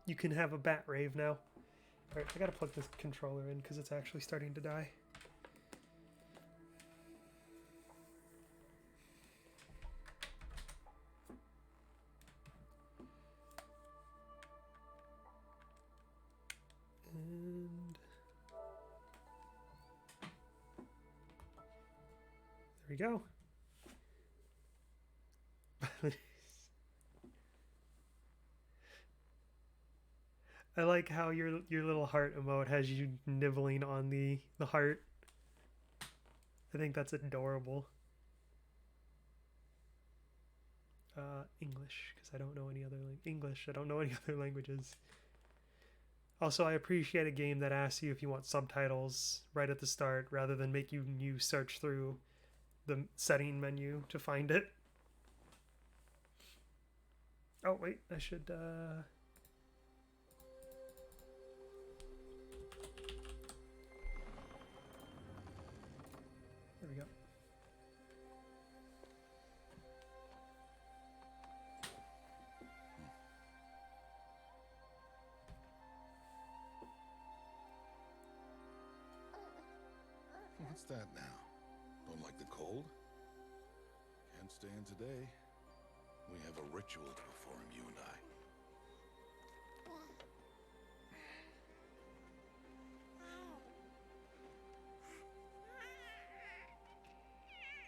You can have a bat rave now. Alright, I gotta plug this controller in because it's actually starting to die. And there we go. I like how your little heart emote has you nibbling on the heart. I think that's adorable. English, because I don't know any other English. I don't know any other languages. Also, I appreciate a game that asks you if you want subtitles right at the start, rather than making you search through the setting menu to find it. Oh wait, I should. There we go. What's that now? Don't like the cold? Can't stay in today. We have a ritual to perform, you and I.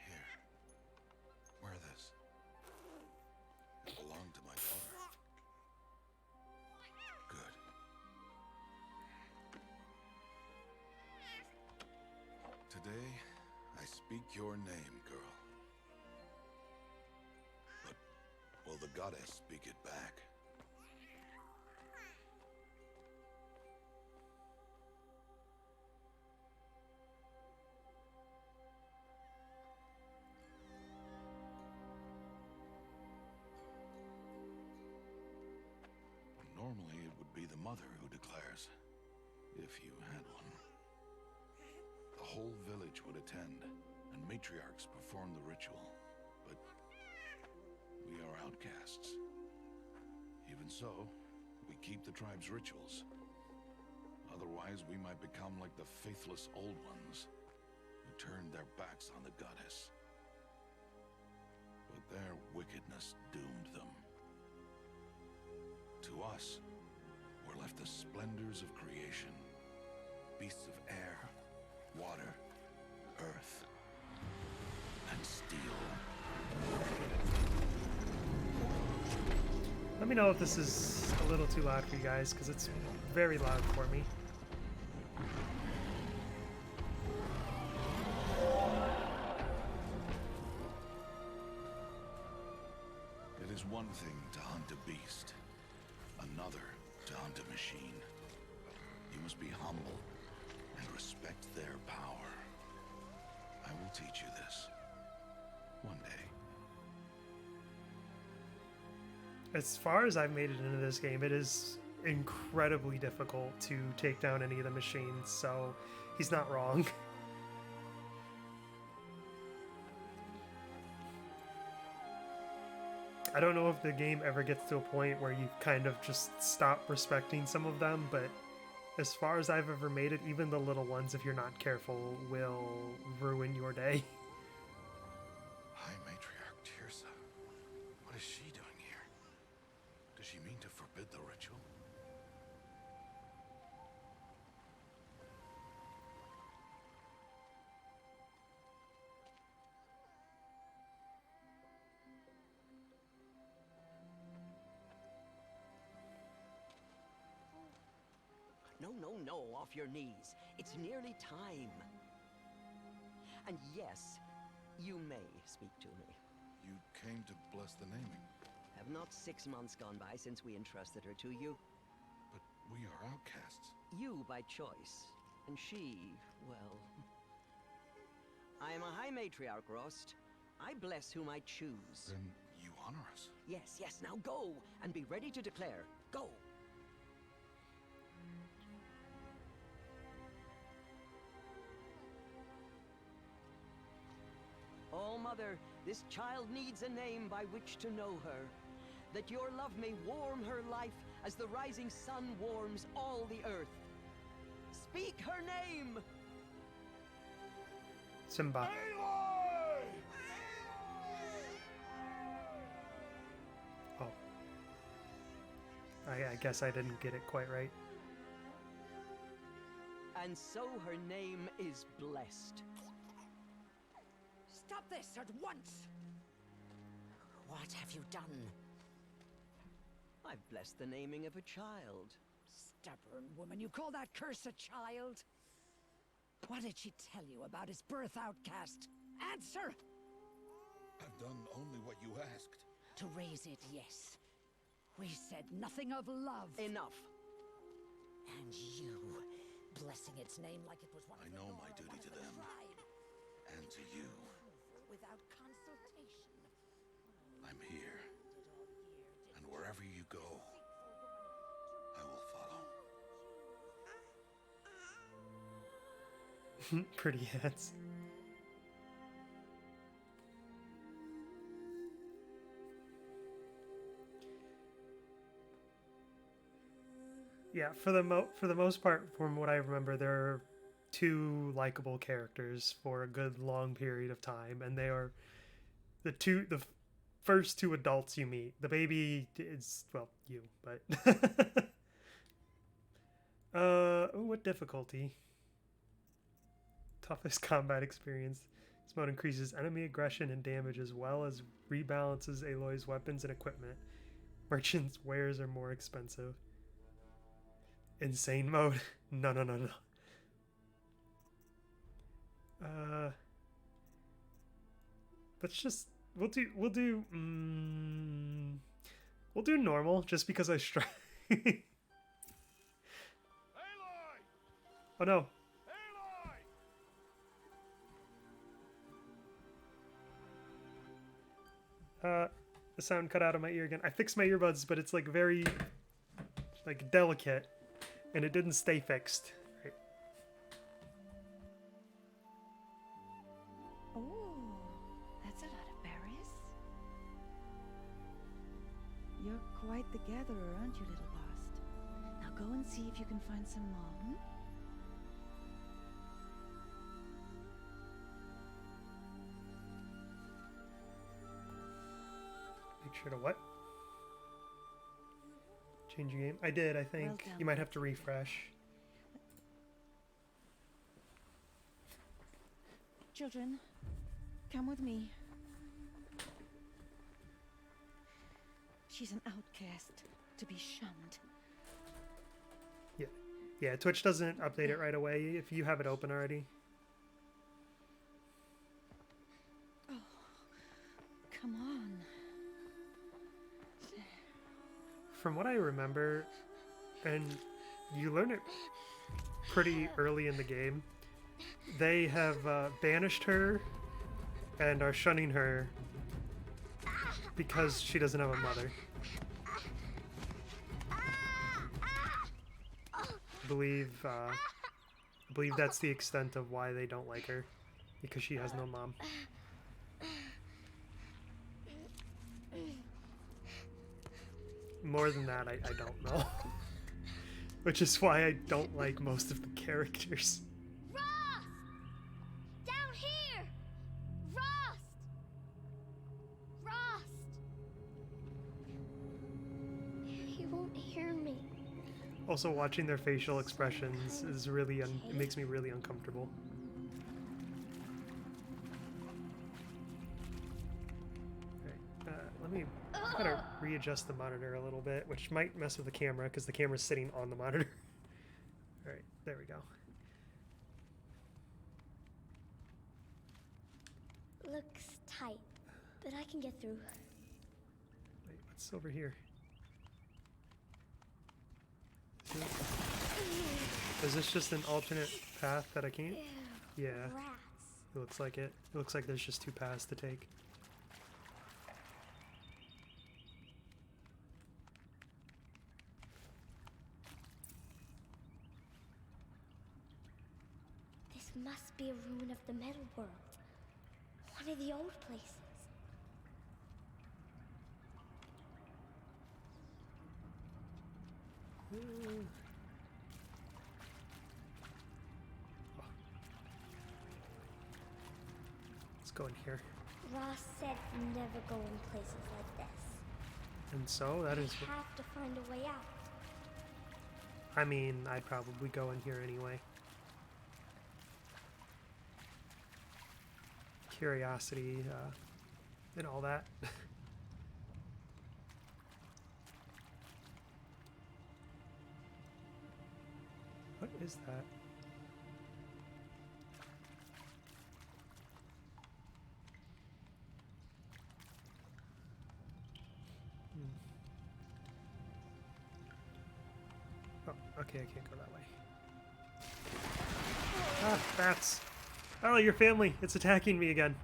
Here. Wear this. It belonged to my daughter. Good. Today, I speak your name, girl. But will the goddess speak it back? Normally, it would be the mother who declares, if you had one. The whole village would attend, and matriarchs perform the ritual. But we are outcasts. Even so, we keep the tribe's rituals. Otherwise, we might become like the faithless old ones, who turned their backs on the goddess. But their wickedness doomed them. To us, were left the splendors of creation. Beasts of air, water, earth, and steel. Let me know if this is a little too loud for you guys, because it's very loud for me. It is one thing to hunt a beast, another to hunt a machine. You must be humble and respect their power. I will teach you this. One day. As far as I've made it into this game, it is incredibly difficult to take down any of the machines, so he's not wrong. I don't know if the game ever gets to a point where you kind of just stop respecting some of them, but as far as I've ever made it, even the little ones, if you're not careful, will ruin your day. High Matriarch Tirsa. What is she doing here? Does she mean to forbid the ritual? No, no, no, off your knees. It's nearly time. And yes, you may speak to me. You came to bless the naming, Have not 6 months gone by since we entrusted her to you? but we are outcasts. You by choice, and she, well... I am a High Matriarch, Rost. I bless whom I choose. Then you honor us. Yes, yes, now go, and be ready to declare. Go! Oh, Mother, this child needs a name by which to know her. that your love may warm her life as the rising sun warms all the earth. Speak her name! Simba. Aloy! Oh. I guess I didn't get it quite right. And so her name is blessed. Stop this at once! What have you done? I've blessed the naming of a child. Stubborn woman, you call that curse a child? What did she tell you about his birth, outcast? Answer! I've done only what you asked. To raise it, yes. We said nothing of love. Enough. And you, blessing its name like it was one I of the know Nora, my duty one of to the them. tribe. And to you. Without consultation. I'm here. Did all year, And wherever you go, I will follow. Pretty hats. Yeah, for the most part, from what I remember, there are two likable characters for a good long period of time, and they are the first two adults you meet. The baby is, well, you, but what difficulty? Toughest combat experience. This mode increases enemy aggression and damage as well as rebalances Aloy's weapons and equipment. Merchant's wares are more expensive. Insane mode. No. Let's just we'll do normal just because I strike. Aloy! Oh no. Aloy! The sound cut out of my ear again. I fixed my earbuds, but it's like very like delicate and it didn't stay fixed. Right. Oh, that's a lot of berries. You're quite the gatherer, aren't you, little Bast? Now go and see if you can find some more. Hmm? Make sure to what? Change your game? I did, I think. Well done. You might have to refresh. Children, come with me. She's an outcast, to be shunned. Yeah, Twitch doesn't update it right away if you have it open already. Come on. From what I remember, and you learn it pretty early in the game, they have banished her and are shunning her because she doesn't have a mother. I believe that's the extent of why they don't like her, because she has no mom. More than that, I don't know. Which is why I don't like most of the characters. Rost! Down here! Rost! Rost! He won't hear me. Also, watching their facial expressions is really it makes me really uncomfortable. Alright, let me gotta readjust the monitor a little bit, which might mess with the camera because the camera's sitting on the monitor. Alright, there we go. Looks tight, but I can get through. Wait, what's over here? Is this just an alternate path that I can't? Ew, Yeah, rats. it looks like it. It looks like there's just two paths to take. This must be a ruin of the metal world. One of the old places. Let's go in here. Ross said never go in places like this. And so that is. We have to find a way out. I mean, I'd probably go in here anyway. Curiosity, and all that. What is that? Oh, okay, I can't go that way. Ah, bats! Oh, your family! It's attacking me again.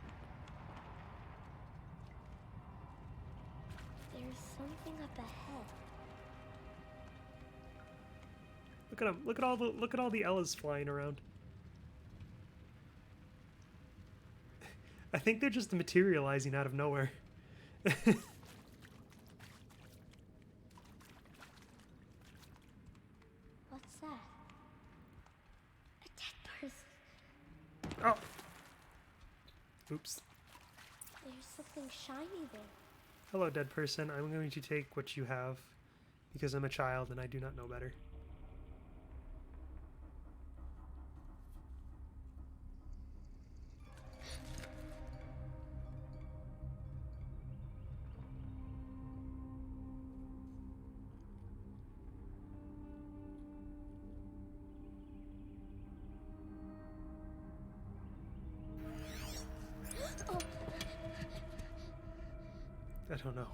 There's something up ahead. Look at them! Look at all the Ellas flying around. I think they're just materializing out of nowhere. What's that? A dead person. Oh! Oops. There's something shiny there. Hello, dead person. I'm going to take what you have because I'm a child and I do not know better. Oh, I don't know.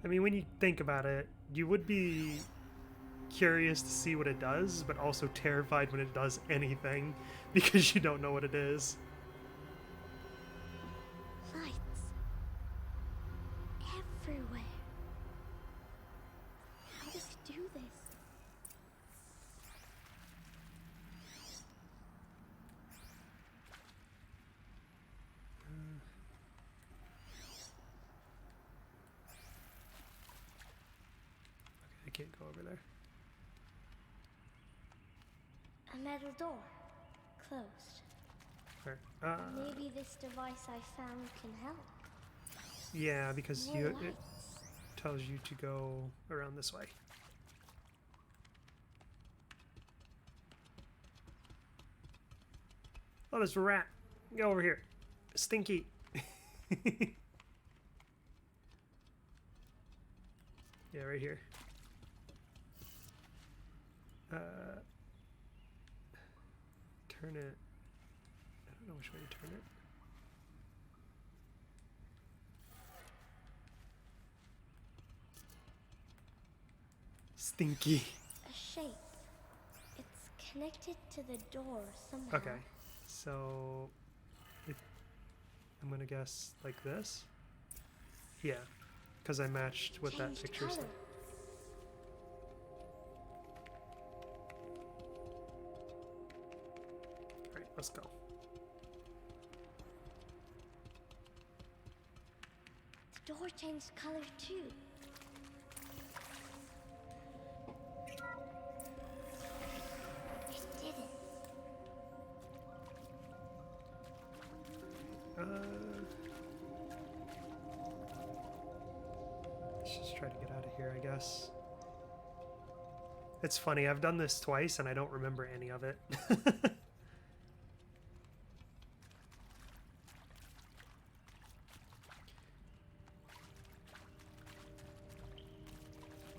I mean, when you think about it, you would be curious to see what it does, but also terrified when it does anything because you don't know what it is. lights. Everywhere. How does it do this? I can't go over there. A metal door. Closed. Alright, Maybe this device I found can help. yeah, because More it lights. tells you to go around this way. Oh, there's a rat. Go over here. Stinky. Yeah, right here. Turn it. I don't know which way to turn it. Stinky. A shape. It's connected to the door somehow. Okay, so I'm gonna guess like this. Yeah, because I matched what that Changed picture said. color. All right, let's go. The door changed color too. It did it. Let's just try to get out of here, I guess. It's funny, I've done this twice and I don't remember any of it.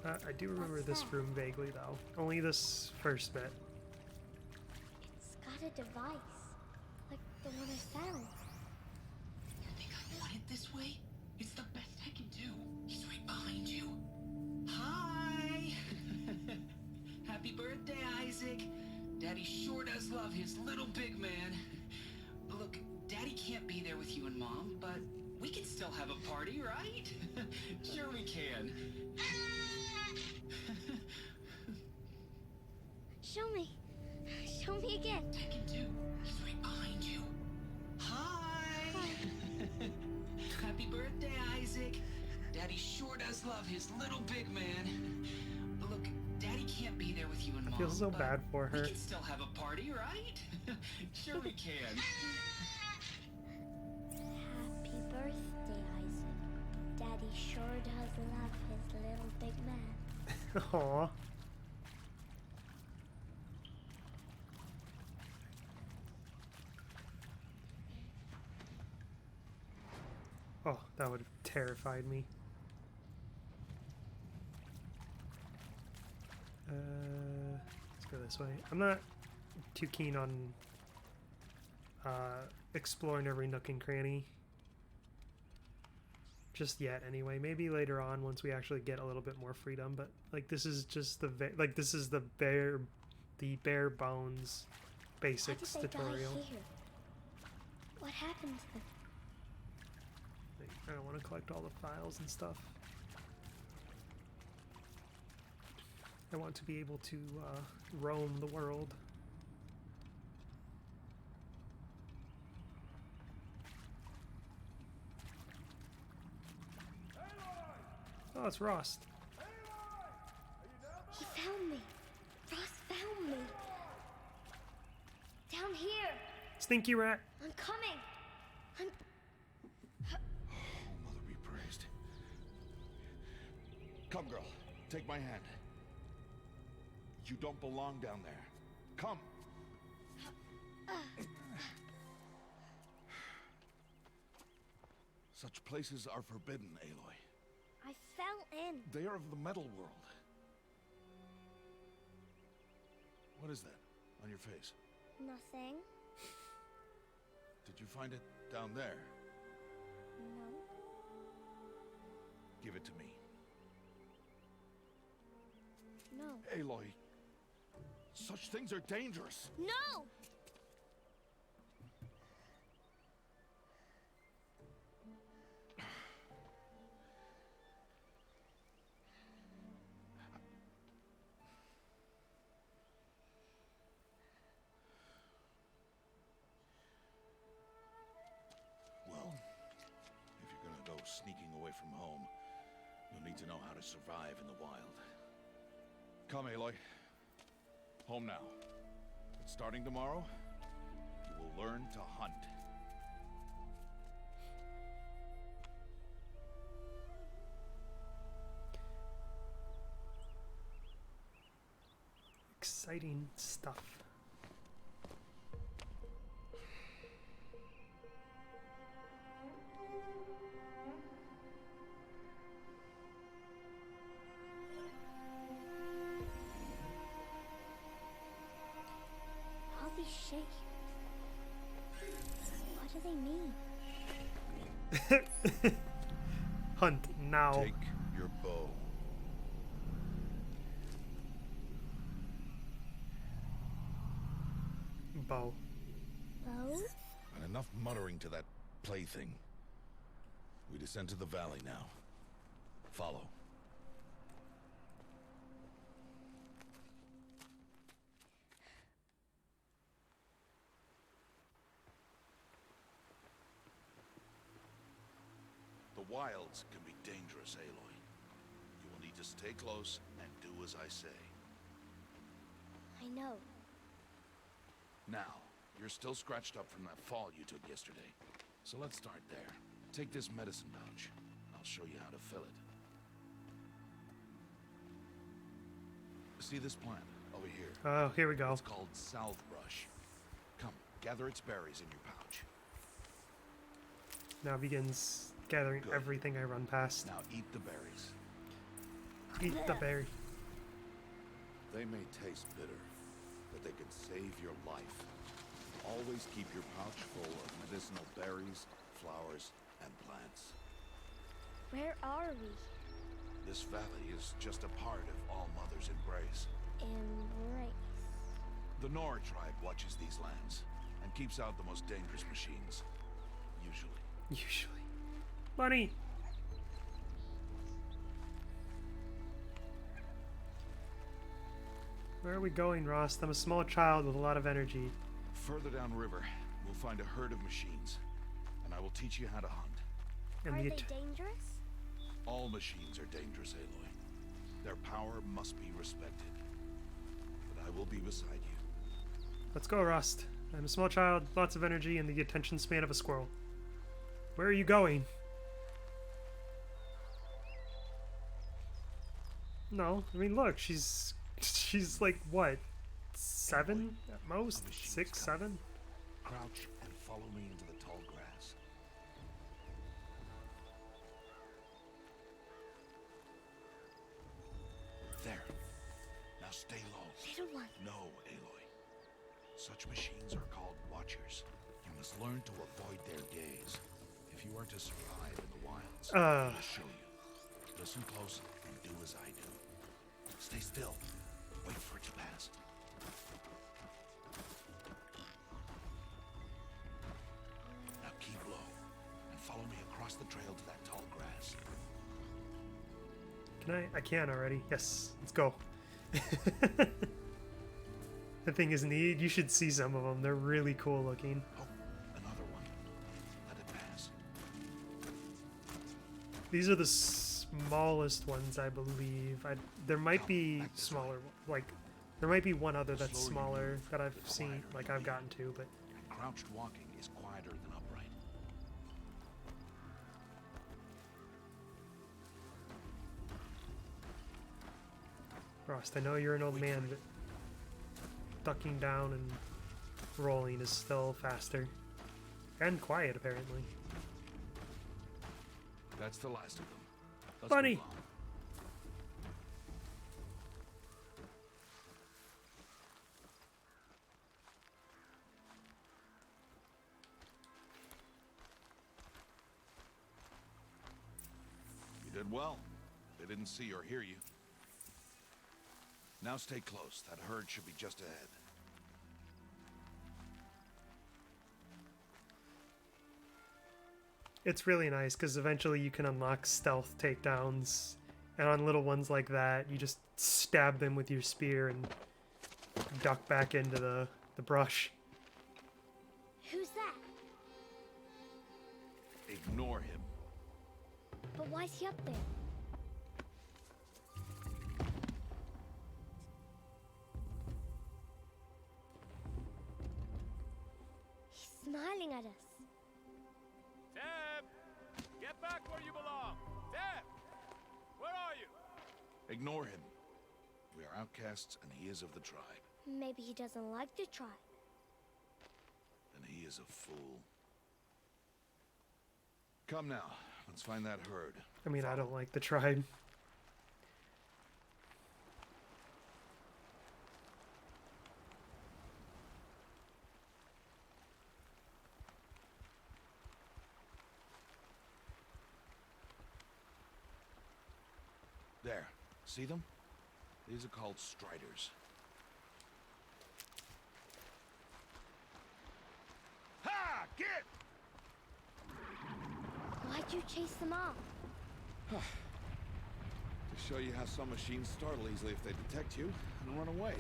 I do remember What's this that? room vaguely, though. Only this first bit. It's got a device. Like the one I found. You think I want it this way? It's the best I can do. He's right behind you. Hi! Happy birthday, Isaac. Daddy sure does love his little big man. Look, Daddy can't be there with you and Mom, but we can still have a party, right? Sure we can. Show me. Show me again. Tekken 2. He's right behind you. Hi! Happy birthday, Isaac. Daddy sure does love his little big man. Look, Daddy can't be there with you and Mom. I feel so but bad for her. We can still have a party, right? Sure we can. Happy birthday, Isaac. Daddy sure does love his little big man. Aw. Oh, that would have terrified me. Let's go this way. I'm not too keen on exploring every nook and cranny just yet. Anyway, maybe later on once we actually get a little bit more freedom. But like, this is just the this is the bare bones basics Why did they tutorial. die here? What happened to them? I don't want to collect all the files and stuff. I want to be able to roam the world. Oh, it's Rost. He found me. Ross found me. Down here. Stinky rat. I'm coming. I'm... Oh, Mother be praised. Come, girl. Take my hand. You don't belong down there. Come. Such places are forbidden, Aloy. I fell in. They are of the metal world. What is that on your face? Nothing. Did you find it down there? No. Give it to me. No. Aloy, such things are dangerous. No! Well, if you're gonna go sneaking away from home, you'll need to know how to survive in the wild. Come, Aloy. Home now. But starting tomorrow, you will learn to hunt. Exciting stuff. All these shapes. What do they mean? Hunt now. Take your bow. Bow. Bow? And enough muttering to that plaything. We descend to the valley now. Follow. The wilds can be dangerous, Aloy. You will need to stay close and do as I say. I know. Now, you're still scratched up from that fall you took yesterday. So let's start there. Take this medicine pouch. I'll show you how to fill it. See this plant over here? Oh, here we go. It's called southbrush. Come, gather its berries in your pouch. Now begins gathering Good. everything I run past. Now eat the berries. Eat the berry. They may taste bitter, but they can save your life. Always keep your pouch full of medicinal berries, flowers, and plants. Where are we? This valley is just a part of All Mother's embrace. Embrace. The Nora tribe watches these lands and keeps out the most dangerous machines. Usually. Usually. Bunny! Where are we going, Rost? I'm a small child with a lot of energy. Further downriver, we'll find a herd of machines, and I will teach you how to hunt. And Are the they at- dangerous? All machines are dangerous, Aloy. Their power must be respected. But I will be beside you. Let's go, Rost. I'm a small child, lots of energy, and the attention span of a squirrel. Where are you going? No, I mean, look, she's like, what, 7 at most? 6, 7? Crouch and follow me into the tall grass. There. Now stay low. Little one. No, Aloy. Such machines are called Watchers. You must learn to avoid their gaze. If you are to survive in the wilds, I will show you. Listen close and do as I do. Stay still. Wait for it to pass. Now keep low and follow me across the trail to that tall grass. Can I? I can already. Yes, let's go. The thing is neat. You should see some of them. They're really cool looking. Oh, another one. Let it pass. These are the smallest ones, I believe. There might be smaller, like, there might be one other that's smaller that I've seen, like I've gotten to, but Crouched walking is quieter than upright. Rost, I know you're an old man, but ducking down and rolling is still faster. And quiet, apparently. That's the last of them. Let's Bunny! move on. You did well. They didn't see or hear you. Now stay close. That herd should be just ahead. It's really nice because eventually you can unlock stealth takedowns, and on little ones like that, you just stab them with your spear and duck back into the brush. Who's that? Ignore him. But why's he up there? He's smiling at us. Deb! Get back where you belong! Deb! Where are you? Ignore him. We are outcasts, and he is of the tribe. Maybe he doesn't like the tribe. And he is a fool. Come now. Let's find that herd. I mean, I don't like the tribe. There. See them? These are called striders. Ha! Get! Why'd you chase them off? To show you how some machines startle easily if they detect you and run away.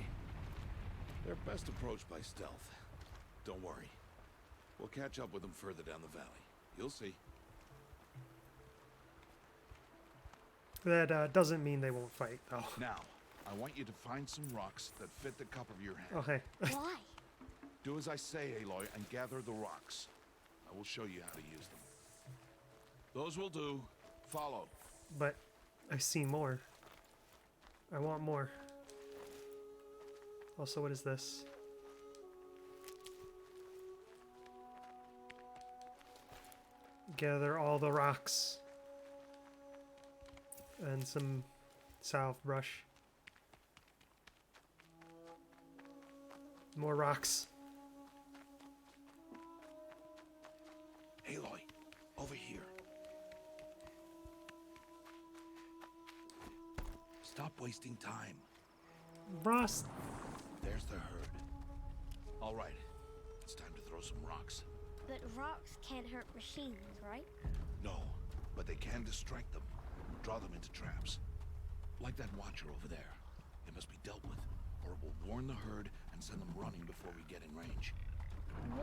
They're best approached by stealth. Don't worry. We'll catch up with them further down the valley. You'll see. That doesn't mean they won't fight, though. Now, I want you to find some rocks that fit the cup of your hand. Okay. Why? Do as I say, Aloy, and gather the rocks. I will show you how to use them. Those will do. Follow. But I see more. I want more. Also, what is this? Gather all the rocks. And some salve brush. More rocks. Aloy, over here. Stop wasting time. Rost. There's the herd. All right, it's time to throw some rocks. But rocks can't hurt machines, right? No, but they can distract them. Draw them into traps. Like that watcher over there. It must be dealt with, or it will warn the herd and send them running before we get in range.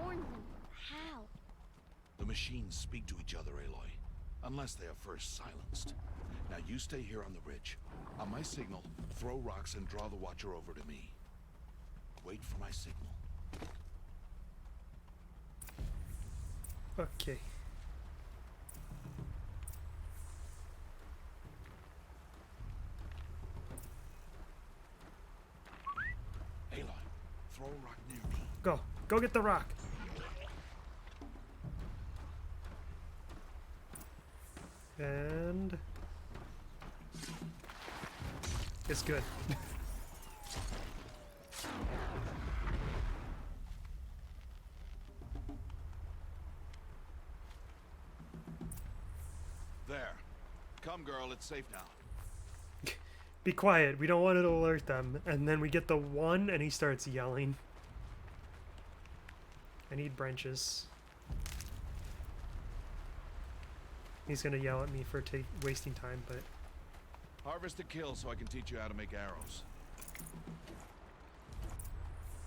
Warn them. How? The machines speak to each other, Aloy. Unless they are first silenced. Now you stay here on the ridge. On my signal, throw rocks and draw the Watcher over to me. Wait for my signal. Okay. Aloy, throw a rock near me. Go. Go get the rock. And it's good. There. Come, girl, it's safe now. Be quiet. We don't want to alert them. And then we get the one and he starts yelling. I need branches. He's gonna yell at me for wasting time, but Harvest a kill so I can teach you how to make arrows.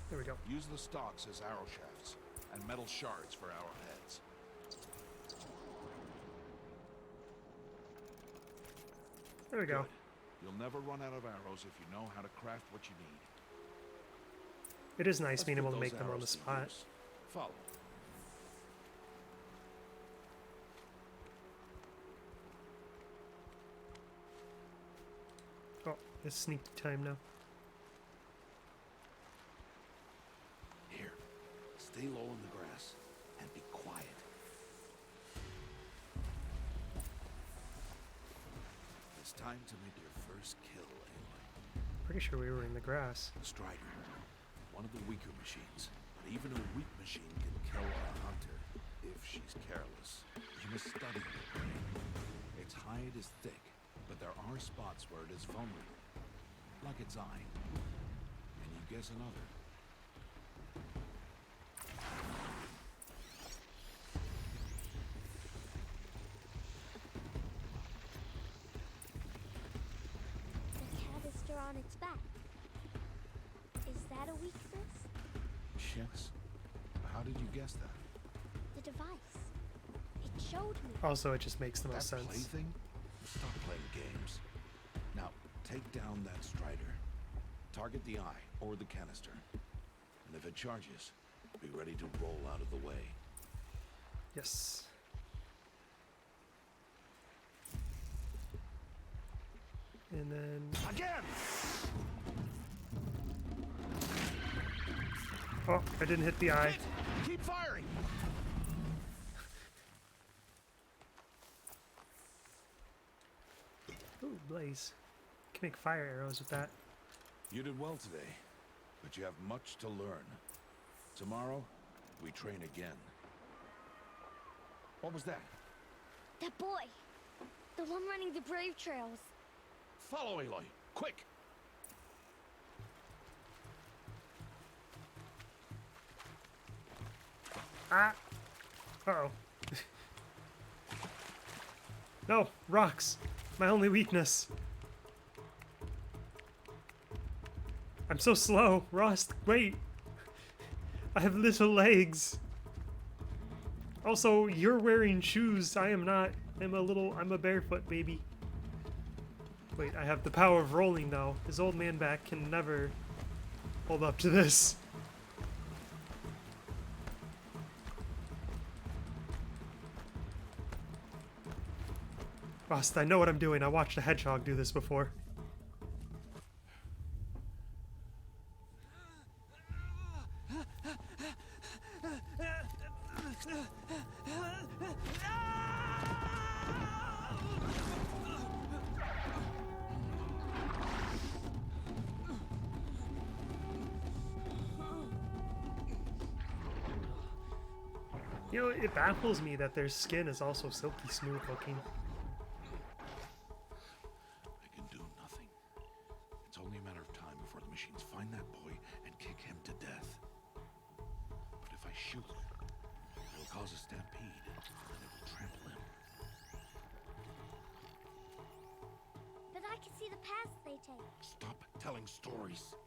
there we go. Use the stalks as arrow shafts, and metal shards for arrowheads. There we go. Good. You'll never run out of arrows if you know how to craft what you need. It is nice Let's being put able to those make them on the arrows to spot. use. Follow. Oh, it's sneaky time now. Here, stay low in the grass and be quiet. It's time to make your first kill, Aloy. Pretty sure we were in the grass. Strider, one of the weaker machines. But even a weak machine can kill a hunter if she's careless. You must study her brain. Its hide is thick, but there are spots where it is vulnerable. Like its eye. Can you guess another? The canister on its back. Is that a weakness? Yes. How did you guess that? The device. It showed me. Also, it just makes the most That sense. plaything? Stop playing games. Now, take down that strider. Target the eye or the canister. And if it charges, be ready to roll out of the way. Yes. And then Again! oh, I didn't hit the eye. Hit! Keep firing! Ooh, blaze. Can make fire arrows with that. You did well today, but you have much to learn. Tomorrow, we train again. What was that? That boy. The one running the brave trails. Follow Aloy, quick! Ah! Uh-oh. No, rocks. My only weakness. I'm so slow. Rust, wait. I have little legs. Also, you're wearing shoes. I am not. I'm a barefoot baby. Wait, I have the power of rolling though. His old man back can never hold up to this. Rust, I know what I'm doing. I watched a hedgehog do this before. You know, it baffles me that their skin is also silky smooth looking. I can do nothing. It's only a matter of time before the machines find that boy and kick him to death. But if I shoot, it'll cause a stampede, and it will trample him. But I can see the paths they take. Stop telling stories.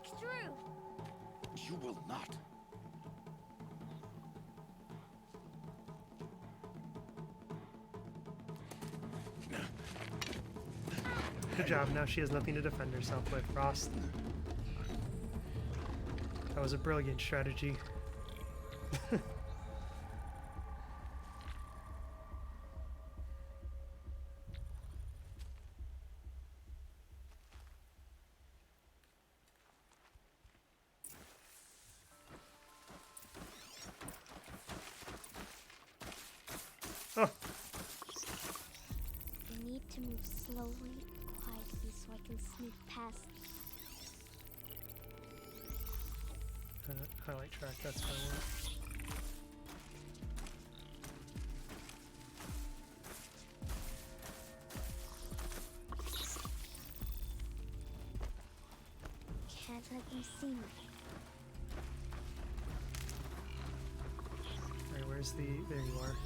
break through. You will not. Good job. Now she has nothing to defend herself with, Frost. That was a brilliant strategy. Oh, I need to move slowly, quietly, so I can sneak past. highlight track, that's what I want. Can't let them see me. Alright, where's the... there you are.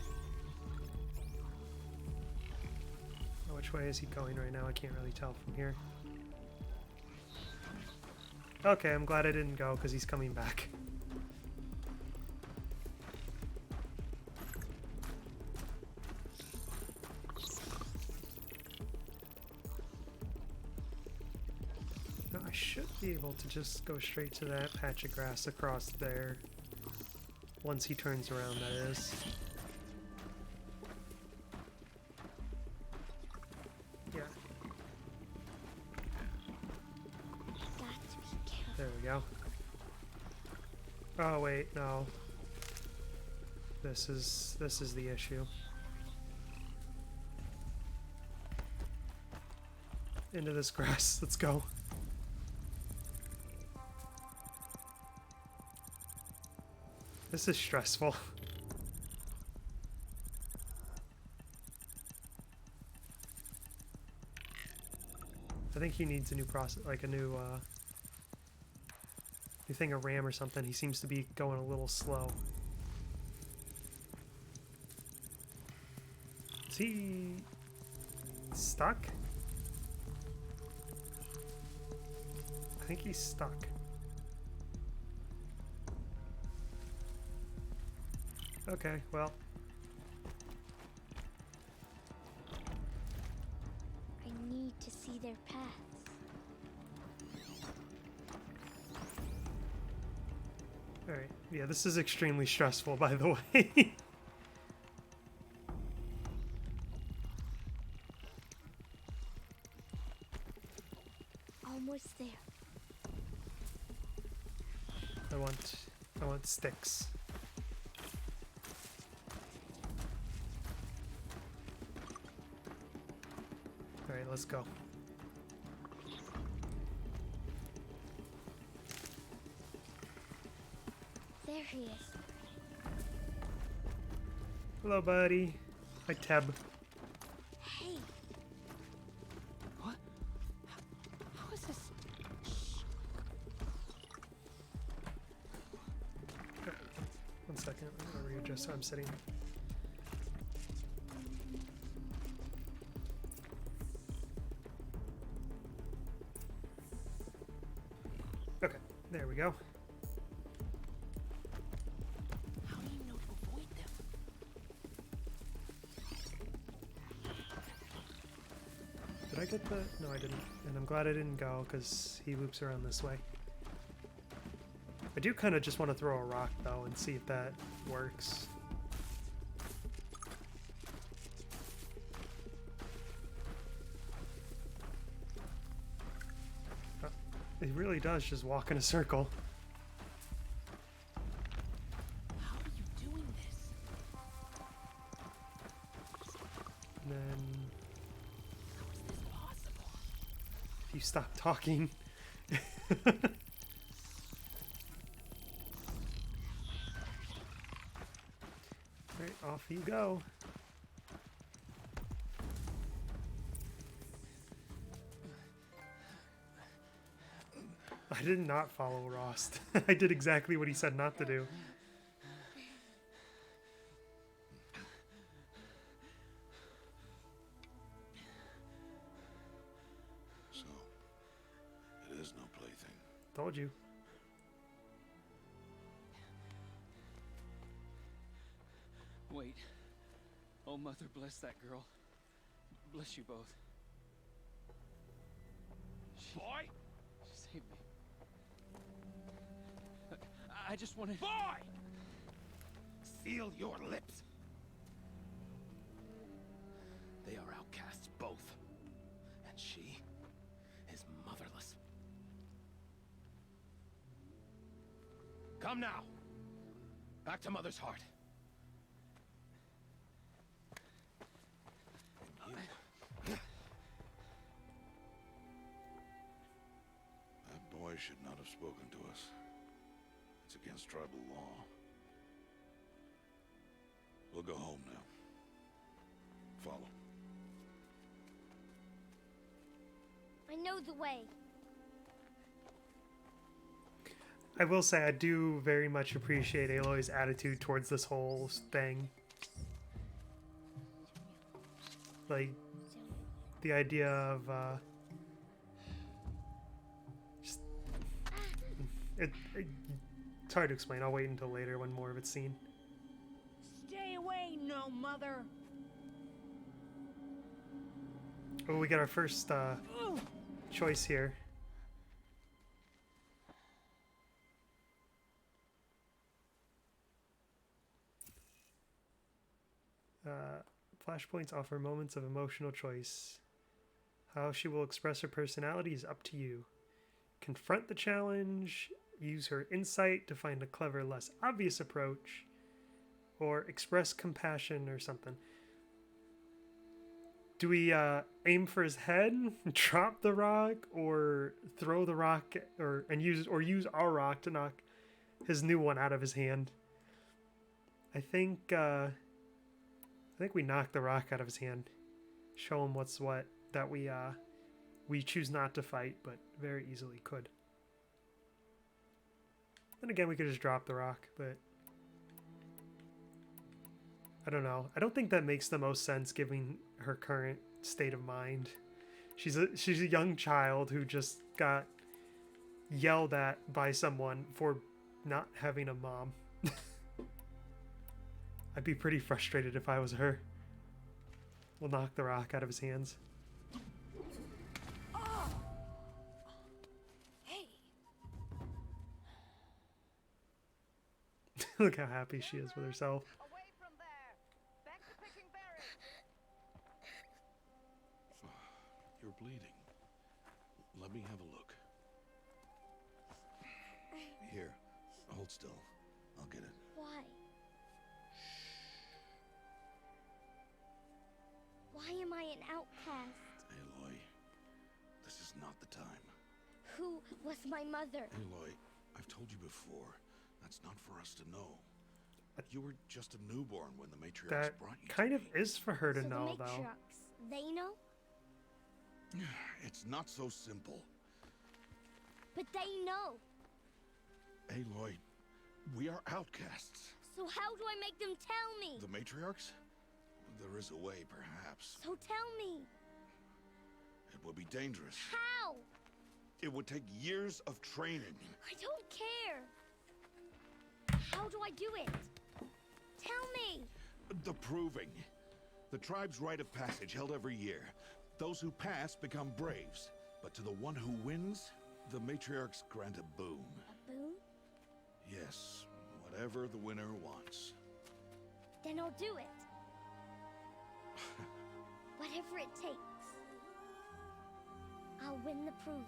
Oh, which way is he going right now? I can't really tell from here. Okay, I'm glad I didn't go because he's coming back. Now, I should be able to just go straight to that patch of grass across there. Once he turns around, that is. Yeah. Got to be careful. There we go. Oh wait, no. This is the issue. Into this grass. Let's go. This is stressful. I think he needs a new process, like a new thing of RAM or something. He seems to be going a little slow. Is he stuck? I think he's stuck. Okay, well. I need to see their paths. Alright, yeah, this is extremely stressful, by the way. Almost there. I want sticks. Alright, let's go. There he is. Hello, buddy. Hi, Teb. Hey, What? How is this? One second. I'm gonna readjust how I'm sitting. Okay, there we go. How do you know to avoid them? Did I get the... No, I didn't. And I'm glad I didn't go, because he loops around this way. I do kind of just want to throw a rock, though, and see if that works. It really does just walk in a circle. How are you doing this? And then How is this possible? if you stop talking... Alright, off you go. I did not follow Rost. I did exactly what he said not to do. So, it is no plaything. Told you. Wait. Oh, Mother, bless that girl. Bless you both. Boy! She saved me. I just wanted... Boy! Seal your lips. They are outcasts, both. And she is motherless. Come now. Back to Mother's heart. That boy should not have spoken to us. It's against tribal law. We'll go home now. Follow. I know the way. I will say I do very much appreciate Aloy's attitude towards this whole thing. Like, the idea of, just, it's hard to explain. I'll wait until later when more of it's seen. Stay away, no mother. Oh, we got our first, choice here. Flashpoints offer moments of emotional choice. How she will express her personality is up to you. Confront the challenge, use her insight to find a clever, less obvious approach, or express compassion or something. Do we aim for his head, drop the rock, or throw the rock, or use our rock to knock his new one out of his hand? I think we knock the rock out of his hand. Show him what's what. That we choose not to fight, but very easily could. Then again, we could just drop the rock, but I don't know. I don't think that makes the most sense given her current state of mind. She's a young child who just got yelled at by someone for not having a mom. I'd be pretty frustrated if I was her. We'll knock the rock out of his hands. Oh! Hey! Look how happy she is with herself. Away from there! Back to picking berries! You're bleeding. Let me have a look. Here, hold still. I'll get it. Why? Why am I an outcast? Aloy, this is not the time. Who was my mother? Aloy, I've told you before, that's not for us to know. You were just a newborn when the matriarchs That brought you kind to of me. is for her to So know, the though. matriarchs, they know? It's not so simple. But they know. Aloy, we are outcasts. So how do I make them tell me? The matriarchs? There is a way, perhaps. So tell me. It would be dangerous. How? It would take years of training. I don't care. How do I do it? Tell me. The proving. The tribe's rite of passage held every year. Those who pass become braves. But to the one who wins, the matriarchs grant a boon. A boon? Yes, whatever the winner wants. Then I'll do it. Whatever it takes. I'll win the proving.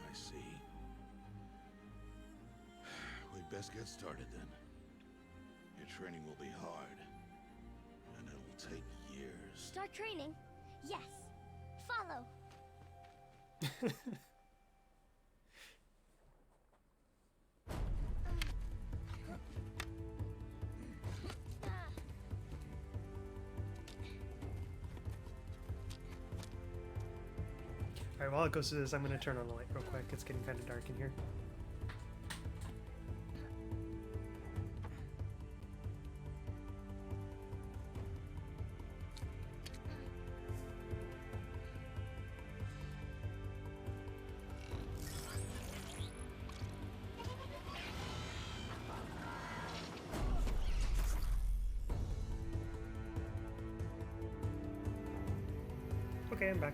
I see. We'd best get started then. Your training will be hard. And it'll take years. Start training? Yes. Follow. Alright, while it goes through this, I'm going to turn on the light real quick. It's getting kind of dark in here. Okay, I'm back.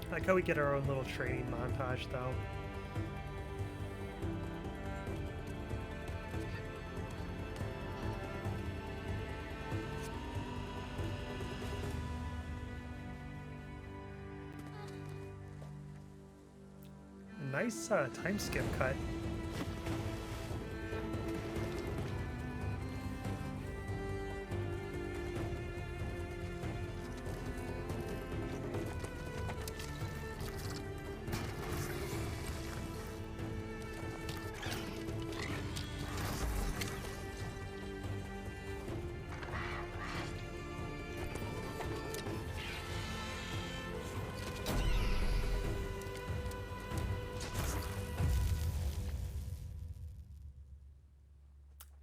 I like how we get our own little training montage, though. A nice time skip cut.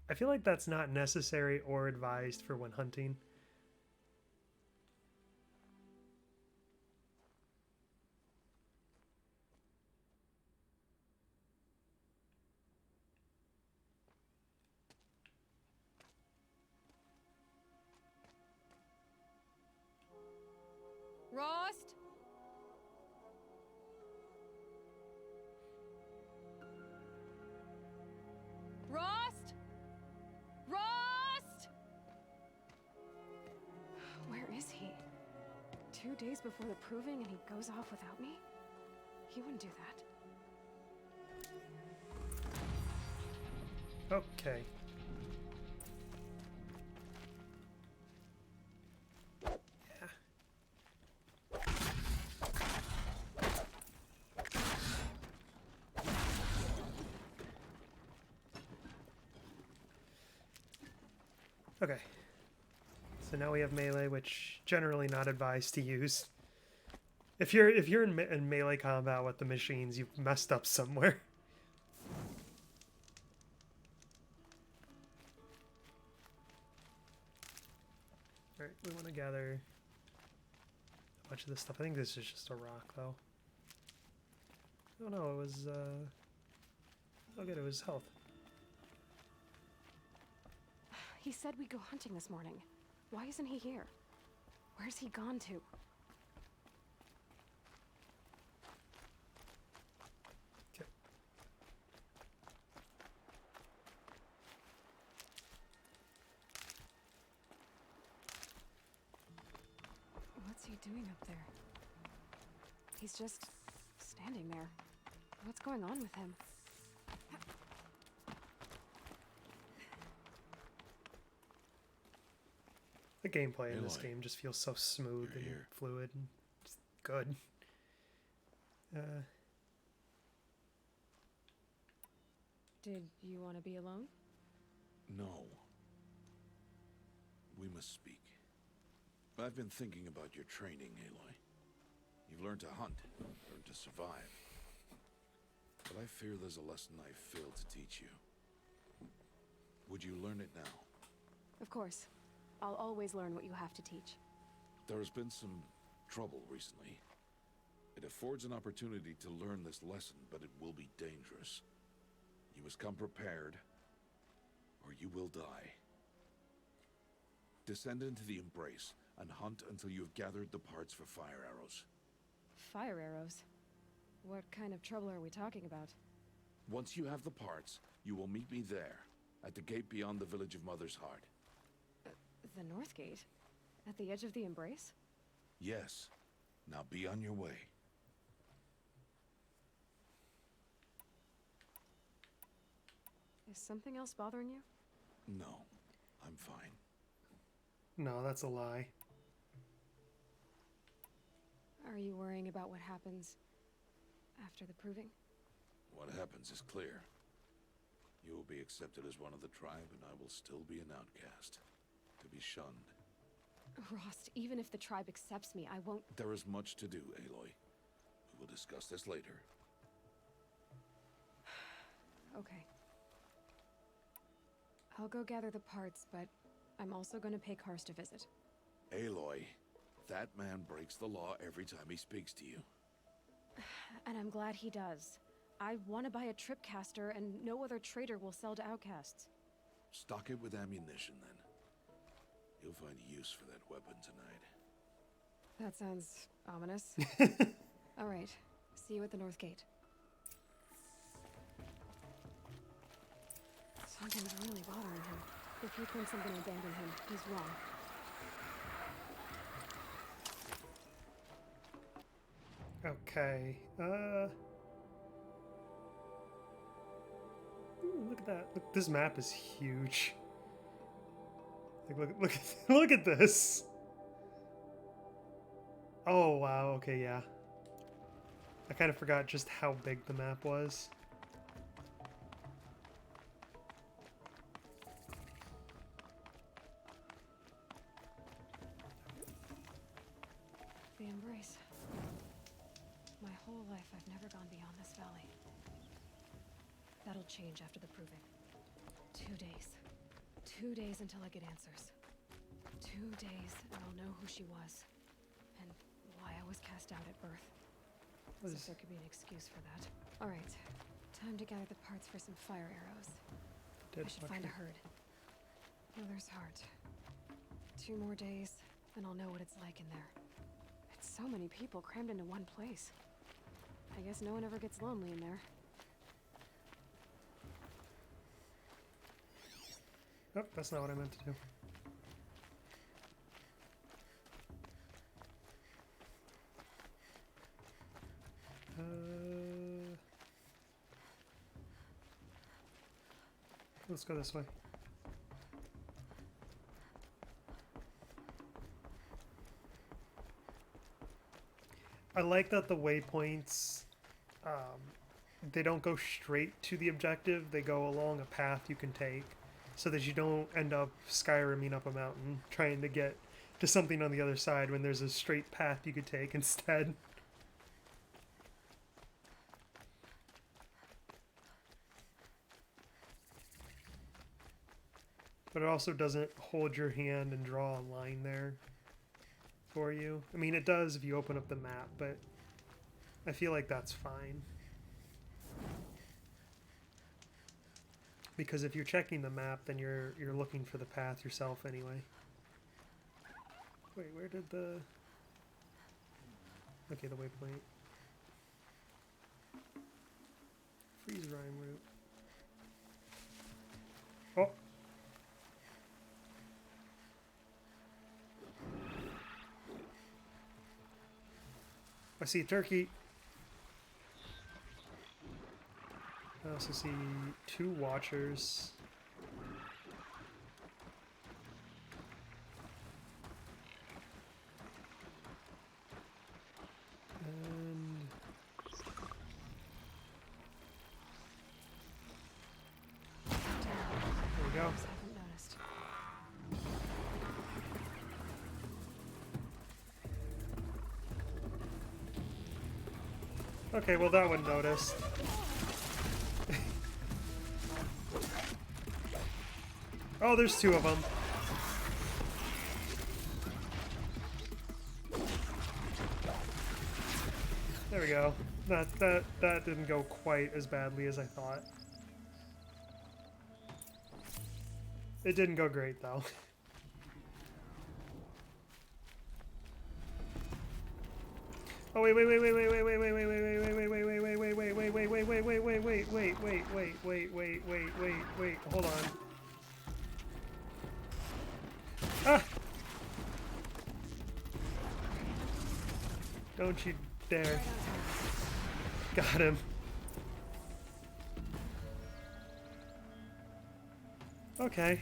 I feel like that's not necessary or advised for when hunting. Rost? Rost? Rost? Where is he? 2 days before the proving and he goes off without me? He wouldn't do that. Okay. Okay, so now we have melee, which generally not advised to use. If you're in melee combat with the machines, you've messed up somewhere. All right, we want to gather a bunch of this stuff. I think this is just a rock, though. Oh no, it was oh good, it was health. He said we'd go hunting this morning. Why isn't he here? Where's he gone to? Okay. What's he doing up there? He's just standing there. What's going on with him? The gameplay in this Aloy, game just feels so smooth you're and here. fluid and just good. Did you want to be alone? No. We must speak. I've been thinking about your training, Aloy. You've learned to hunt, learned to survive. But I fear there's a lesson I failed to teach you. Would you learn it now? Of course. I'll always learn what you have to teach. There has been some trouble recently. It affords an opportunity to learn this lesson, but it will be dangerous. You must come prepared, or you will die. Descend into the Embrace and hunt until you have gathered the parts for fire arrows. Fire arrows? What kind of trouble are we talking about? Once you have the parts, you will meet me there, at the gate beyond the village of Mother's Heart. The North Gate? At the edge of the Embrace? Yes. Now be on your way. Is something else bothering you? No, I'm fine. No, that's a lie. Are you worrying about what happens after the proving? What happens is clear. You will be accepted as one of the tribe, and I will still be an outcast. To be shunned. Rost, even if the tribe accepts me, I won't... There is much to do, Aloy. We will discuss this later. Okay. I'll go gather the parts, but I'm also gonna pay Karst a visit. Aloy, that man breaks the law every time he speaks to you. And I'm glad he does. I want to buy a tripcaster, and no other trader will sell to outcasts. Stock it with ammunition, then. You'll find use for that weapon tonight. That sounds ominous. All right. See you at the North Gate. Something's really bothering him. If he thinks I'm gonna abandon him, he's wrong. Okay. Ooh, look at that. Look, this map is huge. Like, look at this. Oh wow. Okay, yeah. I kind of forgot just how big the map was. The Embrace. My whole life, I've never gone beyond this valley. That'll change after the proving. 2 days. 2 days until I get answers. 2 days, and I'll know who she was. And why I was cast out at birth. As if there could be an excuse for that. Alright. Time to gather the parts for some fire arrows. I should find a herd. Mother's heart. 2 more days, and I'll know what it's like in there. It's so many people crammed into one place. I guess no one ever gets lonely in there. Oh, that's not what I meant to do. Let's go this way. I like that the waypoints, they don't go straight to the objective. They go along a path you can take, so that you don't end up Skyriming up a mountain trying to get to something on the other side when there's a straight path you could take instead. But it also doesn't hold your hand and draw a line there for you. I mean, it does if you open up the map, but I feel like that's fine. Because if you're checking the map, then you're looking for the path yourself anyway. Wait, where did the... Okay, the waypoint. Freeze rhyme route. Oh! I see a turkey. I also see 2 watchers. And there we go. Okay, well that one noticed. Oh, there's 2 of them. There we go. That didn't go quite as badly as I thought. It didn't go great though. Oh wait, hold on. Ah! Don't you dare. Got him. Okay,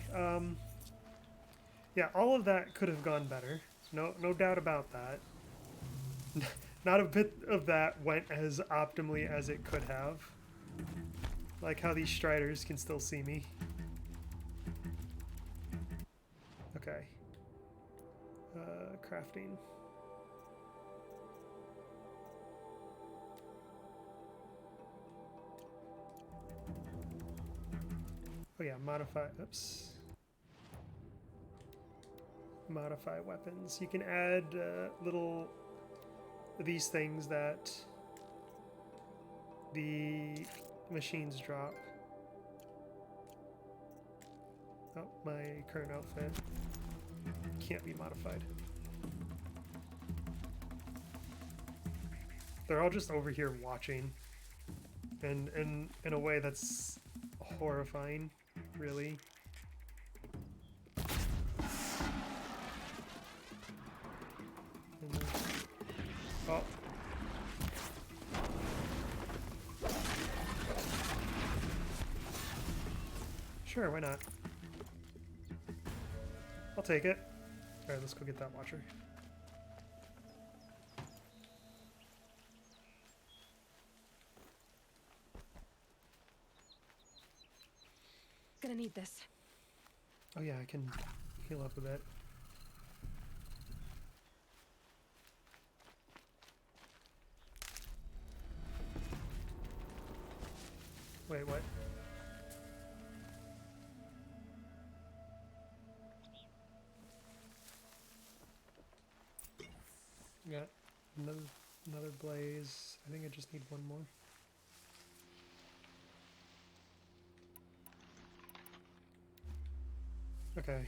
yeah, all of that could have gone better. No doubt about that. Not a bit of that went as optimally as it could have. Like how these striders can still see me. Okay. Crafting. Oh yeah, modify, oops. Modify weapons. You can add little, these things that the machines drop. Oh, my current outfit can't be modified. They're all just over here watching. And in a way that's horrifying, really. And then, oh. Sure, why not? I'll take it. Alright, let's go get that watcher. Gonna need this. Oh yeah, I can heal up a bit. Wait, what? Got another blaze. I think I just need one more. Okay.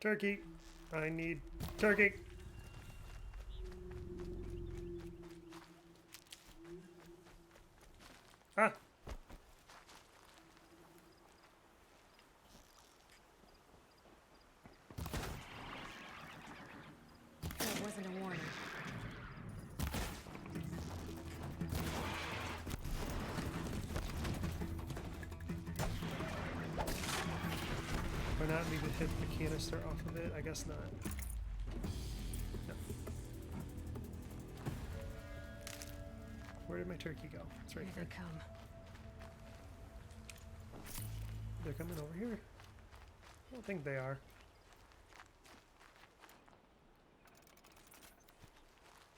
Turkey. I need turkey. Ah. That wasn't a warning. Or not need to hit the canister off of it? I guess not. No. Where did my turkey go? It's right Here here. they come. They're coming over here? I don't think they are.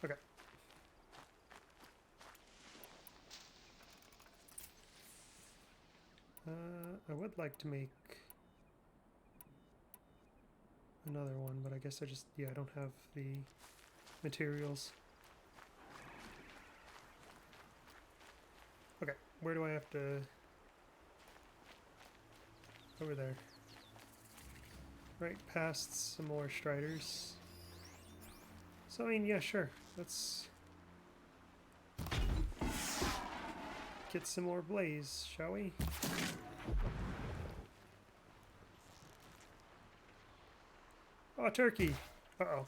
Okay. I would like to make another one, but I guess I don't have the materials. Okay, where do I have to... Over there. Right past some more striders. So, I mean, yeah, sure. Let's get some more blaze, shall we? Oh, turkey! Uh-oh.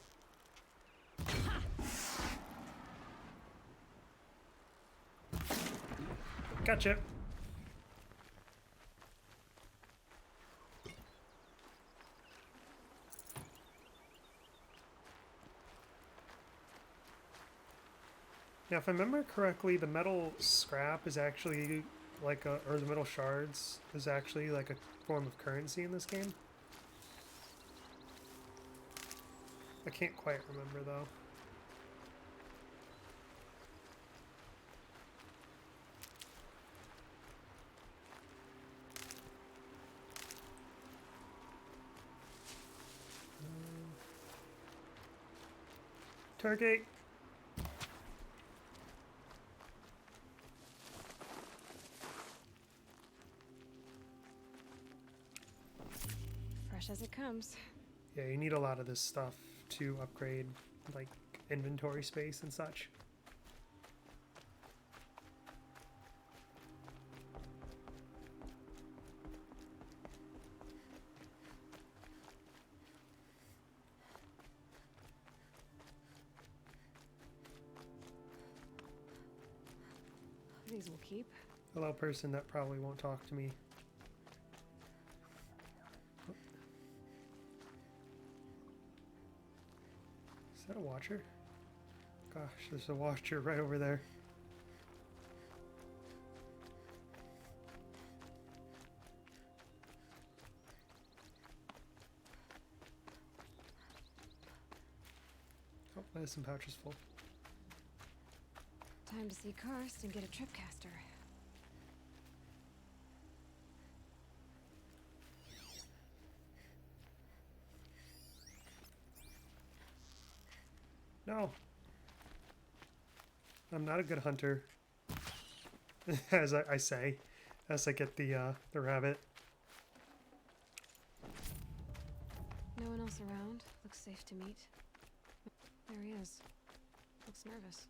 Gotcha! Now, if I remember correctly, the metal scrap is actually like a, or the metal shards is actually like a form of currency in this game. I can't quite remember though. Turkey! Fresh as it comes. Yeah, you need a lot of this stuff to upgrade, like, inventory space and such. These will keep. Hello, person that probably won't talk to me. Is that a watcher? Gosh, there's a watcher right over there. Oh, medicine pouch is full. Time to see Karst and get a tripcaster. No. I'm not a good hunter. As I say, as I get the rabbit. No one else around. Looks safe to meet. There he is. Looks nervous.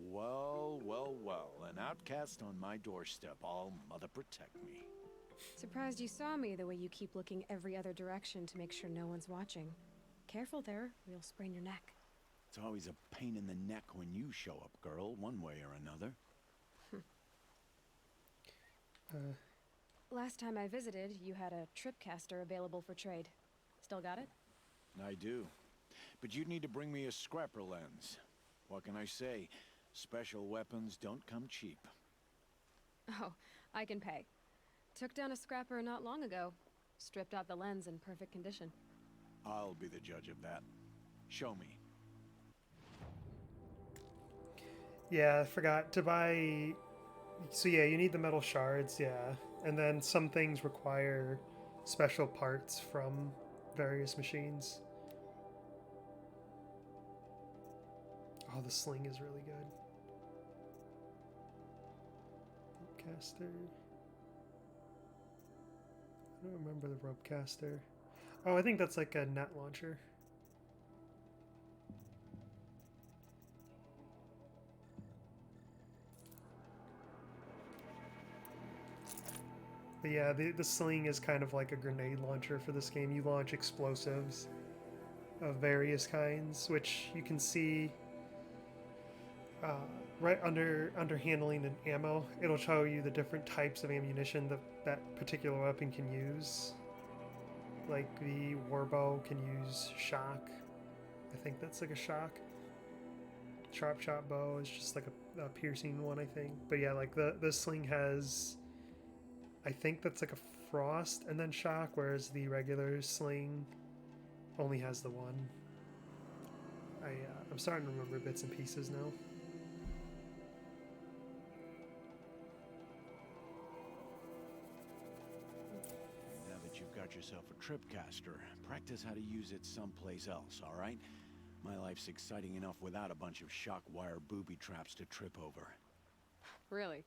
Well, well, well. An outcast on my doorstep. All mother protect me. Surprised you saw me the way you keep looking every other direction to make sure no one's watching. Careful there, or you'll sprain your neck. It's always a pain in the neck when you show up, girl, one way or another. Last time I visited, you had a tripcaster available for trade. Still got it? I do. But you'd need to bring me a scrapper lens. What can I say? Special weapons don't come cheap. Oh, I can pay. Took down a scrapper not long ago. Stripped out the lens in perfect condition. I'll be the judge of that. Show me. Yeah, I forgot to buy... So yeah, you need the metal shards, yeah. And then some things require special parts from various machines. Oh, the sling is really good. Ropecaster. I don't remember the ropecaster. Oh, I think that's like a net launcher. But yeah, the sling is kind of like a grenade launcher for this game. You launch explosives of various kinds, which you can see right under handling and ammo. It'll show you the different types of ammunition that particular weapon can use. Like the warbow can use shock. I think that's like a shock. Sharp shot bow is just like a piercing one, I think. But yeah, like the sling has, I think that's like a frost and then shock, whereas the regular sling only has the one. I'm starting to remember bits and pieces now. Now that you've got yourself a tripcaster, practice how to use it someplace else, all right? My life's exciting enough without a bunch of shock wire booby traps to trip over. Really?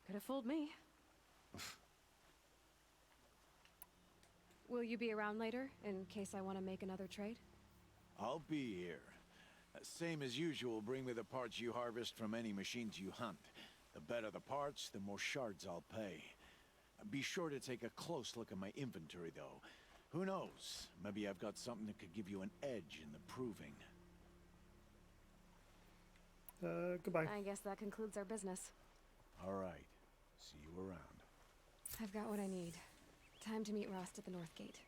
Could have fooled me. Will you be around later, in case I want to make another trade? I'll be here. Same as usual, bring me the parts you harvest from any machines you hunt. The better the parts, the more shards I'll pay. Be sure to take a close look at my inventory, though. Who knows? Maybe I've got something that could give you an edge in the proving. Goodbye. I guess that concludes our business. All right. See you around. I've got what I need. Time to meet Rost at the North Gate.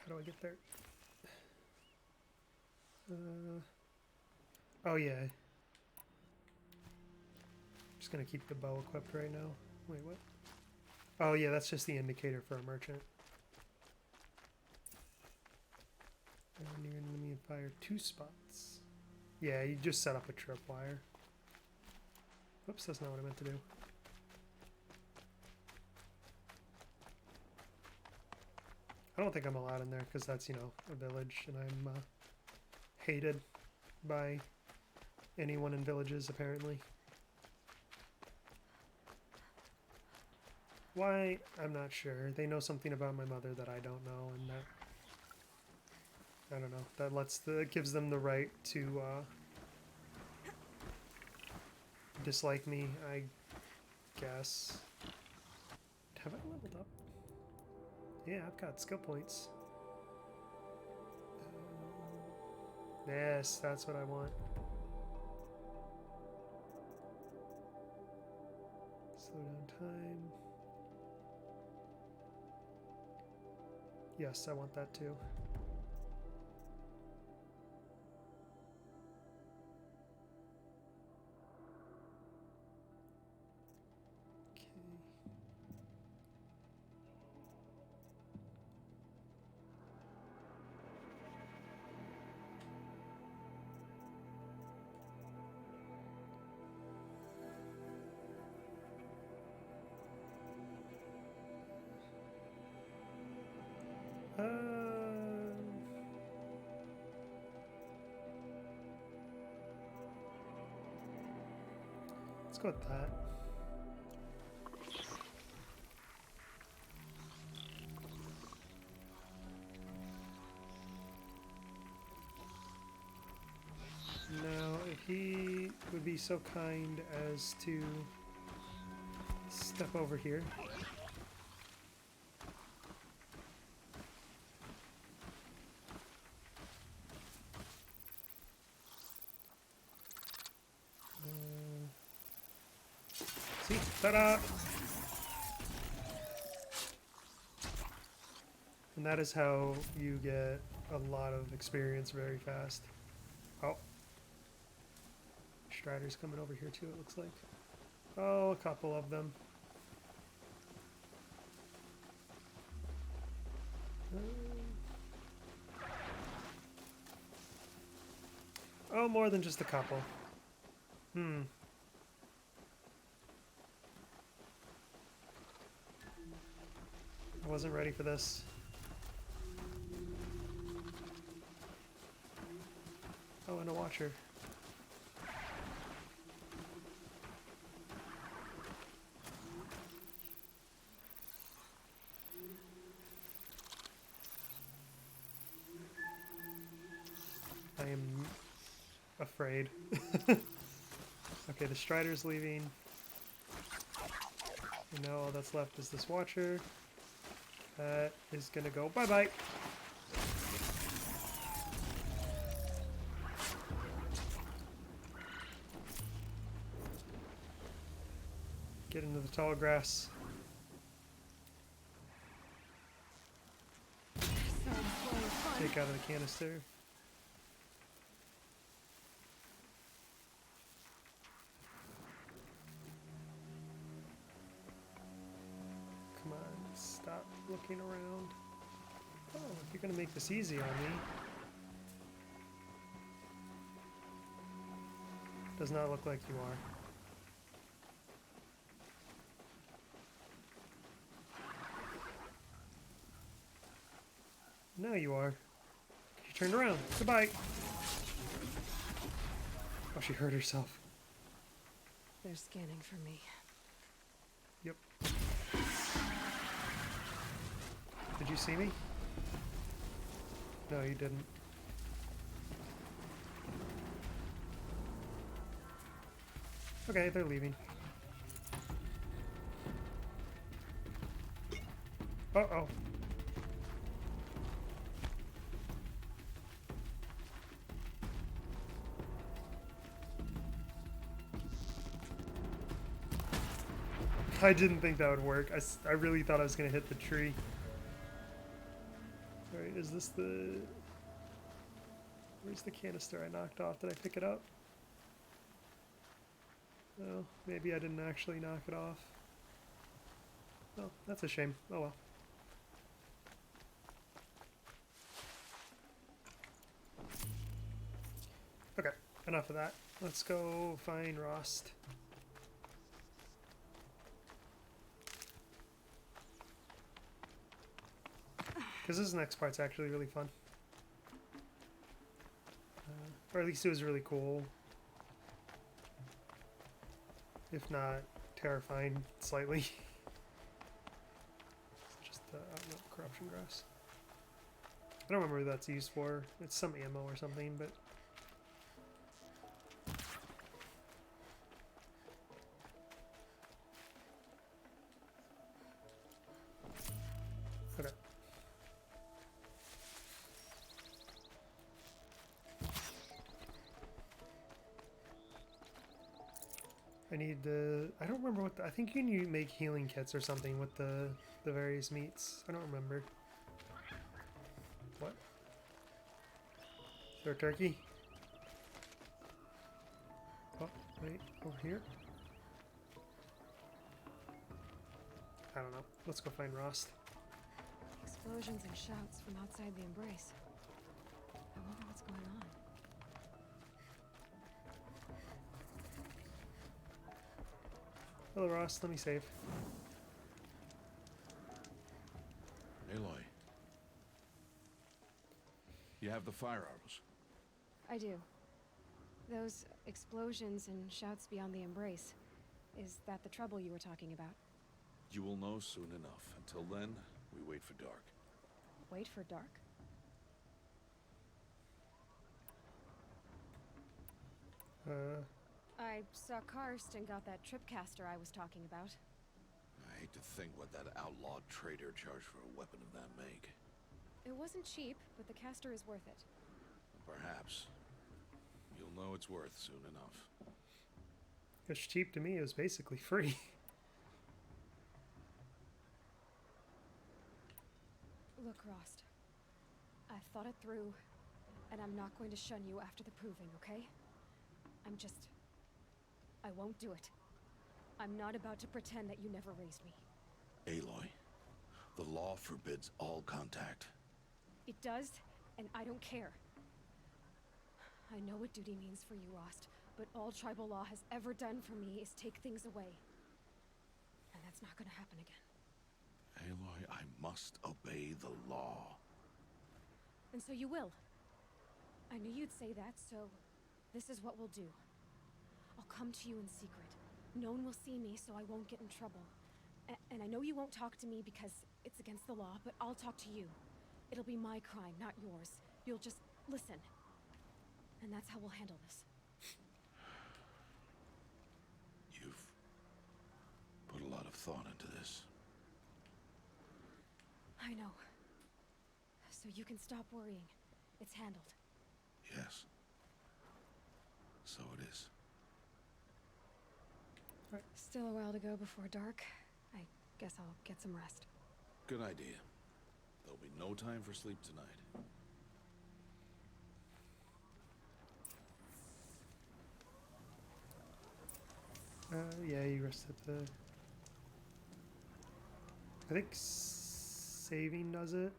How do I get there? Oh yeah. Just gonna keep the bow equipped right now. Wait, what? Oh yeah, that's just the indicator for a merchant. Near an enemy fire 2 spots. Yeah, you just set up a tripwire. Whoops, that's not what I meant to do. I don't think I'm allowed in there because that's, you know, a village and I'm hated by anyone in villages apparently. Why? I'm not sure. They know something about my mother that I don't know, and that I don't know. That gives them the right to dislike me, I guess. Have I leveled up? Yeah, I've got skill points. Yes, that's what I want. Slow down time. Yes, I want that too. Let's go with that. Now, if he would be so kind as to step over here. See? Ta-da! And that is how you get a lot of experience very fast. Oh. Strider's coming over here too, it looks like. Oh, a couple of them. Oh, more than just a couple. I wasn't ready for this. Oh, and a watcher. I am afraid. Okay, the Strider's leaving. And now all that's left is this watcher. That is gonna go bye-bye. Get into the tall grass. Take out of the canister. Come on, stop looking around. Oh, if you're gonna make this easy on me. Does not look like you are. No, you are. She turned around. Goodbye. Oh, she hurt herself. They're scanning for me. Yep. Did you see me? No, you didn't. Okay, they're leaving. Uh-oh. I didn't think that would work. I really thought I was going to hit the tree. Alright, is this the... Where's the canister I knocked off? Did I pick it up? No, maybe I didn't actually knock it off. Oh, that's a shame. Oh well. Okay, enough of that. Let's go find Rost. Because this next part's actually really fun. Or at least it was really cool. If not terrifying, slightly. Just no, corruption grass. I don't remember what that's used for. It's some ammo or something, but... Okay. I need the... I don't remember what the... I think you can make healing kits or something with the various meats. I don't remember. What? Is there a turkey? Oh, wait, over here? I don't know. Let's go find Rost. Explosions and shouts from outside the embrace. I wonder what's going on. Hello, Rost. Let me save. Aloy. You have the fire arrows. I do. Those explosions and shouts beyond the embrace. Is that the trouble you were talking about? You will know soon enough. Until then, we wait for dark. Wait for dark? I saw Karst and got that tripcaster I was talking about. I hate to think what that outlawed trader charged for a weapon of that make. It wasn't cheap, but the caster is worth it. Perhaps. You'll know it's worth soon enough. It's cheap to me. It was basically free. Look, Rost. I've thought it through, and I'm not going to shun you after the proving, okay? I won't do it. I'm not about to pretend that you never raised me. Aloy, the law forbids all contact. It does, and I don't care. I know what duty means for you, Rost, but all tribal law has ever done for me is take things away. And that's not gonna happen again. Aloy, I must obey the law. And so you will. I knew you'd say that, so this is what we'll do. I'll come to you in secret. No one will see me, so I won't get in trouble. And I know you won't talk to me because it's against the law, but I'll talk to you. It'll be my crime, not yours. You'll just listen. And that's how we'll handle this. You've put a lot of thought into this. I know. So you can stop worrying. It's handled. Yes. So it is. Still a while to go before dark. I guess I'll get some rest. Good idea. There'll be no time for sleep tonight. Yeah, you rested the... I think saving does it.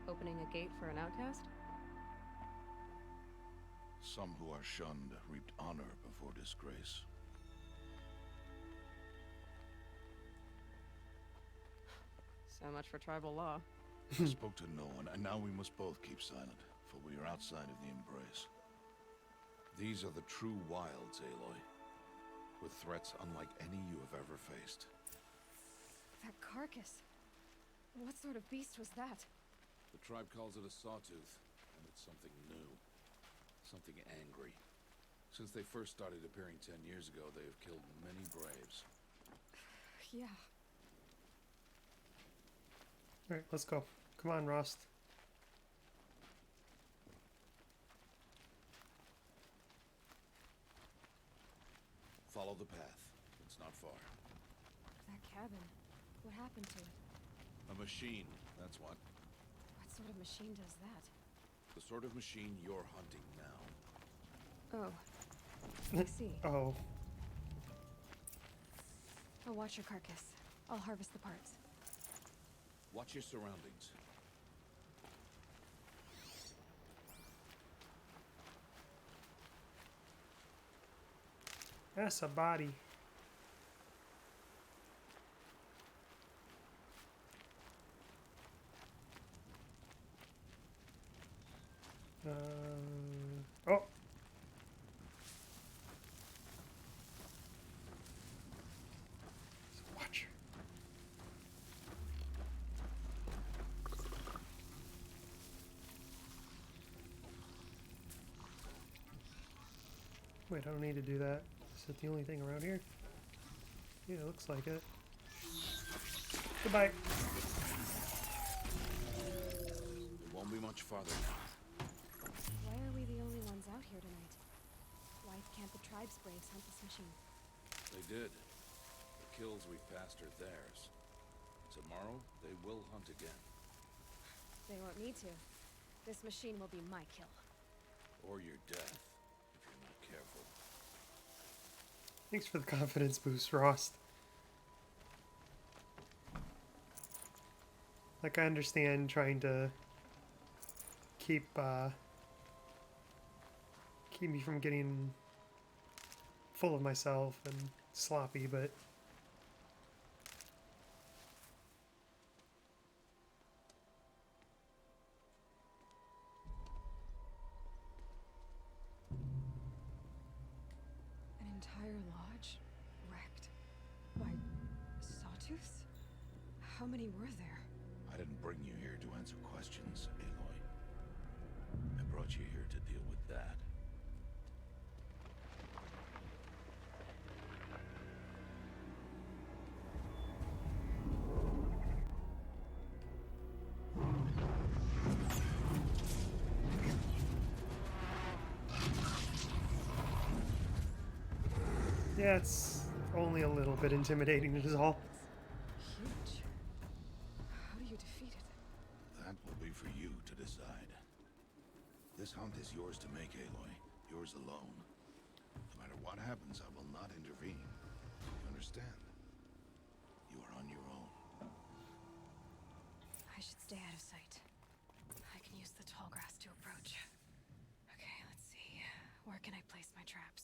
Opening a gate for an outcast? Some who are shunned reaped honor before disgrace. So much for tribal law. I spoke to no one, and now we must both keep silent, for we are outside of the embrace. These are the true wilds, Aloy, with threats unlike any you have ever faced. That carcass. What sort of beast was that? The tribe calls it a sawtooth, and it's something new. Something angry. Since they first started appearing 10 years ago, they have killed many braves. Yeah. Alright, let's go. Come on, Rost. Follow the path. It's not far. That cabin. What happened to it? A machine, that's what. What sort of machine does that? The sort of machine you're hunting now. Oh. I see. Oh. I'll watch your carcass. I'll harvest the parts. Watch your surroundings. That's a body. Oh. Watch her. Wait, I don't need to do that. Is it the only thing around here? Yeah, it looks like it. Goodbye. It won't be much farther now. Why are we the only ones out here tonight? Why can't the tribes braves hunt this machine? They did. The kills we passed are theirs. Tomorrow, they will hunt again. They won't need to. This machine will be my kill. Or your death, if you're not careful. Thanks for the confidence boost, Rost. Like, I understand trying to keep me from getting full of myself and sloppy, but An entire lodge wrecked by sawtooths? How many were there? I didn't bring you here to answer questions, Aloy. I brought you here to deal with that. yeah, it's only a little bit intimidating is all. Huge. How do you defeat it? That will be for you to decide. This hunt is yours to make, Aloy. Yours alone. No matter what happens, I will not intervene. You understand? You are on your own. I should stay out of sight. I can use the tall grass to approach. Okay, let's see. Where can I place my traps?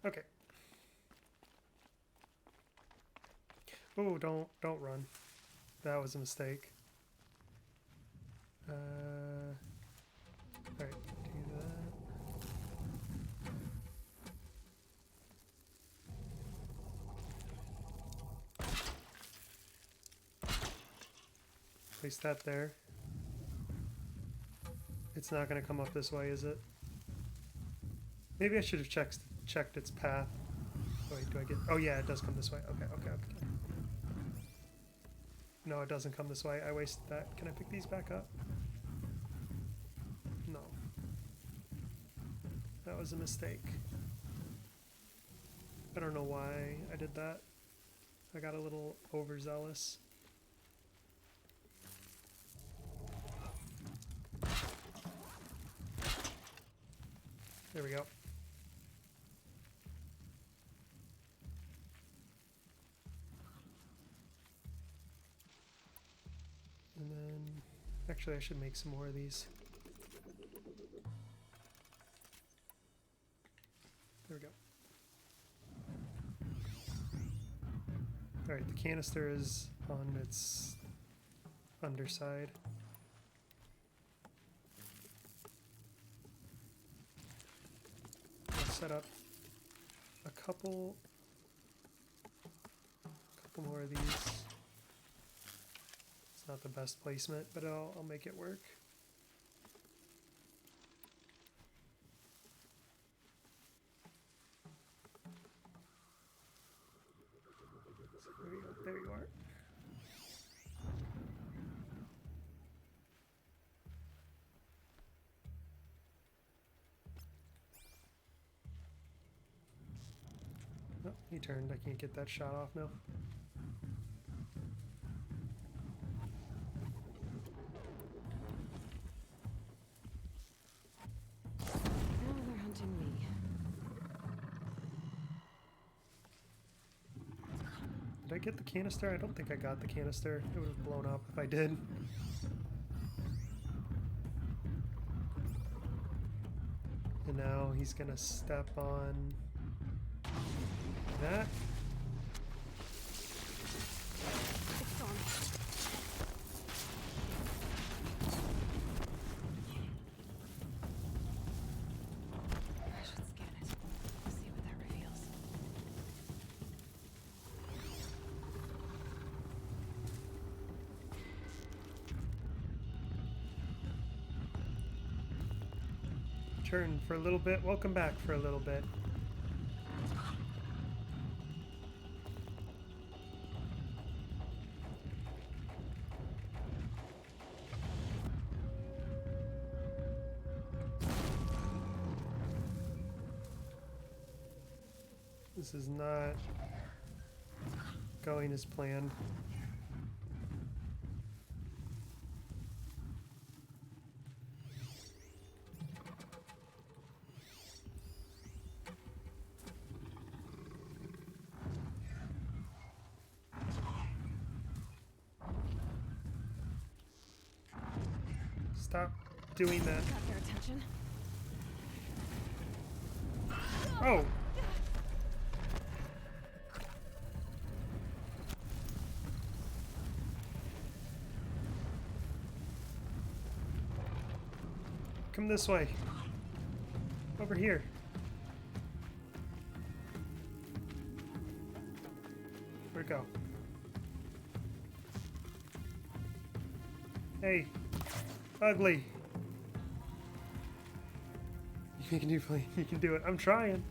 Okay. Oh, don't run. That was a mistake. Alright, do that. Place that there. It's not going to come up this way, is it? Maybe I should have checked its path. Wait, do I get... Oh yeah, it does come this way. Okay. No, it doesn't come this way. I wasted that. Can I pick these back up? No. That was a mistake. I don't know why I did that. I got a little overzealous. There we go. And then, actually I should make some more of these. There we go. Alright, the canister is on its underside. I'll set up a couple more of these. It's not the best placement, but I'll make it work. So there you go. There you are. Oh, he turned. I can't get that shot off now. Now they're hunting me. Did I get the canister? I don't think I got the canister. It would have blown up if I did. And now he's gonna step on that. It's gone. I should scan it. See what that reveals. return for a little bit. Welcome back for a little bit. This is not going as planned. Stop doing that. Got their attention. Oh! Come this way. Over here. Where'd it go? Hey. Ugly. You can do it. I'm trying.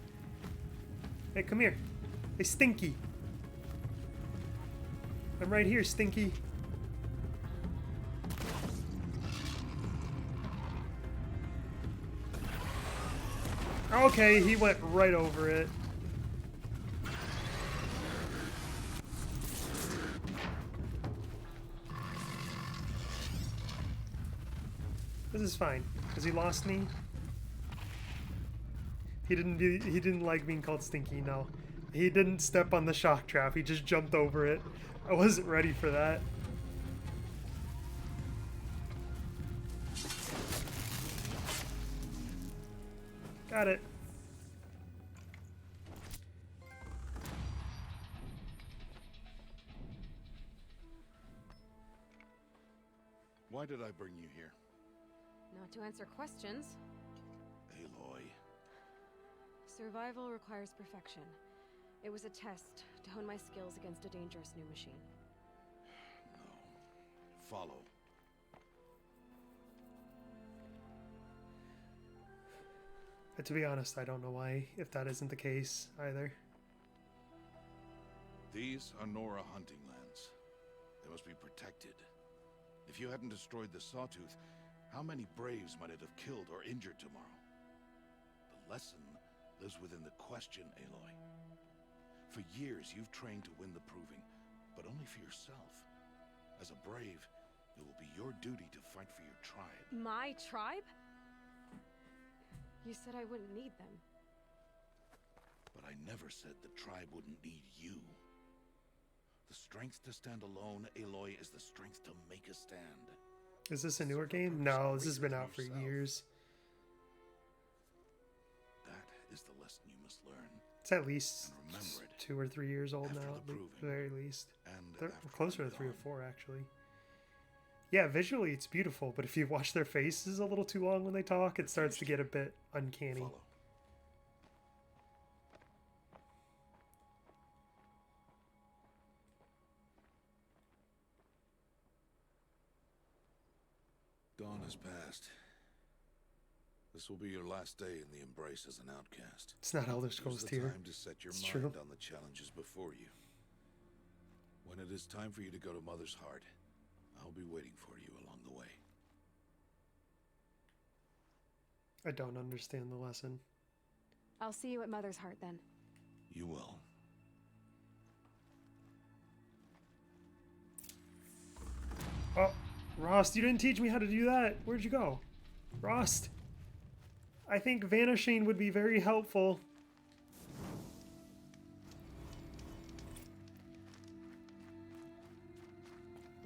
Hey, come here. Hey, Stinky. I'm right here, Stinky. Okay, he went right over it. This is fine. Has he lost me? He didn't like being called Stinky, no. He didn't step on the shock trap, he just jumped over it. I wasn't ready for that. Got it. Why did I bring you here? Not to answer questions. Aloy. Survival requires perfection. It was a test to hone my skills against a dangerous new machine. No. Follow. But to be honest, I don't know why, if that isn't the case either. These are Nora hunting lands. They must be protected. If you hadn't destroyed the Sawtooth, how many Braves might it have killed or injured tomorrow? The lesson lives within the question, Aloy. For years, you've trained to win the Proving, but only for yourself. As a Brave, it will be your duty to fight for your tribe. My tribe? You said I wouldn't need them. But I never said the tribe wouldn't need you. The strength to stand alone, Aloy, is the strength to make a stand. Is this a newer game? No, this has been out for years. That is the lesson you must learn. It's at least remember it 2 or 3 years old after now, the at the Proving, very least. and They're after closer I'm to 3 or gone. 4, actually. Yeah, visually it's beautiful, but if you watch their faces a little too long when they talk, it starts to get a bit uncanny. Follow. Dawn has passed. This will be your last day in the Embrace as an outcast. It's not Elder Use Scrolls the tier. time to set your It's mind true. on the challenges before you. When it is time for you to go to Mother's Heart, I'll be waiting for you along the way. I don't understand the lesson. I'll see you at Mother's Heart then. You will. Oh, Rost, you didn't teach me how to do that. Where'd you go? Rost. I think vanishing would be very helpful.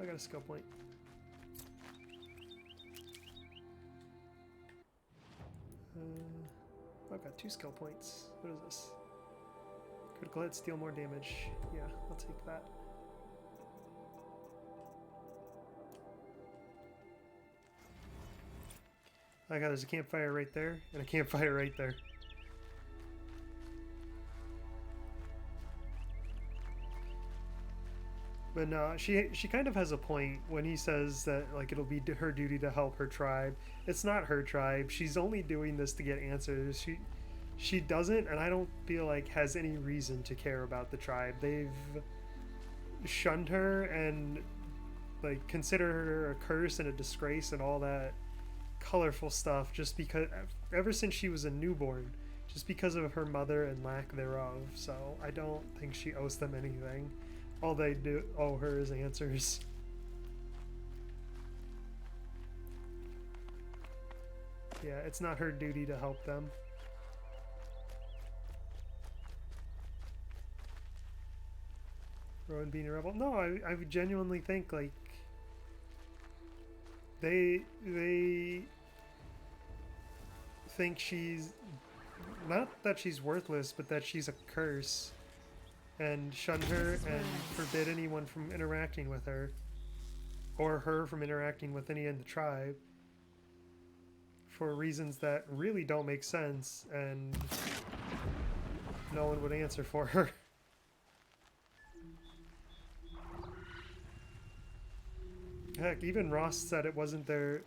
I got a skill point. I've got 2 skill points. What is this? Critical hit, steal more damage. Yeah, I'll take that. I got there's a campfire right there, and a campfire right there. But no, she kind of has a point when he says that like it'll be her duty to help her tribe. It's not her tribe. She's only doing this to get answers. She doesn't, and I don't feel like has any reason to care about the tribe. They've shunned her and like consider her a curse and a disgrace and all that colorful stuff just because ever since she was a newborn, just because of her mother and lack thereof. So I don't think she owes them anything. All they do owe her is answers. Yeah, it's not her duty to help them. Rowan being a rebel? No, I genuinely think like they think she's not that she's worthless, but that she's a curse, and shun her and forbid anyone from interacting with her, or her from interacting with any in the tribe, for reasons that really don't make sense, and no one would answer for her. Heck, even Ross said it wasn't for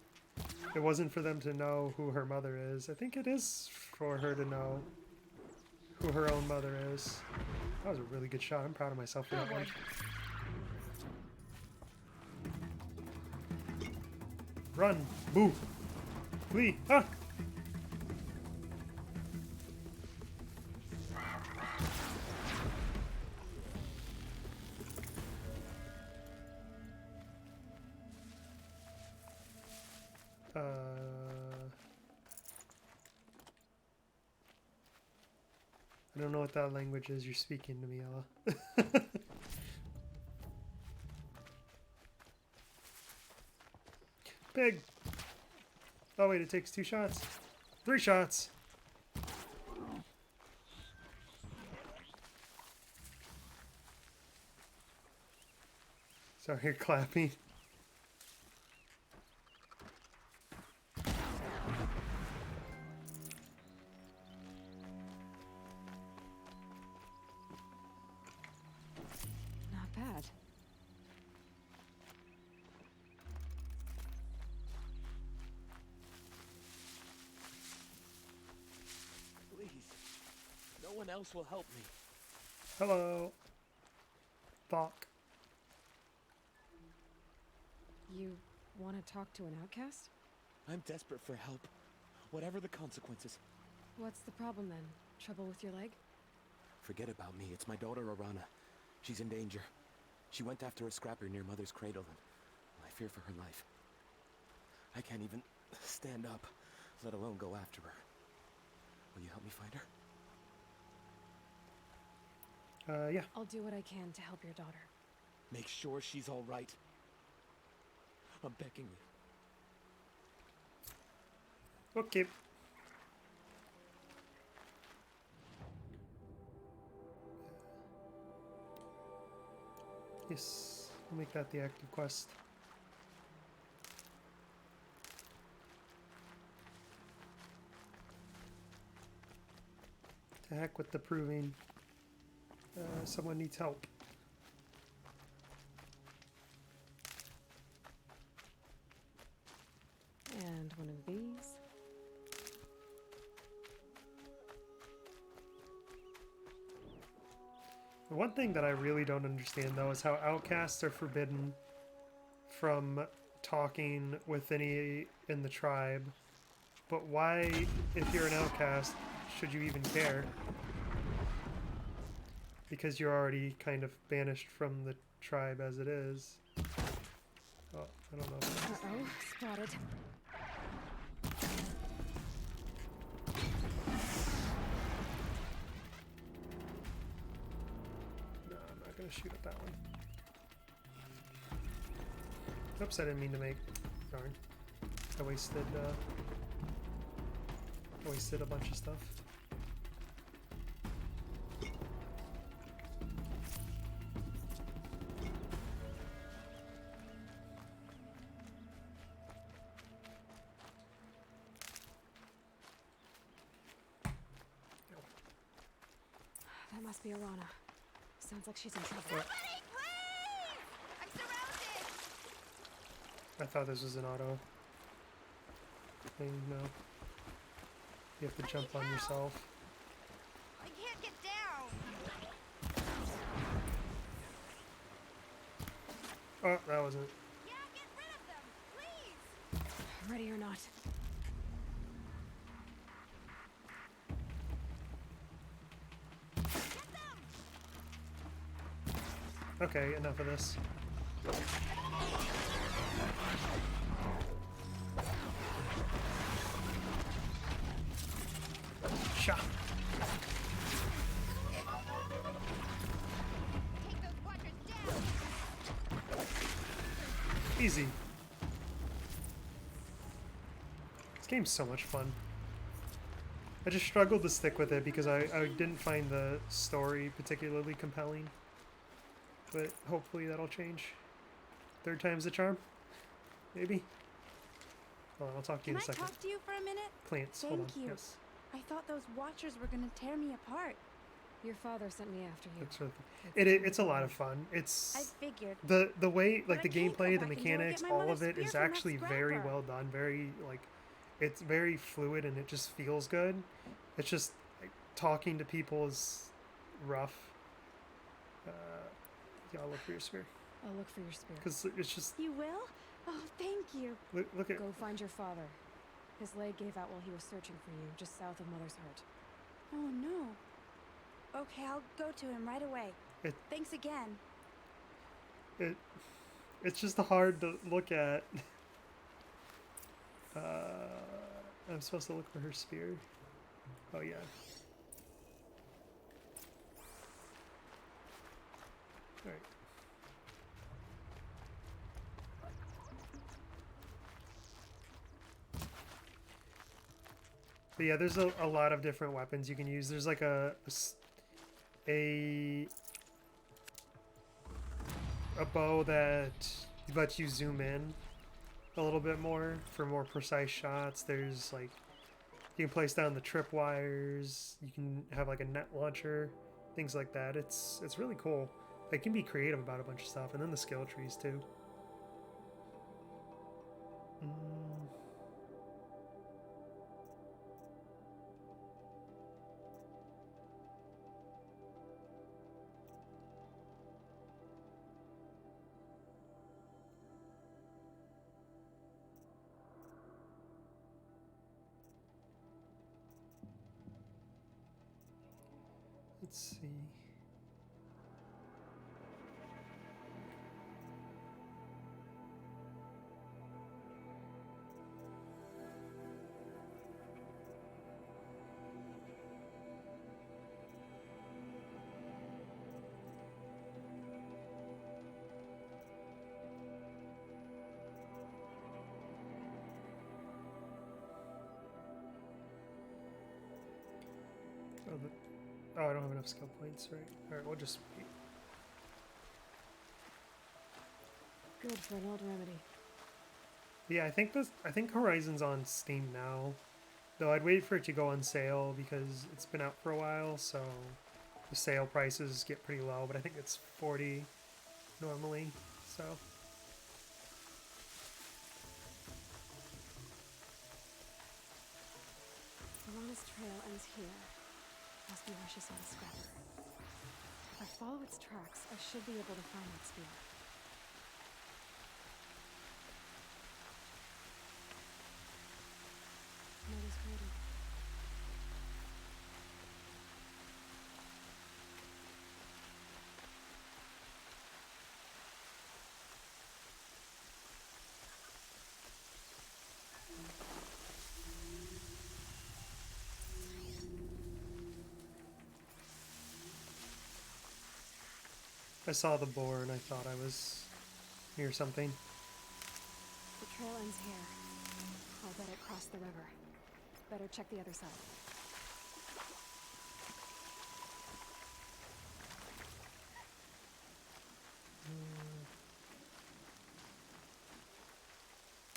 them to know who her mother is. I think it is for her to know who her own mother is. That was a really good shot. I'm proud of myself for that one. Run! Boo! Flee! Ah! I don't know what that language is you're speaking to me, Ella. Big! Oh wait, it takes 2 shots. 3 shots! Sorry, you're clapping. Not bad. Please. No one else will help me. Hello. Fuck. You want to talk to an outcast? I'm desperate for help. Whatever the consequences. What's the problem then? Trouble with your leg? Forget about me. It's my daughter, Arana. She's in danger. She went after a scrapper near Mother's cradle, and I fear for her life. I can't even stand up, let alone go after her. Will you help me find her? Yeah. I'll do what I can to help your daughter. Make sure she's all right. I'm begging you. Okay. Yes, we'll make that the active quest. To heck with the proving. Someone needs help. And one of these. The one thing that I really don't understand, though, is how outcasts are forbidden from talking with any in the tribe. But why, if you're an outcast, should you even care? Because you're already kind of banished from the tribe as it is. Oh, I don't know. Uh-oh, spotted. No, I'm not gonna shoot at that one. Oops, I didn't mean to make. Darn. I wasted a bunch of stuff. That must be Arana. Sounds like she's in trouble. I thought this was an auto thing. No. You have to jump on yourself. I can't get down. Oh, that wasn't. Yeah, get rid of them, please. Ready or not. Okay, enough of this. Shot. Take those watchers down. Easy. This game's so much fun. I just struggled to stick with it because I didn't find the story particularly compelling. But hopefully that'll change. Third time's the charm? Maybe? Hold on, I'll talk to you in a second. Can I talk to you for a minute? Plants, hold on. Thank you. Yes. I thought those watchers were gonna tear me apart. Your father sent me after you. Looks really fun. It's a lot of fun. It's I figured. the way, like, But the I can't go gameplay, the back until I get mechanics, my all of mother's it spear is from that actually very scrapper. well done. Very, like, it's very fluid and it just feels good. It's just, like, talking to people is rough. Yeah, I'll look for your spear. I'll look for your spear. Because it's just, You will? Oh, thank you. look at, Go find your father. His leg gave out while he was searching for you, just south of Mother's Heart. Oh no. Okay, I'll go to him right away. Thanks again. it's just hard to look at. I'm supposed to look for her spear. Oh yeah. Alright. But yeah, there's a lot of different weapons you can use. There's like a bow that lets you zoom in a little bit more for more precise shots. There's like, you can place down the tripwires. You can have like a net launcher, things like that. It's really cool. They can be creative about a bunch of stuff, and then the skill trees too. Let's see. Oh, I don't have enough skill points, right? Alright, we'll just wait. Good for an old remedy. Yeah, I think Horizon's on Steam now. Though I'd wait for it to go on sale because it's been out for a while, so the sale prices get pretty low, but I think it's $40 normally, so. Alana's trail ends here. Must be where she saw the scrapper. If I follow its tracks, I should be able to find that spear. Mother's cradle. I saw the boar and I thought I was near something. The trail ends here. I'll bet it crossed the river. Better check the other side.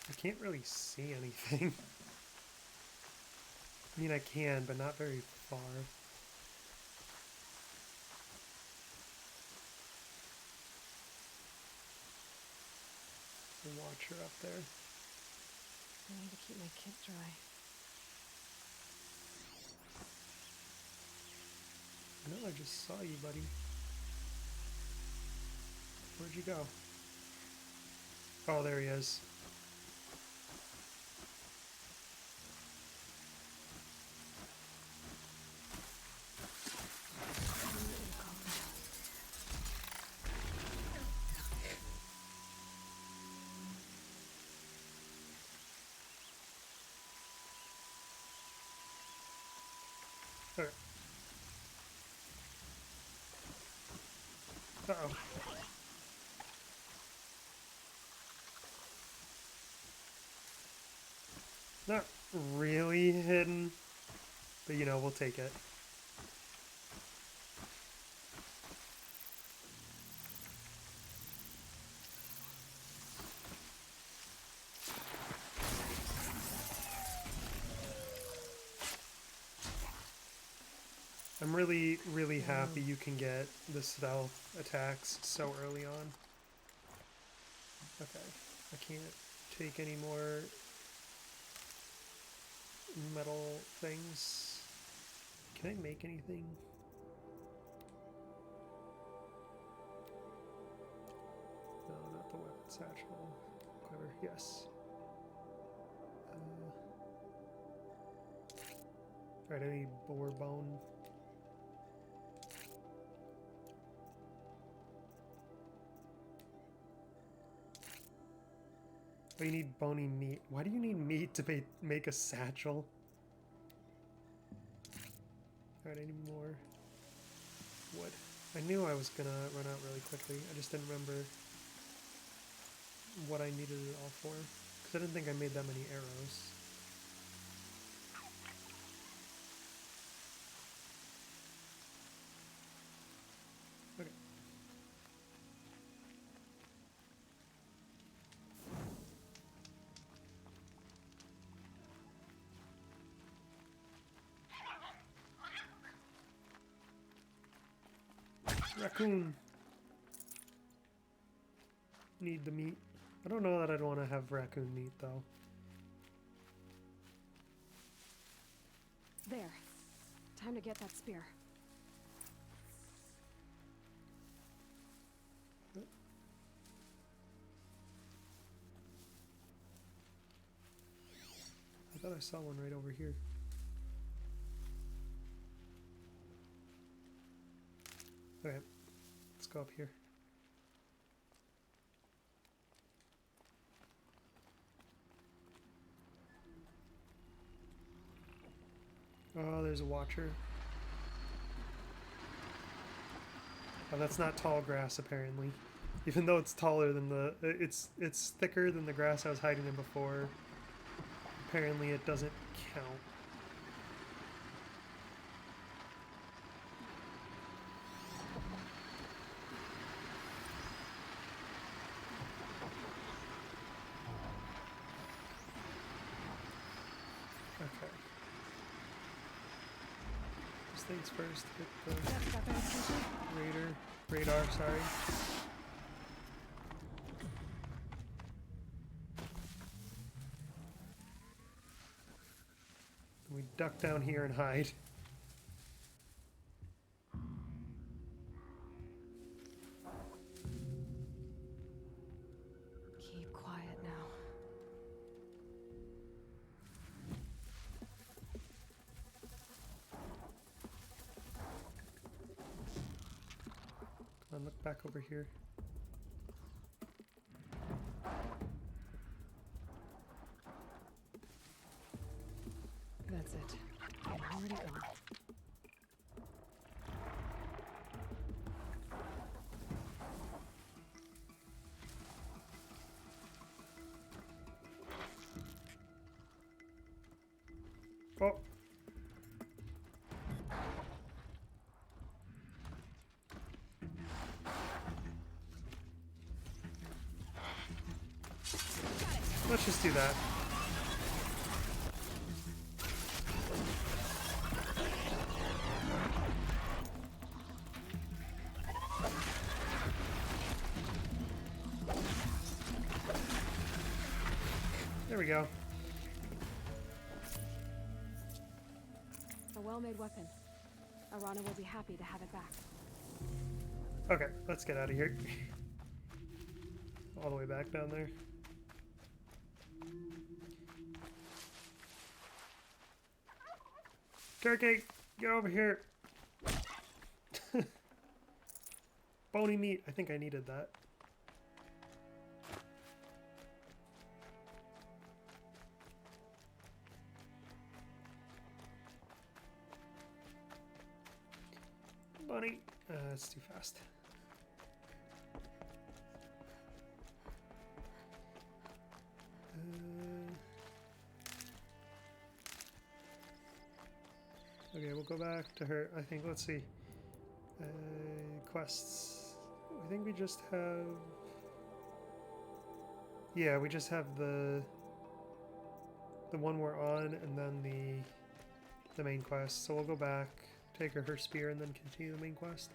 I can't really see anything. I mean, I can, but not very far. Watcher up there. I need to keep my kit dry. No, I just saw you, buddy. Where'd you go? Oh, there he is. Okay. Uh-oh. Not really hidden, but you know, we'll take it. I'm really, really happy you can get the stealth attacks so early on. Okay, I can't take any more metal things. Can I make anything? No, not the weapon satchel. Clever, yes. Alright, I need boar bone. Oh, you need bony meat. Why do you need meat to make a satchel? Alright, I need more wood. I knew I was gonna run out really quickly. I just didn't remember what I needed it all for. Because I didn't think I made that many arrows. Okay. Raccoon. Need the meat. I don't know that I'd want to have raccoon meat though. There. Time to get that spear. I thought I saw one right over here. Okay, let's go up here. Oh, there's a watcher. Oh, that's not tall grass apparently. Even though it's taller than the... It's thicker than the grass I was hiding in before. Apparently it doesn't count. Okay. First things first, hit the radar, sorry. We duck down here and hide. Keep quiet now. Come on, look back over here. That's it. I'm already gone. Oh. Let's just do that. There we go. A well-made weapon. Arana will be happy to have it back. Okay, let's get out of here. All the way back down there. Turkey, get over here. Bony meat. I think I needed that. Bunny. It's too fast. Okay, we'll go back to her. I think, let's see. Quests. I think we just have... Yeah, we just have the one we're on, and then the main quest. So we'll go back, take her spear, and then continue the main quest.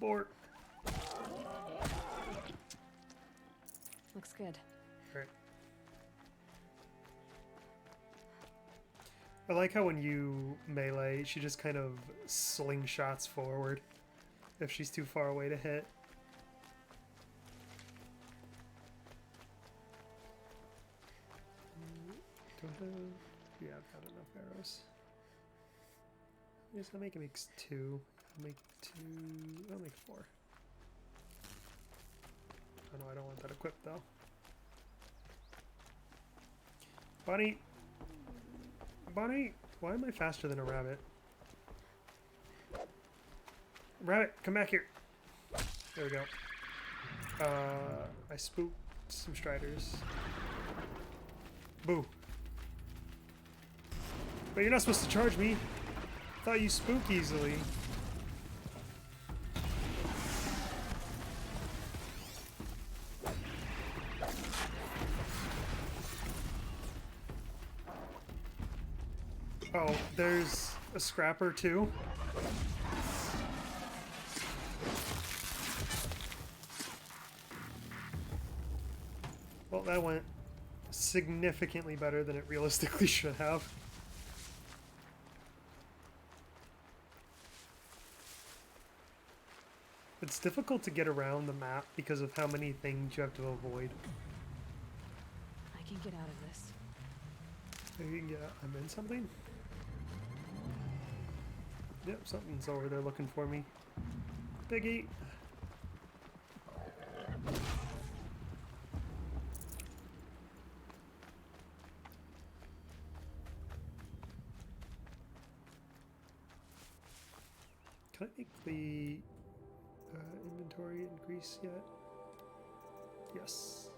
Bort. Looks good. Alright. I like how when you melee, she just kind of slingshots forward if she's too far away to hit. Don't have... Yeah, I've got enough arrows. I guess I'll make it makes 2. I'll make 2... I'll make 4. Oh no, I don't want that equipped though. Bunny! Bunny! Why am I faster than a rabbit? Rabbit, come back here! There we go. I spooked some striders. Boo. But you're not supposed to charge me. I thought you spook easily. Oh, there's a scrapper too. Well, that went significantly better than it realistically should have. It's difficult to get around the map because of how many things you have to avoid. I can get out of this. Maybe you can get out. I'm in something? Yep, something's over there looking for me. Biggie! Can I make the inventory increase yet? Yes.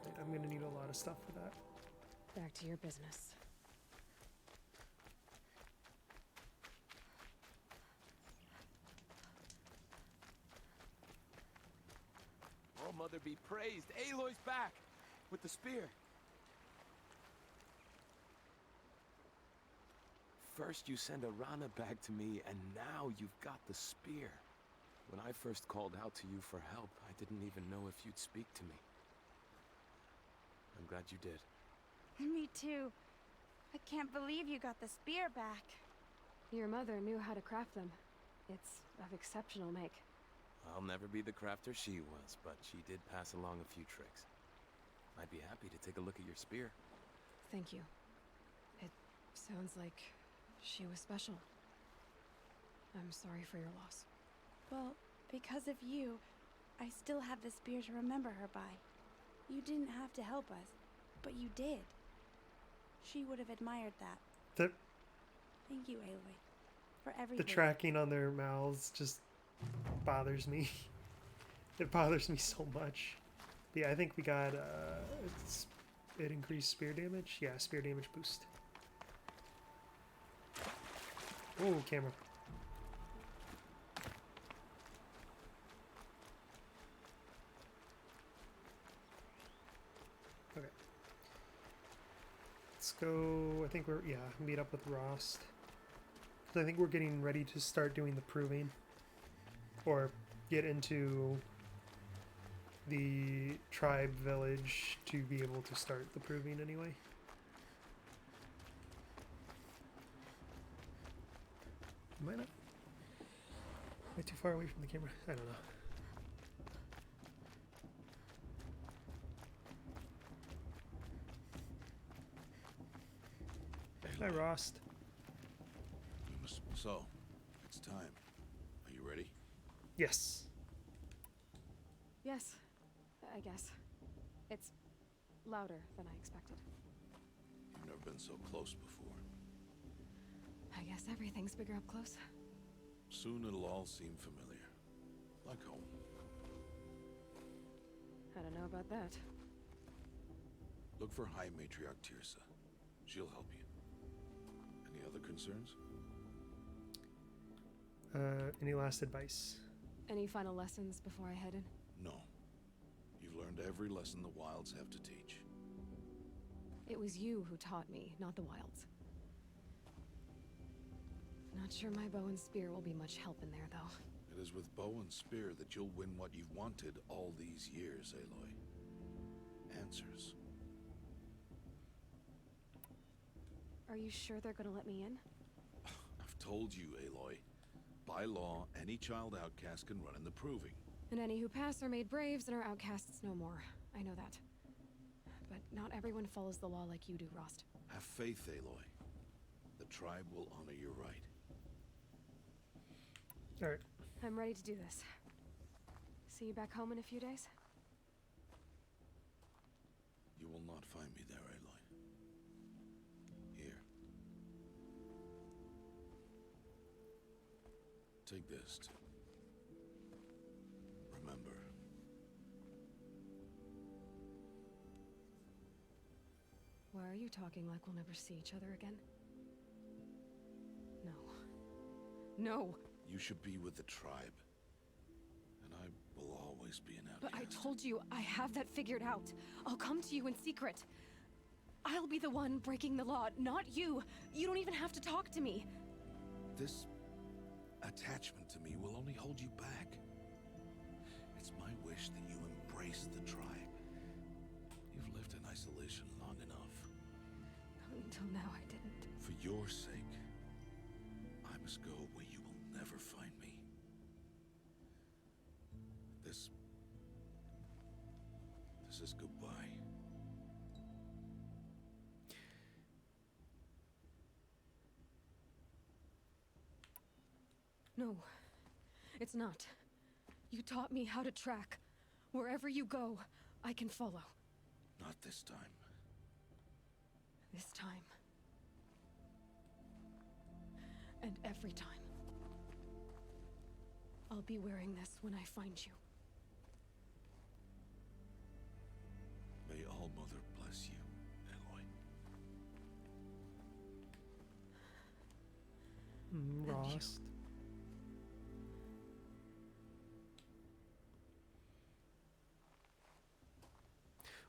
Right, I'm gonna need a lot of stuff for that. Back to your business. Oh, Mother be praised. Aloy's back with the spear. First you send Arana back to me, and now you've got the spear. When I first called out to you for help, I didn't even know if you'd speak to me. I'm glad you did. Me too. I can't believe you got the spear back. Your mother knew how to craft them. It's of exceptional make. I'll never be the crafter she was, but she did pass along a few tricks. I'd be happy to take a look at your spear. Thank you. It sounds like she was special. I'm sorry for your loss. Well, because of you, I still have the spear to remember her by. You didn't have to help us, but you did. She would have admired that. Thank you, Aloy, for everything. The tracking on their mouths just bothers me. It bothers me so much. But yeah, I think we got it increased spear damage. Yeah, spear damage boost. Oh, camera. Okay. Let's go. I think we're meet up with Rost. I think we're getting ready to start doing the proving. Or get into the tribe village to be able to start the proving anyway. Am I not? Am I too far away from the camera? I don't know. Hi, Rost. So, it's time. Are you ready? Yes. Yes, I guess. It's louder than I expected. You've never been so close before. I guess everything's bigger up close. Soon it'll all seem familiar. Like home. I don't know about that. Look for High Matriarch Tirsa. She'll help you. Any other concerns? Any last advice? Any final lessons before I head in? No. You've learned every lesson the Wilds have to teach. It was you who taught me, not the Wilds. Not sure my bow and spear will be much help in there, though. It is with bow and spear that you'll win what you've wanted all these years, Aloy. Answers. Are you sure they're gonna let me in? I've told you, Aloy. By law, any child outcast can run in the proving. And any who pass are made braves and are outcasts no more. I know that. But not everyone follows the law like you do, Rost. Have faith, Aloy. The tribe will honor your right. Alright. I'm ready to do this. See you back home in a few days? You will not find me there, Aloy. Here. Take this to remember. Why are you talking like we'll never see each other again? No. No! You should be with the tribe. And I will always be an outcast. But I told you, I have that figured out. I'll come to you in secret. I'll be the one breaking the law, not you. You don't even have to talk to me. This attachment to me will only hold you back. It's my wish that you embrace the tribe. You've lived in isolation long enough. Until now, I didn't. For your sake, I must go where you will never find me. This is goodbye. No, it's not. You taught me how to track. Wherever you go, I can follow. Not this time. This time. And every time. I'll be wearing this when I find you. May All Mother bless you, Aloy. Rost.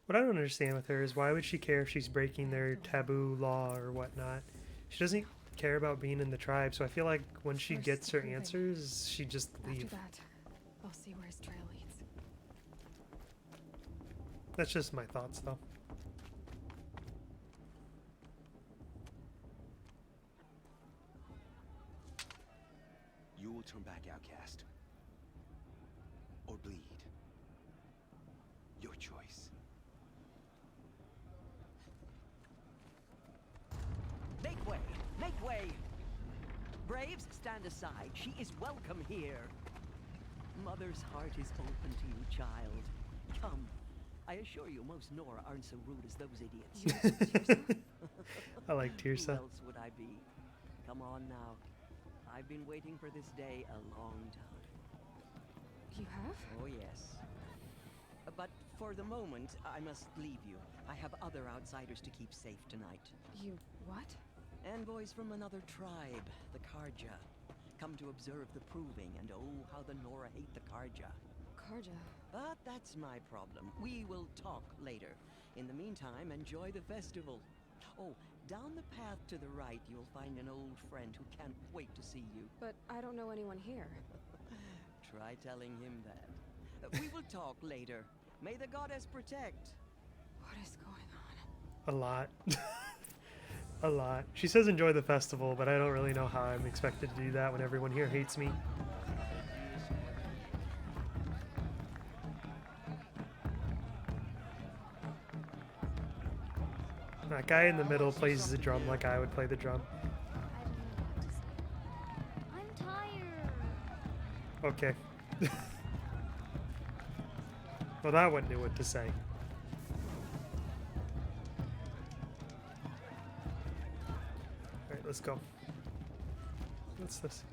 What I don't understand with her is why would she care if she's breaking their taboo law or whatnot? She doesn't care about being in the tribe, so I feel like when she gets her answers, she just leave. After that, I'll see where his trail leads. That's just my thoughts, though. You will turn back, outcast. Or bleed. Your choice. Make way! Make way! Braves, stand aside. She is welcome here. Mother's heart is open to you, child. Come. I assure you, most Nora aren't so rude as those idiots. I like Tirsa. Who else would I be? Come on now. I've been waiting for this day a long time. You have? Oh, yes. But for the moment, I must leave you. I have other outsiders to keep safe tonight. You what? Envoys from another tribe, the Carja. Come to observe the proving, and oh, how the Nora hate the Carja. Carja? But that's my problem. We will talk later. In the meantime, enjoy the festival. Oh, down the path to the right, you'll find an old friend who can't wait to see you. But I don't know anyone here. Try telling him that. We will talk later. May the goddess protect. What is going on? A lot. A lot. She says enjoy the festival, but I don't really know how I'm expected to do that when everyone here hates me. That guy in the middle plays the drum like I would play the drum. I'm tired. Okay. Well, that one knew what to say. Alright, let's go. What's this?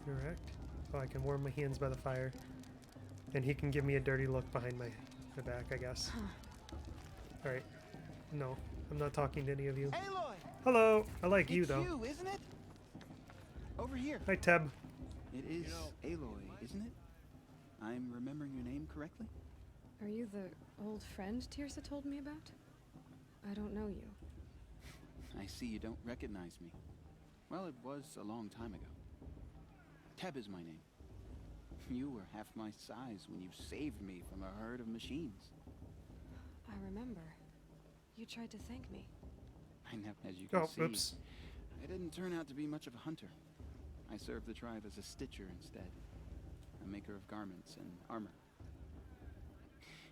Direct. Oh, I can warm my hands by the fire. And he can give me a dirty look behind my back, I guess. Alright. No, I'm not talking to any of you. Aloy! Hello! I like you, though. It's you, isn't it? Over here. Hi, Teb. It is Aloy, isn't it? I'm remembering your name correctly? Are you the old friend Tirsa told me about? I don't know you. I see you don't recognize me. Well, it was a long time ago. Teb is my name. You were half my size when you saved me from a herd of machines. I remember. You tried to thank me. I know, as you can see, oops. I didn't turn out to be much of a hunter. I served the tribe as a stitcher instead, a maker of garments and armor.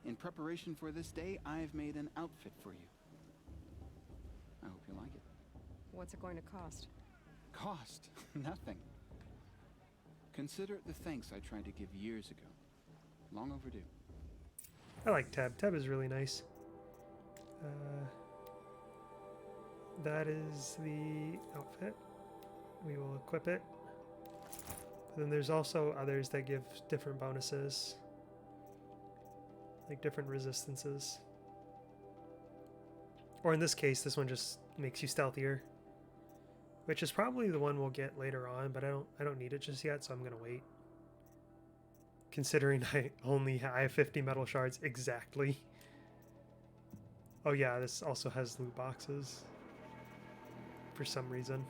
In preparation for this day, I've made an outfit for you. I hope you like it. What's it going to cost? Cost? Nothing. Consider it the thanks I tried to give years ago. Long overdue. I like Teb. Teb is really nice. That is the outfit. We will equip it. But then there's also others that give different bonuses. Like different resistances. Or in this case, this one just makes you stealthier. Which is probably the one we'll get later on, but I don't need it just yet, so I'm gonna wait. Considering I have 50 metal shards exactly. Oh yeah, this also has loot boxes. For some reason.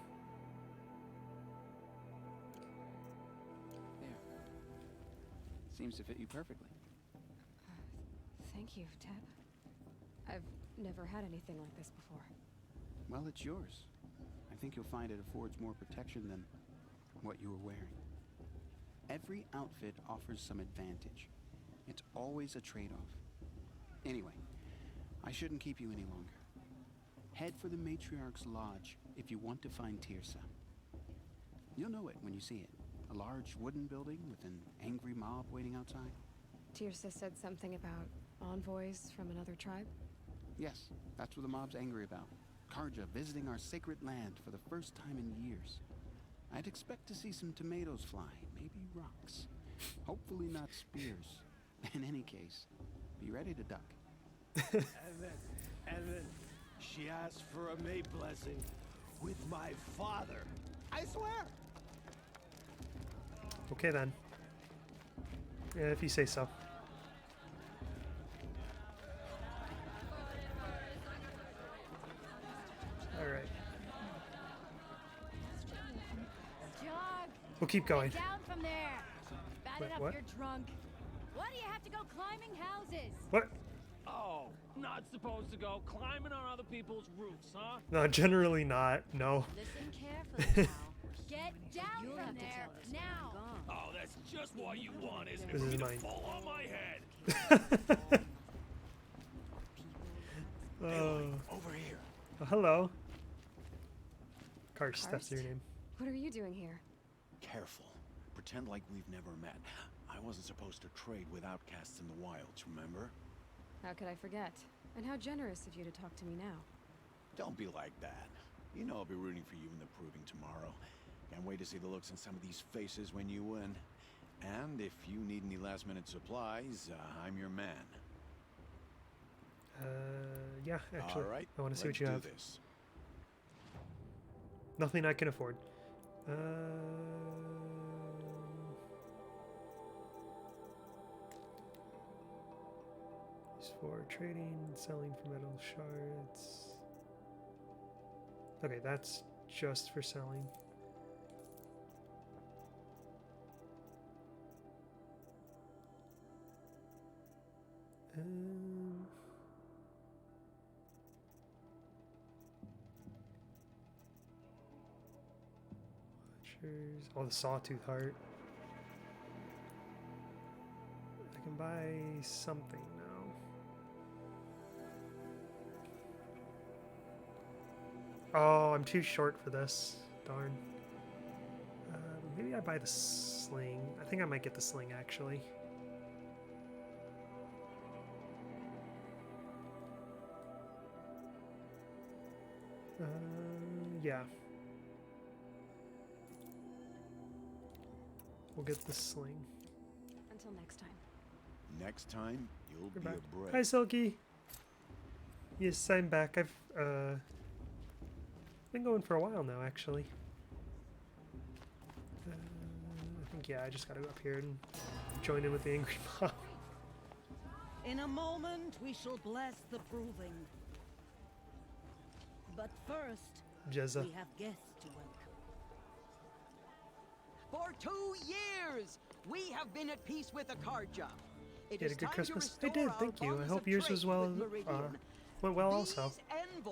There. Seems to fit you perfectly. Thank you, Teb. I've never had anything like this before. Well, it's yours. I think you'll find it affords more protection than what you were wearing. Every outfit offers some advantage. It's always a trade-off. Anyway, I shouldn't keep you any longer. Head for the Matriarch's Lodge if you want to find Tirsa. You'll know it when you see it. A large wooden building with an angry mob waiting outside. Tirsa said something about envoys from another tribe? Yes, that's what the mob's angry about. Karja visiting our sacred land for the first time in years. I'd expect to see some tomatoes fly, maybe rocks. Hopefully not spears. In any case, be ready to duck. and then she asked for a May blessing with my father. I swear. Okay then. Yeah, if you say so. Alright. Jog. We'll keep going. Get down from there. Bad Wait, enough what? you're drunk. Why do you have to go climbing houses? What? Oh, not supposed to go climbing on other people's roofs, huh? No, generally not. No. Listen carefully now. Get down from there now. Oh, that's just what you want, isn't it? This For is me to mine. fall on my head. Oh. Over here. Oh, hello. Karst, that's your name. What are you doing here? Careful. Pretend like we've never met. I wasn't supposed to trade with outcasts in the wilds, remember? How could I forget? And how generous of you to talk to me now. Don't be like that. You know I'll be rooting for you in the proving tomorrow. Can't wait to see the looks on some of these faces when you win. And if you need any last-minute supplies, I'm your man. Yeah, actually. All right, I want to see what let's you do have. this. Nothing I can afford. for trading, selling for metal shards. Okay, that's just for selling. Watchers. Oh, the sawtooth heart. I can buy something now. Oh, I'm too short for this. Darn. Maybe I buy the sling. I think I might get the sling, actually. Yeah. We'll get the sling. Until next time. Next time, you'll be back. a brave. Hi, Silky. Yes, I'm back. I've been going for a while now, actually. I think, yeah, I just gotta go up here and join in with the angry mob. In a moment, we shall bless the proving. But first, Jezza. we have guests to welcome. For 2 years, we have been at peace with Akarja. It You had is a good time Christmas. to I did, restore thank our you. I bonds hope of yours trade was well. with Meridian. Went well also.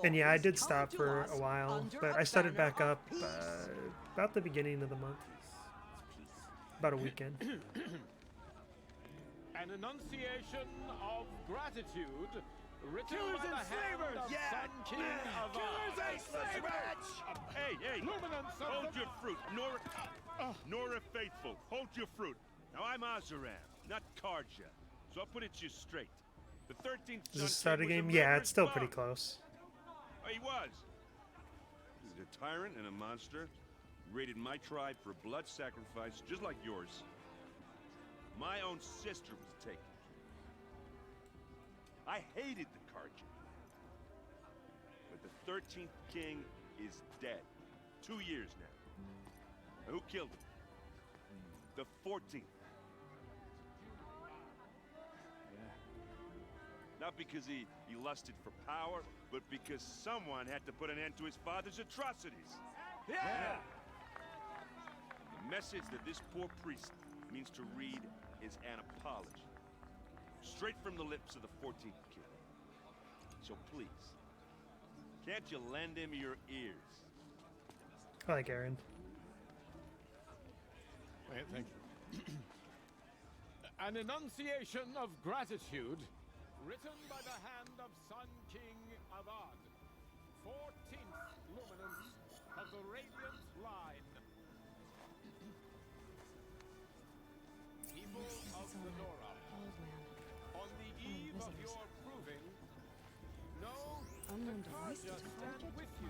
And yeah, I did stop for a while, but I started back up about the beginning of the month. About a weekend. An enunciation of gratitude written Killers by and the hand slavers! of Sun King of Killers and slavers! Hey, Luminance of hold the- your fruit. Nora Faithful, hold your fruit. Now, I'm Azaram, not Karja, so I'll put it to you straight. The 13th Does Sun it start a King was game? Yeah, murderous it's still pretty bum. close. Oh, he was. He's a tyrant and a monster. Raided my tribe for blood sacrifice, just like yours. My own sister was taken. I hated the Karja. But the 13th king is dead. 2 years now. And who killed him? The 14th. Not because he lusted for power, but because someone had to put an end to his father's atrocities. Yeah! The message that this poor priest means to read is an apology. Straight from the lips of the 14th king. So please, can't you lend him your ears? I like Aaron. Thank you. An enunciation of gratitude written by the hand of Sun King Avad, 14th luminance of the Radiant Line. People of the Nora, on the eve of your proving, know Unknown the device Karja stand with you.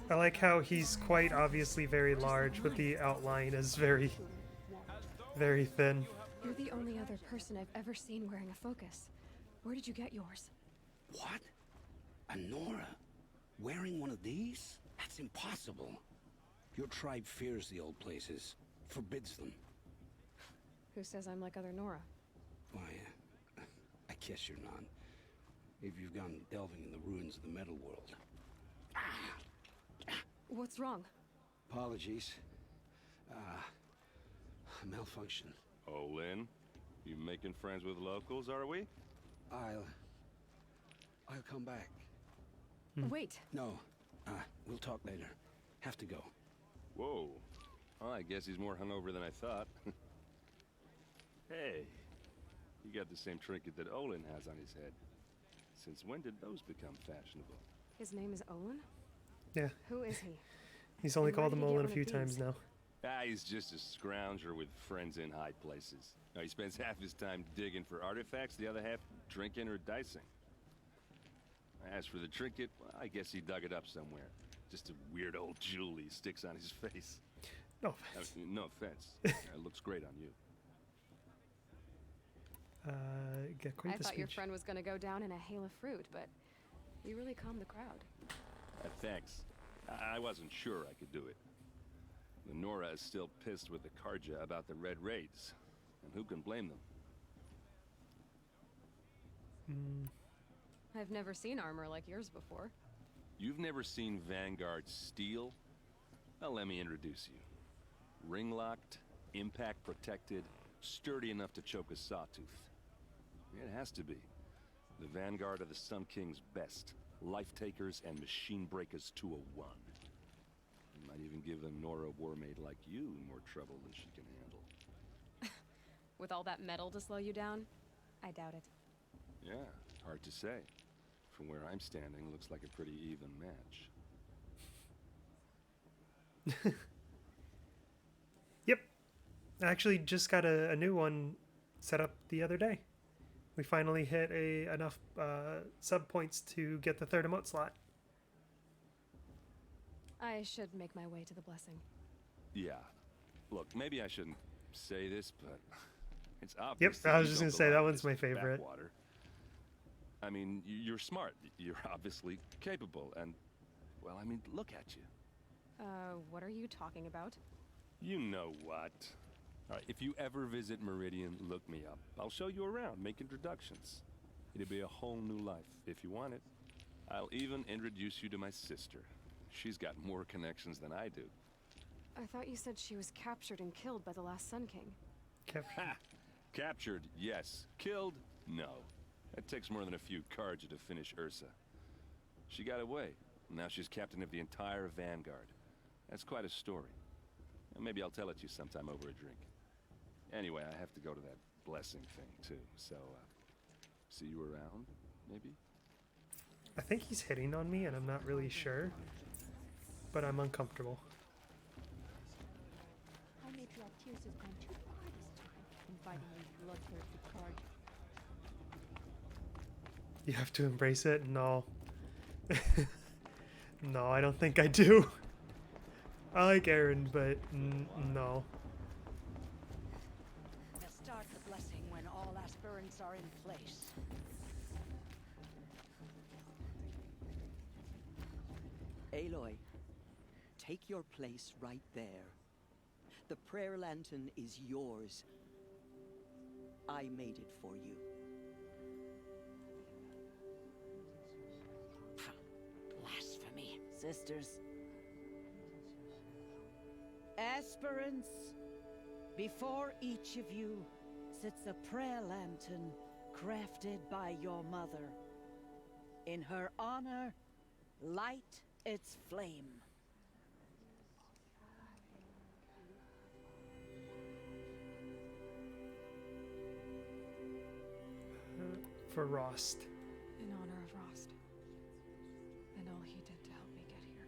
I like how he's quite obviously very large, but the outline is very, very thin. You're the only other person I've ever seen wearing a focus. Where did you get yours? What? A Nora? Wearing one of these? That's impossible. Your tribe fears the old places, forbids them. Who says I'm like other Nora? Why, I guess you're not. If you've gone delving in the ruins of the metal world. What's wrong? Apologies. Malfunction. Oh, Lynn, you making friends with locals, are we? I'll come back. Wait. No, we'll talk later. Have to go. Whoa. Well, I guess he's more hungover than I thought. Hey, you got the same trinket that Olin has on his head. Since when did those become fashionable? His name is Olin? Yeah. Who is he? He's only And where called did him he get Olin a one few of times these? now. He's just a scrounger with friends in high places. Now, he spends half his time digging for artifacts, the other half drinking or dicing. As for the trinket, well, I guess he dug it up somewhere. Just a weird old jewel he sticks on his face. No offense. No offense. It looks great on you. Got quite I the thought your speech. friend was gonna go down in a hail of fruit, but you really calmed the crowd. Thanks. I wasn't sure I could do it. The Nora is still pissed with the Karja about the Red Raids. And who can blame them? I've never seen armor like yours before. You've never seen Vanguard steel? Well, let me introduce you. Ring-locked, impact-protected, sturdy enough to choke a sawtooth. It has to be. The Vanguard of the Sun King's best. Life-takers and machine breakers to a one. Might even give a Nora warmaid like you more trouble than she can handle. With all that metal to slow you down? I doubt it. Yeah, hard to say. From where I'm standing, looks like a pretty even match. Yep. I actually just got a new one set up the other day. We finally hit enough sub points to get the 3rd emote slot. I should make my way to the blessing. Yeah. Look, maybe I shouldn't say this, but it's obvious. Yep, I was just gonna say that one's my favorite. Backwater. I mean, you're smart. You're obviously capable, and, well, I mean, look at you. What are you talking about? You know what. All right, if you ever visit Meridian, look me up. I'll show you around, make introductions. It'll be a whole new life, if you want it. I'll even introduce you to my sister. She's got more connections than I do. I thought you said she was captured and killed by the last Sun King. Ha! Captured, yes. Killed, no. It takes more than a few Carja to finish Ursa. She got away. Now she's captain of the entire Vanguard. That's quite a story. And maybe I'll tell it to you sometime over a drink. Anyway, I have to go to that blessing thing, too. So, see you around, maybe? I think he's hitting on me, and I'm not really sure. But I'm uncomfortable. Our matriarch Tears has gone too far this time, inviting these bloodthirsty Carja. You have to embrace it? No. No, I don't think I do. I like Aaron, but no. Let's start the blessing when all aspirants are in place. Aloy, take your place right there. The prayer lantern is yours. I made it for you. Blasphemy. Sisters. Aspirants, before each of you sits a prayer lantern crafted by your mother. In her honor, light its flame. For Rost. In honor of Rost. And all he did to help me get here.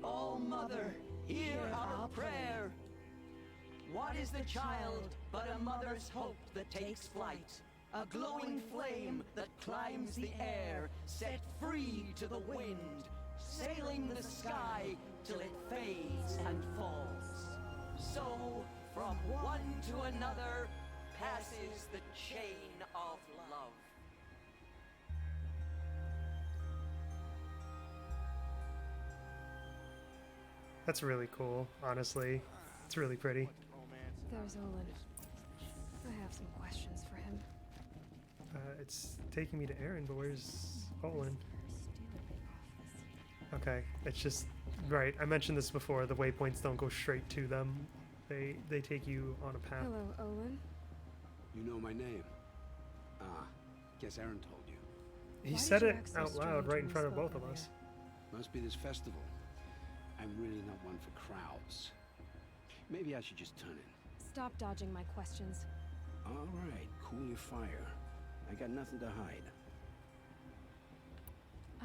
Oh, Mother, hear our prayer. What is the child but a mother's hope that takes flight? A glowing flame that climbs the air, set free to the wind, sailing the sky till it fades and falls. So, from one to another, passes the chain of love. That's really cool, honestly. It's really pretty. There's Olin. I have some questions for him. It's taking me to Aaron, but where's Olin? Okay, it's just... Right, I mentioned this before, the waypoints don't go straight to them. They take you on a path. Hello, Olin. You know my name? Ah, guess Aaron told you. He said it out loud right in front of both of us. Must be this festival. I'm really not one for crowds. Maybe I should just turn in. Stop dodging my questions. All right, cool your fire. I got nothing to hide.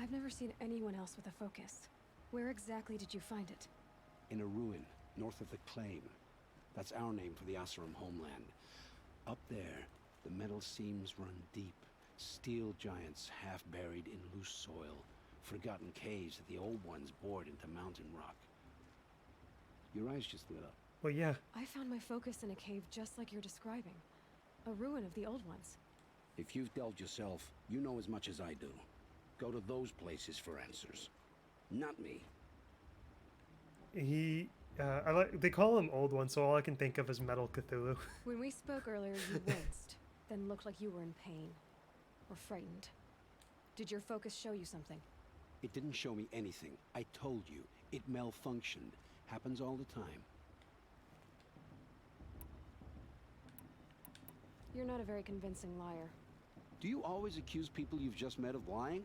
I've never seen anyone else with a focus. Where exactly did you find it? In a ruin, north of the Claim. That's our name for the Oseram homeland. Up there, the metal seams run deep. Steel giants half buried in loose soil. Forgotten caves that the old ones bored into mountain rock. Your eyes just lit up. Well, yeah. I found my focus in a cave just like you're describing. A ruin of the old ones. If you've delved yourself, you know as much as I do. Go to those places for answers. Not me. They call him Old One, so all I can think of is Metal Cthulhu. When we spoke earlier, you winced. then looked like you were in pain. Or frightened. Did your focus show you something? It didn't show me anything. I told you. It malfunctioned. Happens all the time. You're not a very convincing liar. Do you always accuse people you've just met of lying?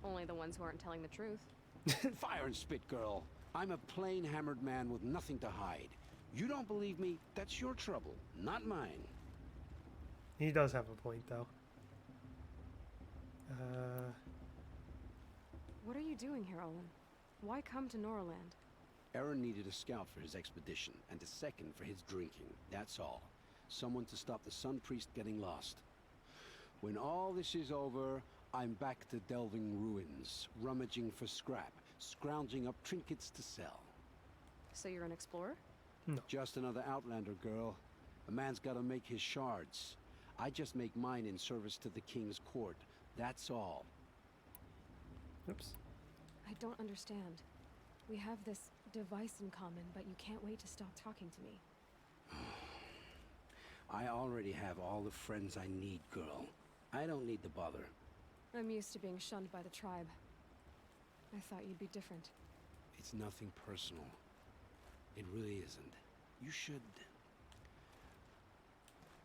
Only the ones who aren't telling the truth. Fire and spit, girl. I'm a plain hammered man with nothing to hide. You don't believe me? That's your trouble, not mine. He does have a point, though. What are you doing here, Olin? Why come to Noraland? Aaron needed a scout for his expedition, and a second for his drinking. That's all. Someone to stop the Sun Priest getting lost. When all this is over, I'm back to delving ruins, rummaging for scrap, scrounging up trinkets to sell. So you're an explorer? No. Just another Outlander, girl. A man's gotta make his shards. I just make mine in service to the King's court. That's all. Oops. I don't understand. We have this device in common, but you can't wait to stop talking to me. I already have all the friends I need, girl. I don't need the bother. I'm used to being shunned by the tribe. I thought you'd be different. It's nothing personal. It really isn't. You should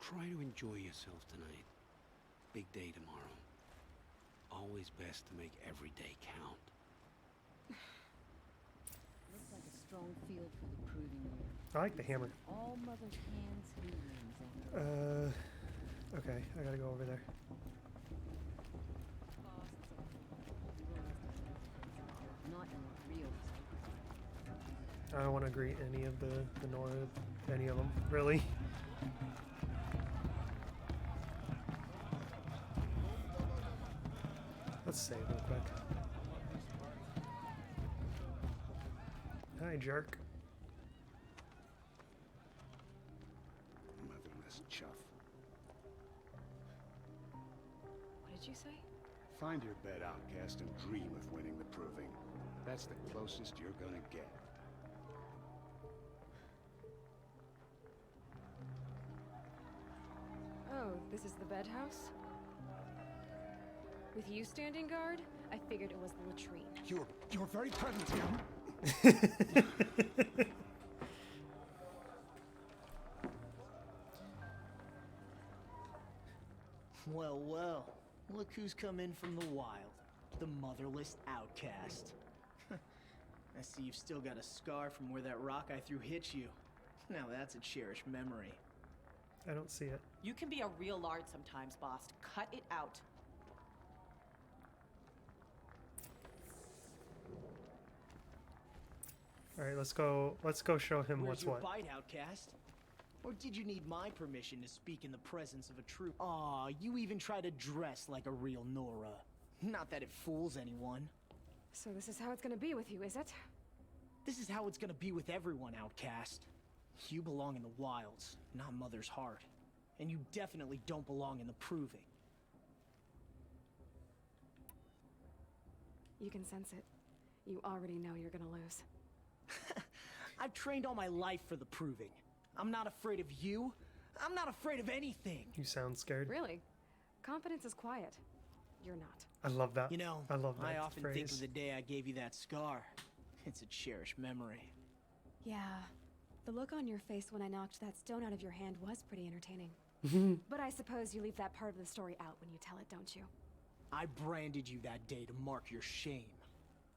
try to enjoy yourself tonight. Big day tomorrow. Always best to make every day count. Looks like a strong field for the proving year. I like the hammer. All Mother's hands who wins after. Okay, I gotta go over there. Not in real. I don't want to greet any of the Nora, any of them, really. Let's save real quick. Hi, jerk. Motherless chuff. What did you say? Find your bed, outcast, and dream of winning the proving. That's the closest you're gonna get. Oh, this is the bed house? With you standing guard, I figured it was the latrine. Your very presence here. Well, well. Look who's come in from the wild. The motherless outcast. I see you've still got a scar from where that rock I threw hit you. Now that's a cherished memory. I don't see it. You can be a real lard sometimes, boss. Cut it out. All right, let's go show him Where's what's your what. bite, outcast? Or did you need my permission to speak in the presence of a true? Aw, you even try to dress like a real Nora. Not that it fools anyone. So this is how it's gonna be with you, is it? This is how it's gonna be with everyone, outcast. You belong in the wilds, not Mother's heart. And you definitely don't belong in the proving. You can sense it. You already know you're gonna lose. I've trained all my life for the proving. I'm not afraid of you. I'm not afraid of anything. You sound scared. Really? Confidence is quiet. You're not. I love that. You know, I love that I often phrase. think of the day I gave you that scar. It's a cherished memory. Yeah. The look on your face when I knocked that stone out of your hand was pretty entertaining. But I suppose you leave that part of the story out when you tell it, don't you? I branded you that day to mark your shame.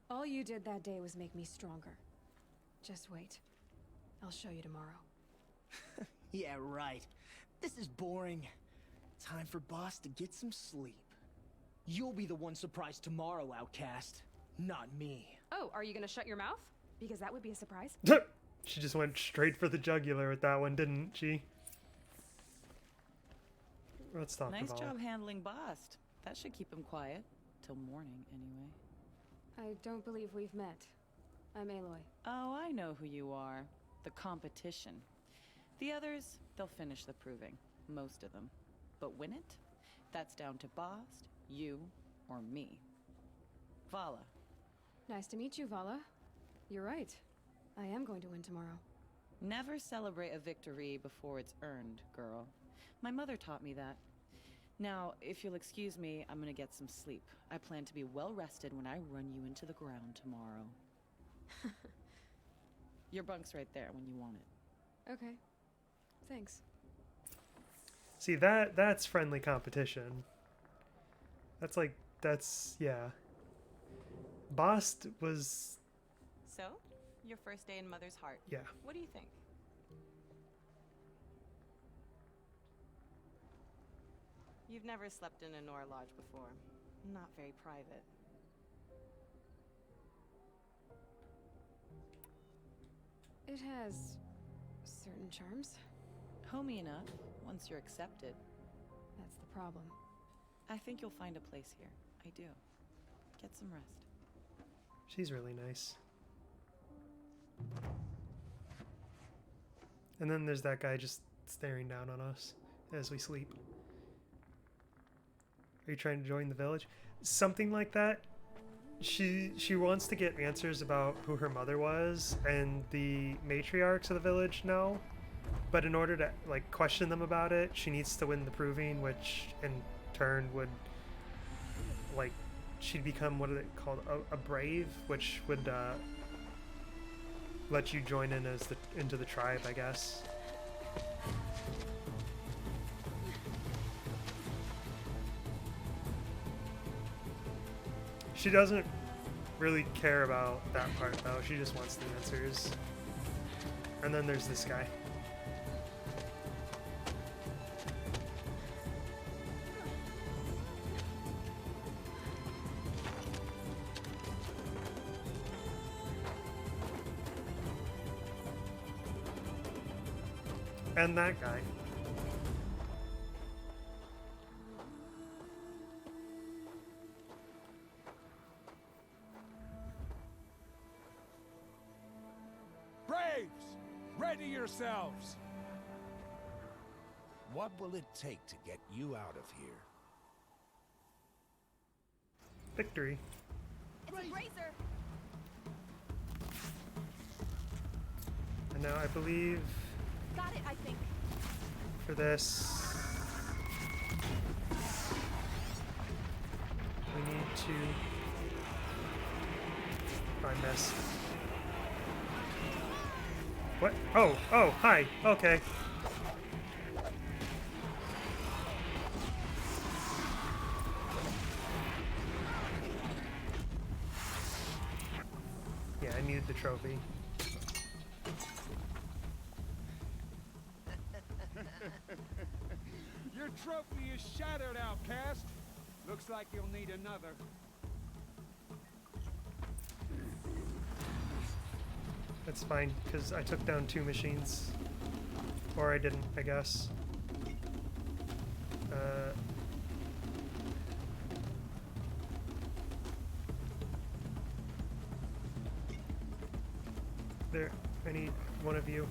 All you did that day was make me stronger. Just wait. I'll show you tomorrow. Yeah, right. This is boring. Time for Boss to get some sleep. You'll be the one surprised tomorrow, outcast. Not me. Oh, are you gonna shut your mouth? Because that would be a surprise. She just went straight for the jugular with that one, didn't she? Let's talk Nice about job handling Bast. That should keep him quiet. Till morning, anyway. I don't believe we've met. I'm Aloy. Oh, I know who you are. The competition. The others, they'll finish the proving. Most of them. But win it? That's down to Bast, you, or me. Vala. Nice to meet you, Vala. You're right. I am going to win tomorrow. Never celebrate a victory before it's earned, girl. My mother taught me that. Now, if you'll excuse me, I'm gonna get some sleep. I plan to be well rested when I run you into the ground tomorrow. Your bunk's right there when you want it. Okay. Thanks. See, that's friendly competition. That's yeah. Bast was... So, your first day in Mother's Heart. Yeah. What do you think? You've never slept in a Nora Lodge before. Not very private. It has certain charms. Homey enough, once you're accepted. That's the problem. I think you'll find a place here. I do. Get some rest. She's really nice. And then there's that guy just staring down on us as we sleep. Are you trying to join the village? Something like that. She wants to get answers about who her mother was, and the matriarchs of the village know. But in order to like question them about it, she needs to win the proving, which in turn would like she'd become, what are they called, a brave, which would let you join in as into the tribe, I guess. She doesn't really care about that part though. She just wants the answers. And then there's this guy. And that guy. Braves, ready yourselves. What will it take to get you out of here? Victory. It's a brazier. And now I believe Got it, I think. for this we need to... I missed. What? Oh, hi. Okay. Yeah, I needed the trophy. Your trophy is shattered, outcast. Looks like you'll need another. That's fine, because I took down 2 machines. Or I didn't, I guess. There, I need one of you.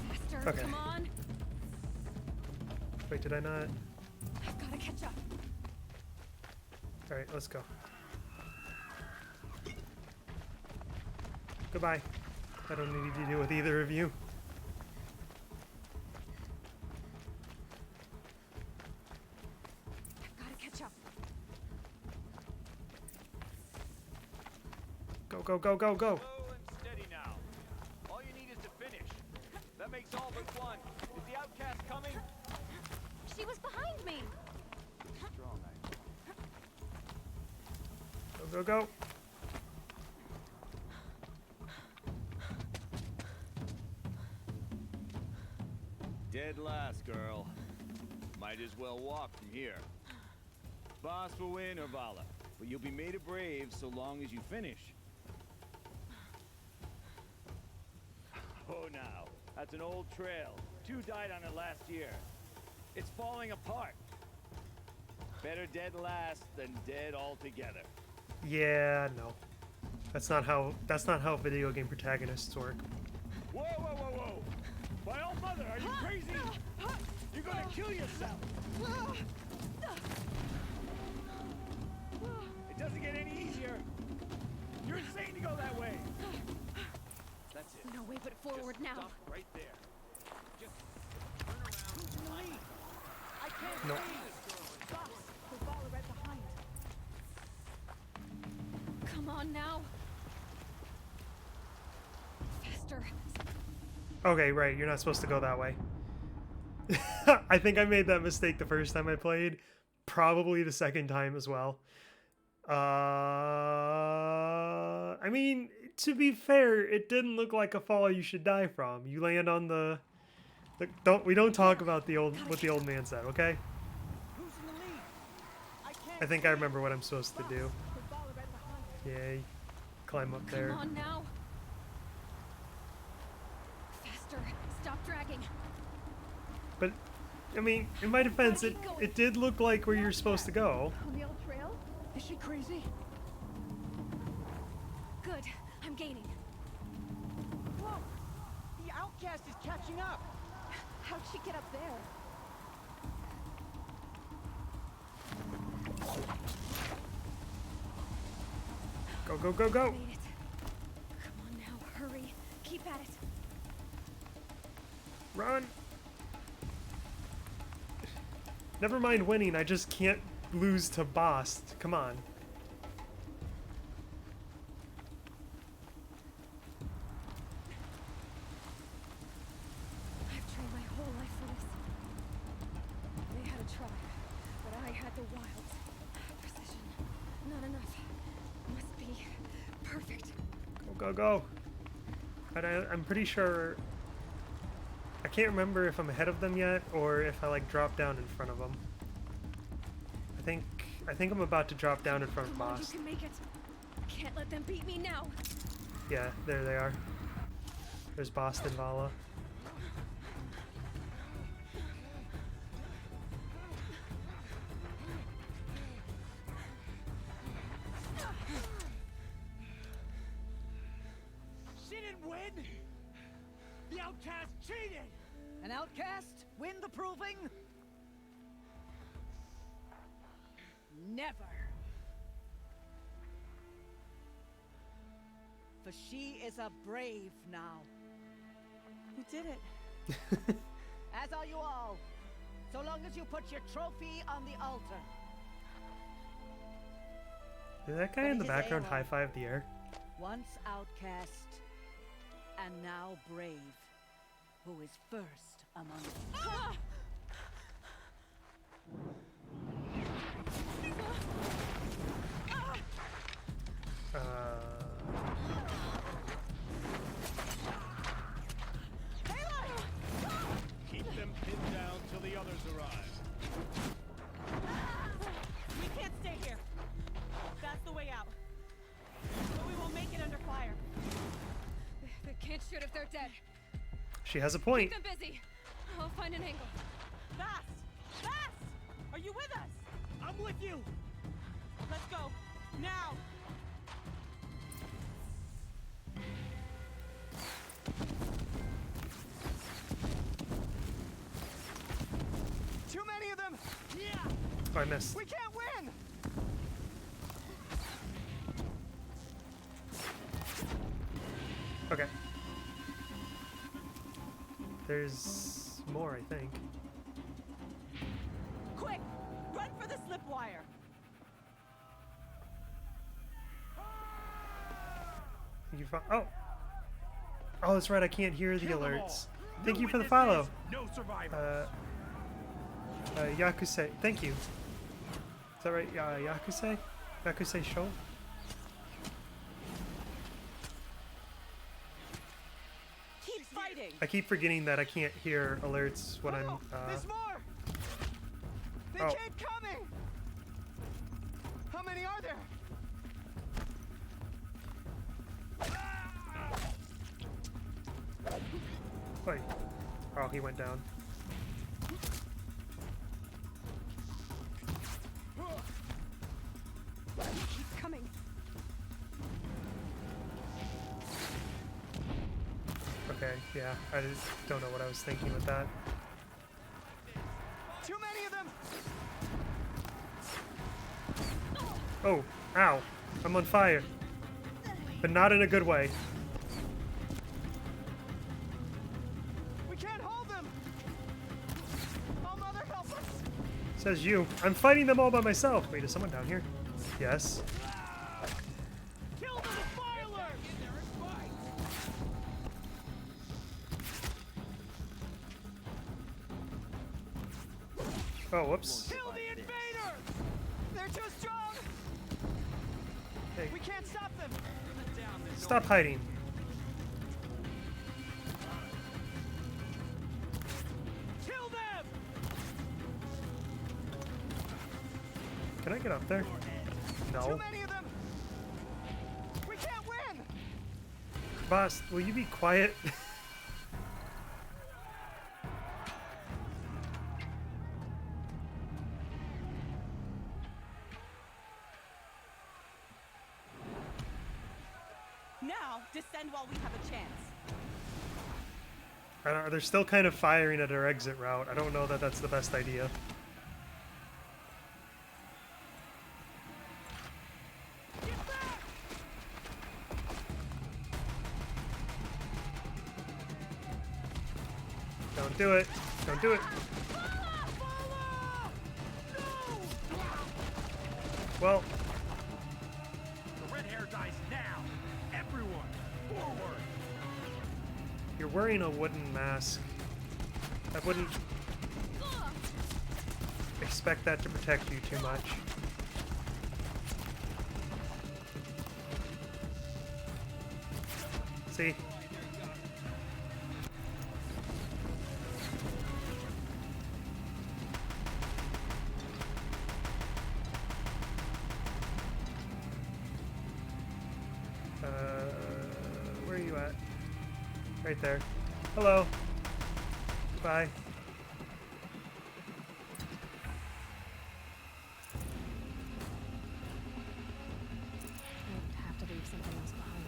Faster, Okay. come on. Wait, did I not? I've got to catch up. Alright, let's go. Goodbye. I don't need to deal with either of you. I've got to catch up. Go, go, go, go, go! Slow and steady now. All you need is to finish. That makes all but one. Is the outcast coming? She was behind me. Strong, Go, go, go! Dead last, girl. Might as well walk from here. Boss will win, Urvala, but you'll be made a brave so long as you finish. Oh, now, that's an old trail. 2 died on it last year. It's falling apart. Better dead last than dead altogether. Yeah, no. That's not how video game protagonists work. Whoa, whoa, whoa, whoa! My old mother, are you crazy? You're gonna kill yourself! It doesn't get any easier. You're insane to go that way. That's it. No way but forward now. Stop right there. Just turn around. Who's in the lead? I can't No. see this girl. Boss, Zavala right behind. Come on now. Faster. Okay, right. You're not supposed to go that way. I think I made that mistake the first time I played. Probably the second time as well. I mean, to be fair, it didn't look like a fall you should die from. You land on the we don't talk about what the old man said, okay? Who's in the lead? I think I remember what I'm supposed to do. Yay. Climb up there. Come on now. Faster. Stop dragging. But, I mean, in my defense, it did look like where you're supposed to go. On the old trail? Is she crazy? Good. I'm gaining. Whoa! The outcast is catching up. How'd she get up there? Go, go, go, go! Made it. Come on now. Hurry. Keep at it. Run! Never mind winning, I just can't lose to Bast. Come on. I've trained my whole life for this. They had a tribe, but I had the wild. Precision. Not enough. Must be perfect. Go, go, go! And I'm pretty sure... I can't remember if I'm ahead of them yet, or if I, like, drop down in front of them. I think I'm about to drop down in front of Come on, you Bast. can make it. Can't let them beat me now. Yeah, there they are. There's Bast and Vala. She didn't win. The outcast cheated. An outcast win the proving? Never. For she is a brave now. You did it. As are you all. So long as you put your trophy on the altar. Did that guy But in the it is background Aloy. high-five the air? Once outcast, and now brave, who is first among us. Keep them pinned down till the others arrive. We can't stay here. That's the way out. But we won't make it under fire. They can't shoot if they're dead. She has a point. Keep them busy. I'll find an angle. Fast! Fast! Are you with us? I'm with you. Let's go. Now! Too many of them. Yeah. Oh, I missed. We can't win. Okay. There's more, I think. Quick! Run for the slip wire! You oh! Oh, that's right, I can't hear the Kill them alerts. all. Thank No you for the witnesses, follow. No survivors. Yakusei, thank you. Is that right? Yakusei? Yakusei Show? Keep fighting! I keep forgetting that I can't hear alerts when I'm, There's more. They oh. keep coming. How many are there? Wait. Oh, he went down. He's coming. Okay, yeah, I just don't know what I was thinking with that. Too many of them. Oh, ow. I'm on fire. but not in a good way. We can't hold them. Oh, Mother, help us! Says you. I'm fighting them all by myself. Wait, is someone down here? Yes. Kill them with fire alert! Oh, whoops. Kill the invader! They're too strong! Hey. We can't stop them! Stop hiding. Kill them! Can I get up there? Too No. many of them! We can't win! Boss, will you be quiet? Now, descend while we have a chance. I don't, they're still kind of firing at our exit route. I don't know that that's the best idea. Don't do it. Don't do it. Well, The red hair dies now. Everyone, forward. you're wearing a wooden mask. I wouldn't expect that to protect you too much. See? Where are you at? Right there. Hello. Bye. I'd have to leave something else behind.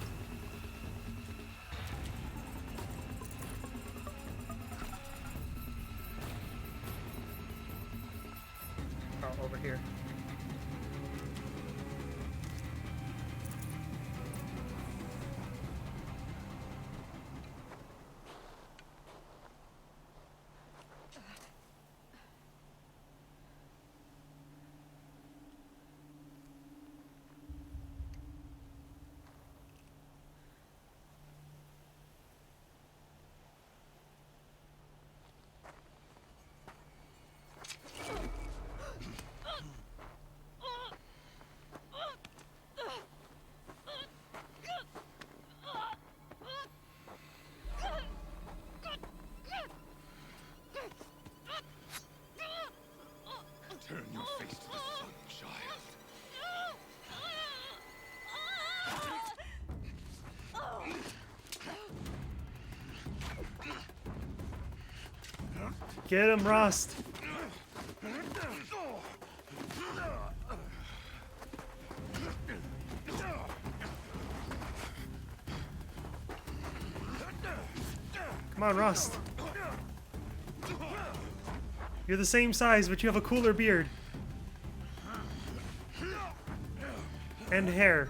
Oh, over here. Turn your face to the sun, child. Get him, Rust. Come on, Rust. You're the same size, but you have a cooler beard. And hair.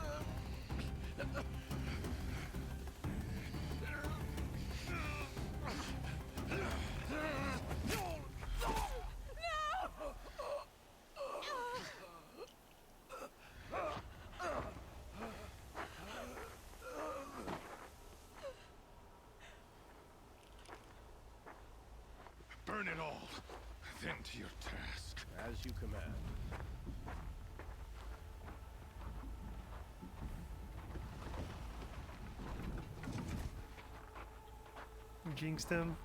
Burn it all, then to your task. As you command. Jinxed him.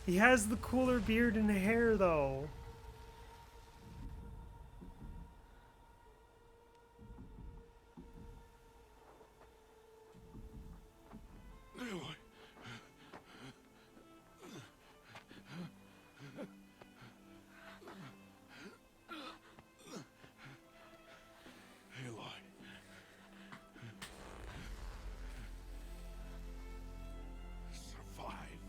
He has the cooler beard and hair, though. Aloy. Aloy. Survive.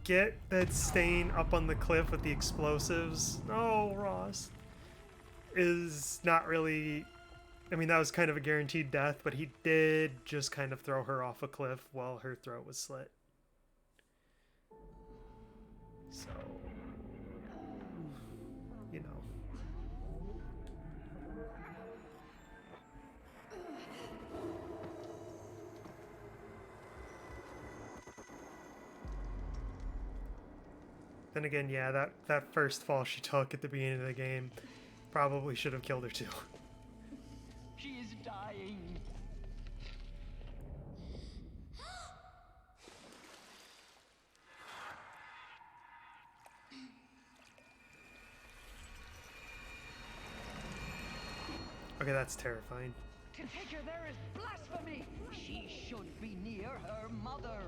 get that staying up on the cliff with the explosives, no, Ross, is not really... I mean, that was kind of a guaranteed death, but he did just kind of throw her off a cliff while her throat was slit. So, you know. Then again, yeah, that first fall she took at the beginning of the game probably should have killed her too. She is dying. Okay, that's terrifying. To take her there is blasphemy. She should be near her mother.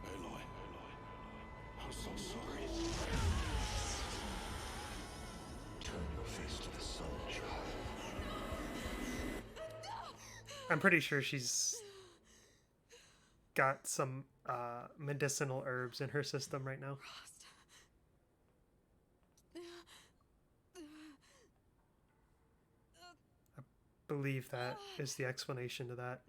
Aloy, I'm so sorry. Turn your face to the sun, child. I'm pretty sure she's got some medicinal herbs in her system right now. I believe that is the explanation to that.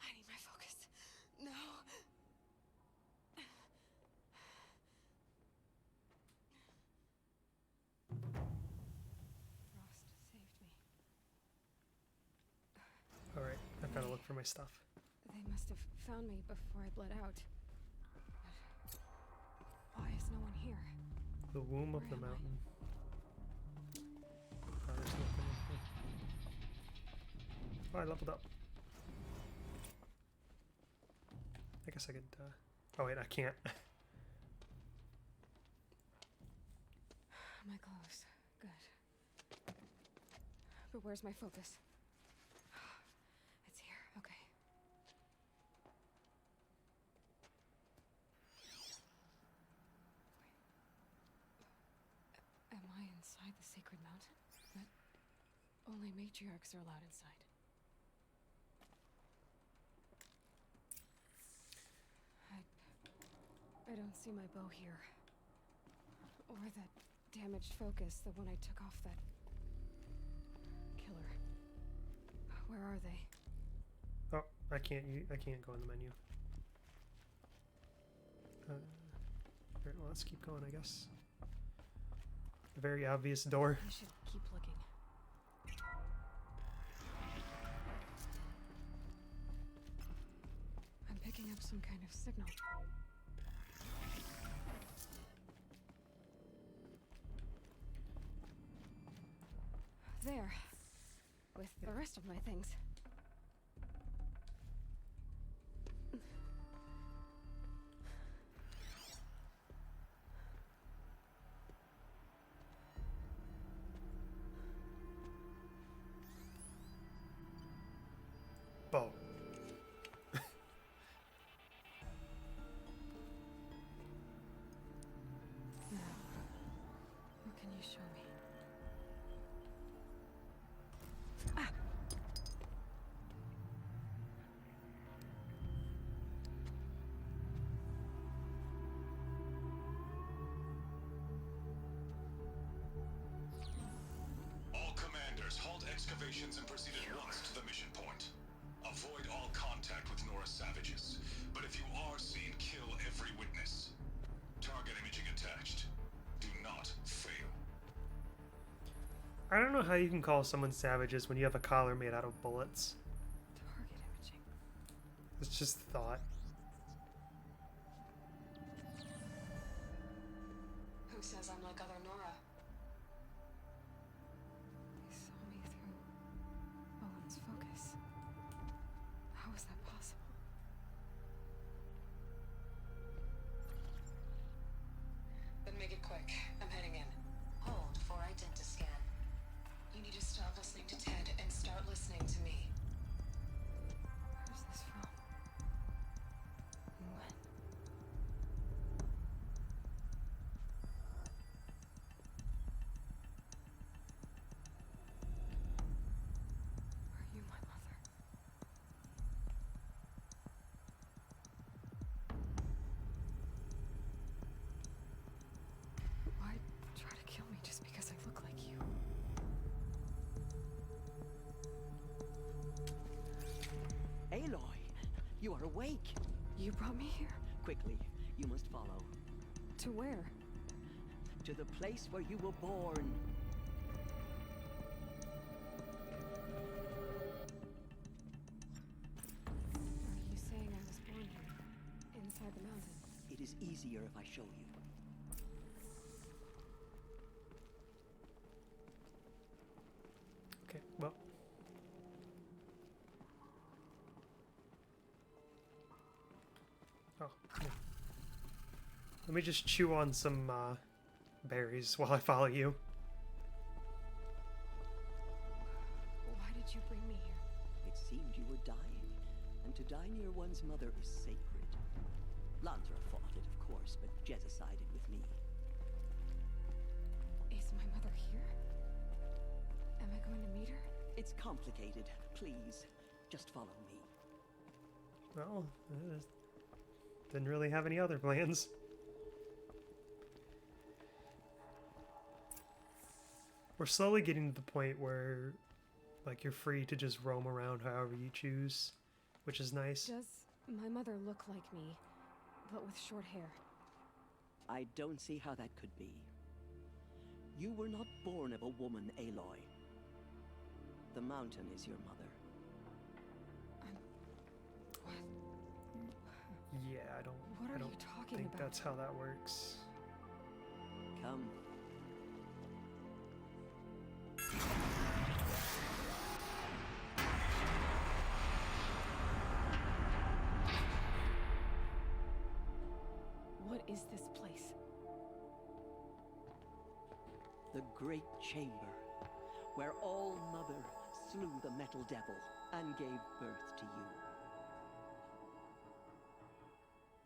I need my focus. No. Frost saved me. Alright, I've got to look for my stuff. They must have found me before I bled out. But why is no one here? The womb of the mountain. Oh, there's nothing in here. Oh, I leveled up. I guess I could, oh wait, I can't. My clothes. Good. But where's my focus? It's here. Okay. Am I inside the sacred mountain? But only matriarchs are allowed inside. I don't see my bow here. Or that damaged focus, the one I took off that killer. Where are they? Oh, I can't go in the menu. Alright, well, let's keep going, I guess. A very obvious door. I should keep looking. I'm picking up some kind of signal. There, with the rest of my things. Bow. Now, what can you show me? All commanders, halt excavations and proceed at once to the mission point. Avoid all contact with Nora savages, but if you are seen, kill every witness. Target imaging attached. Do not fail. I don't know how you can call someone savages when you have a collar made out of bullets. Target imaging. It's just thought. Who says I'm like other Nora? They saw me through Owen's focus. How was that not awake. You brought me here? Quickly, you must follow. To where? To the place where you were born. Are you saying I was born here? Inside the mountain? It is easier if I show you. Okay, well. Oh, yeah. Let me just chew on some berries while I follow you. Why did you bring me here? It seemed you were dying, and to die near one's mother is sacred. Lansra fought it, of course, but Jezza sided with me. Is my mother here? Am I going to meet her? It's complicated. Please, just follow me. Well, didn't really have any other plans. We're slowly getting to the point where, like, you're free to just roam around however you choose, which is nice. Does my mother look like me, but with short hair? I don't see how that could be. You were not born of a woman, Aloy. The mountain is your mother. Yeah, I don't talking think about? that's how that works. Come. What is this place? The Great Chamber, where All-Mother slew the Metal Devil and gave birth to you.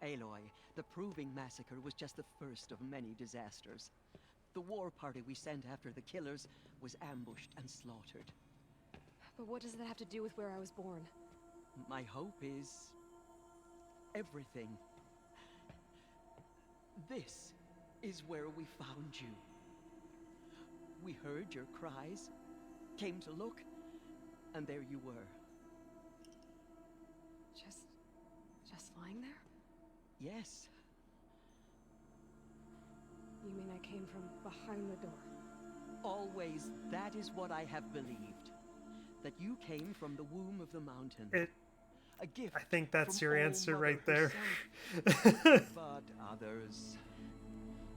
Aloy, the Proving Massacre was just the first of many disasters. The war party we sent after the killers was ambushed and slaughtered. But what does that have to do with where I was born? My hope is everything. This is where we found you. We heard your cries, came to look, and there you were. Just lying there? Yes. You mean I came from behind the door? Always, that is what I have believed. That you came from the womb of the mountain. A gift. I think that's from your answer All-Mother right there. But others,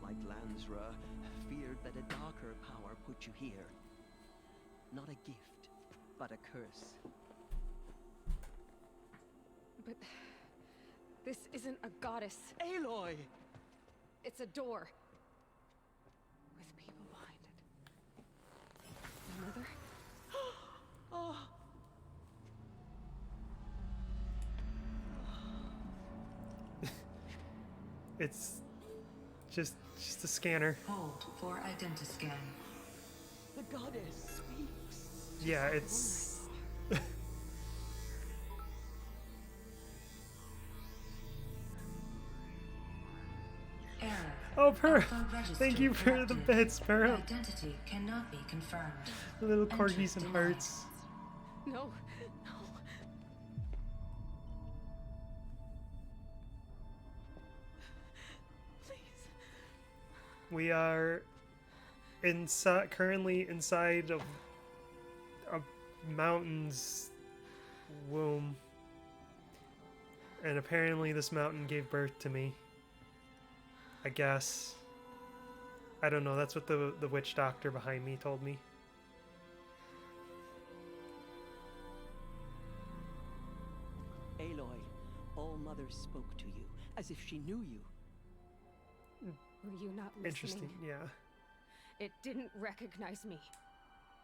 like Lansra, feared that a darker power put you here. Not a gift, but a curse. But this isn't a goddess. Aloy! It's a door. With people behind it. My mother? Oh. It's just a scanner. Hold for identiscan. The goddess speaks. Yeah, it's Error. Oh, Per! Alpha register Thank you for the corrupted. bits, Per. Identity cannot be confirmed. Little Entry corgis and denied. hearts. No, no. We are currently inside of a mountain's womb. And apparently this mountain gave birth to me. I guess. I don't know, that's what the witch doctor behind me told me. Aloy, All-Mother spoke to you, as if she knew you. Were you not listening? Interesting, yeah. It didn't recognize me.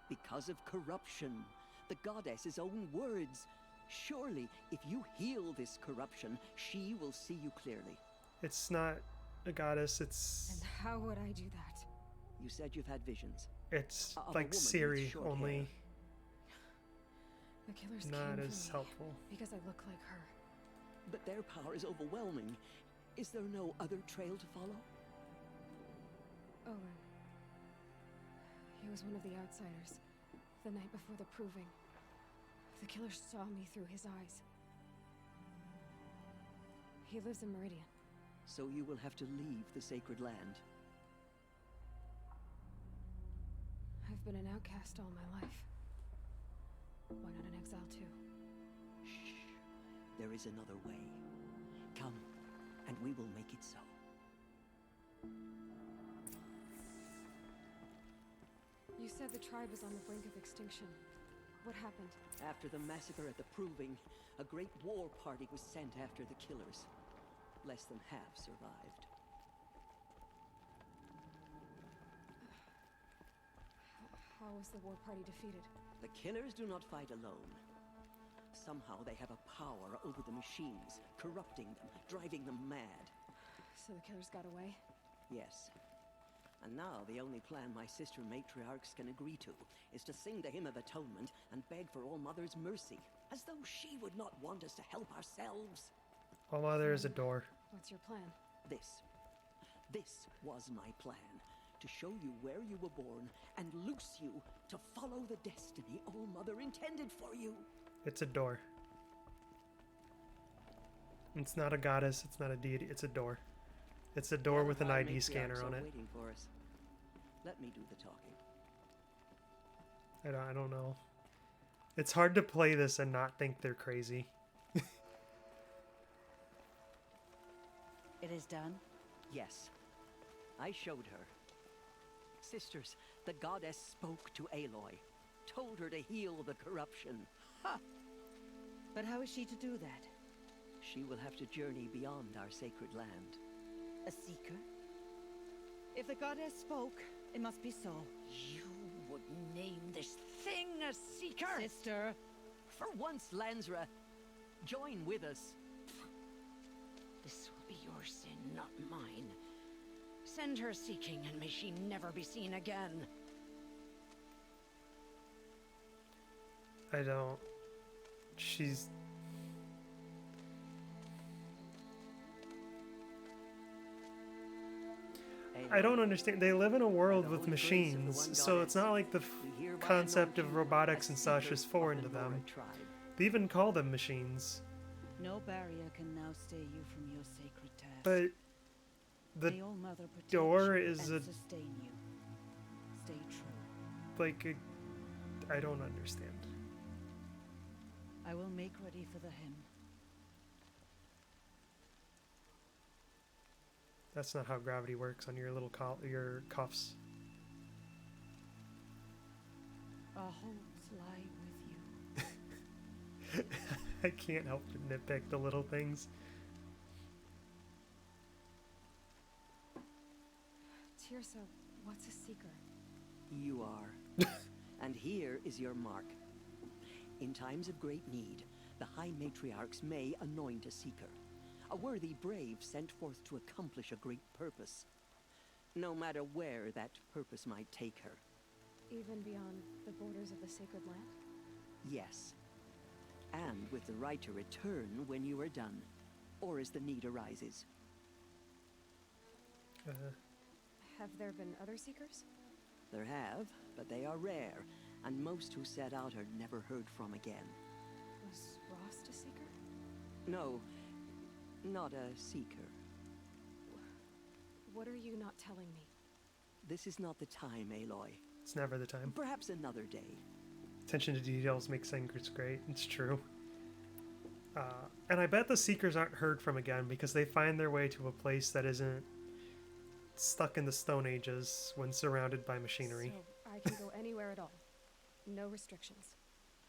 Because of corruption. The goddess's own words. Surely, if you heal this corruption, she will see you clearly. It's not a goddess, it's... And how would I do that? You said you've had visions. It's Of a like woman with Siri, short only hair. The killers not came as for me helpful. because I look like her. But their power is overwhelming. Is there no other trail to follow? Owen. He was one of the outsiders. The night before the proving. The killer saw me through his eyes. He lives in Meridian. So you will have to leave the sacred land. I've been an outcast all my life. Why not an exile too? Shh. There is another way. Come, and we will make it so. You said the tribe is on the brink of extinction. What happened? After the massacre at the Proving, a great war party was sent after the killers. Less than half survived. How was the war party defeated? The killers do not fight alone. Somehow they have a power over the machines, corrupting them, driving them mad. So the killers got away? Yes. And now the only plan my sister matriarchs can agree to is to sing the Hymn of Atonement and beg for All Mother's mercy, as though she would not want us to help ourselves. All Mother is a door. What's your plan? This was my plan. To show you where you were born and loose you to follow the destiny All Mother intended for you. It's a door. It's not a goddess, it's not a deity, it's a door. It's a door with an ID scanner on it. Waiting for us. Let me do the talking. I don't know. It's hard to play this and not think they're crazy. It is done? Yes. I showed her. Sisters, the goddess spoke to Aloy. Told her to heal the corruption. Ha! But how is she to do that? She will have to journey beyond our sacred land. A seeker? If the goddess spoke, it must be so. You would name this thing a seeker? Sister! For once, Lansra, join with us. This will be your sin, not mine. Send her seeking, and may she never be seen again. I don't. She's... I don't understand. They live in a world with machines, so it's not like the concept of robotics and such is foreign to them. They even call them machines. No barrier can now stay you from your sacred task. But the door is a... sustain you. Stay true. Like, I don't understand. I will make ready for the hymn. That's not how gravity works on your little your cuffs. Our hopes lie with you. I can't help but nitpick the little things. Teersa, what's a seeker? You are. And here is your mark. In times of great need, the High Matriarchs may anoint a seeker. A worthy brave sent forth to accomplish a great purpose. No matter where that purpose might take her. Even beyond the borders of the sacred land? Yes. And with the right to return when you are done, or as the need arises. Have there been other seekers? There have, but they are rare, and most who set out are never heard from again. Was Rost a seeker? No, not a seeker. What are you not telling me? This is not the time, Aloy. It's never the time. Perhaps another day. Attention to details makes secrets great. It's true. And I bet the Seekers aren't heard from again because they find their way to a place that isn't stuck in the Stone Ages when surrounded by machinery. So I can go anywhere at all. No restrictions.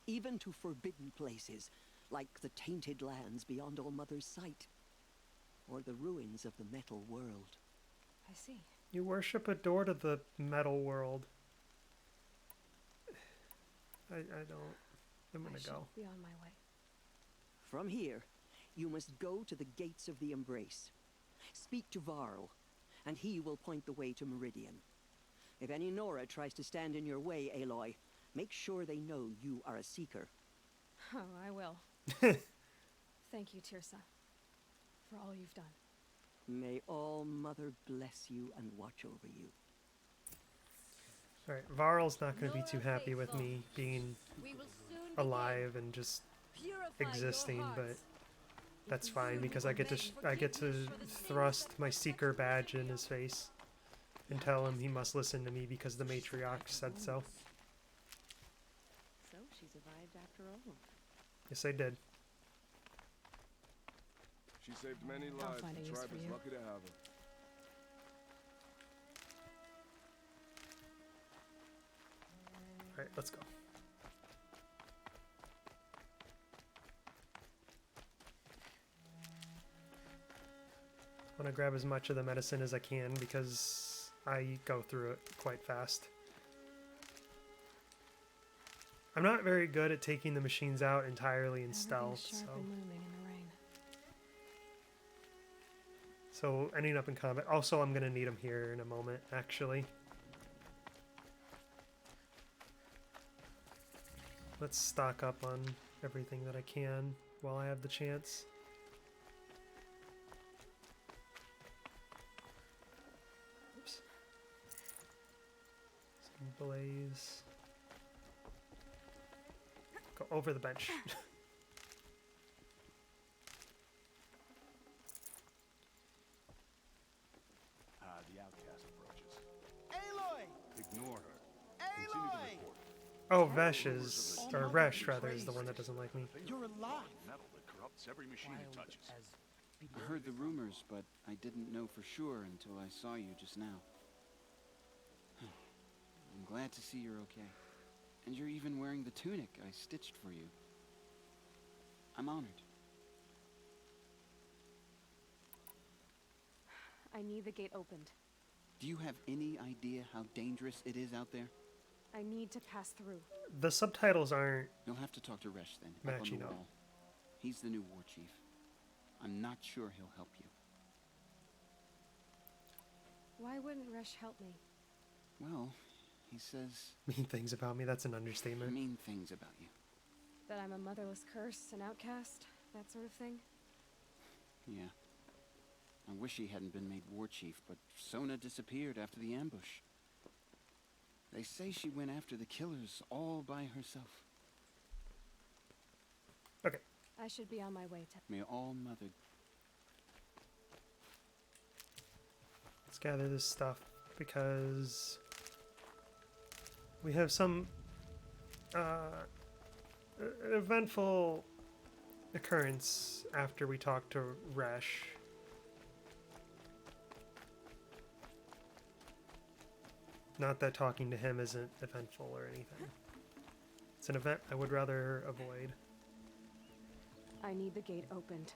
Even to forbidden places, like the tainted lands beyond All Mother's sight. Or the ruins of the metal world. I see. You worship a door to the metal world. I don't. I'm gonna go. Be on my way. From here, you must go to the gates of the Embrace. Speak to Varl, and he will point the way to Meridian. If any Nora tries to stand in your way, Aloy, make sure they know you are a seeker. Oh, I will. Thank you, Teersa, for all you've done. May All Mother bless you and watch over you. Alright, Varl's not going to be too happy with me being alive and just existing, but that's fine because I get to thrust my Seeker badge in his face and tell him he must listen to me because the matriarch said so. So she survived after all. Yes, I did. She saved many lives. The tribe is lucky to have her. Alright, let's go. I want to grab as much of the medicine as I can because I go through it quite fast. I'm not very good at taking the machines out entirely in stealth, so ending up in combat. Also, I'm going to need them here in a moment, actually. Let's stock up on everything that I can while I have the chance. Oops. Some blaze. Go over the bench. The outcast approaches. Aloy! Ignore her. Continue to report. Oh, Vesh is, or Resh rather, is the one that doesn't like me. You're alive! Metal that corrupts every machine it touches. I heard the rumors, but I didn't know for sure until I saw you just now. I'm glad to see you're okay. And you're even wearing the tunic I stitched for you. I'm honored. I need the gate opened. Do you have any idea how dangerous it is out there? I need to pass through. The subtitles aren't You'll have to talk to Resh then. matching up. up. He's the new war chief. I'm not sure he'll help you. Why wouldn't Resh help me? Well, he says Mean things about me, that's an understatement. mean things about you. That I'm a motherless curse, an outcast, that sort of thing? Yeah. I wish he hadn't been made war chief, but Sona disappeared after the ambush. They say she went after the killers all by herself. Okay. I should be on my way to... May All-Mother... Let's gather this stuff because we have some eventful occurrence after we talk to Resh. Not that talking to him isn't eventful or anything. It's an event I would rather avoid. I need the gate opened.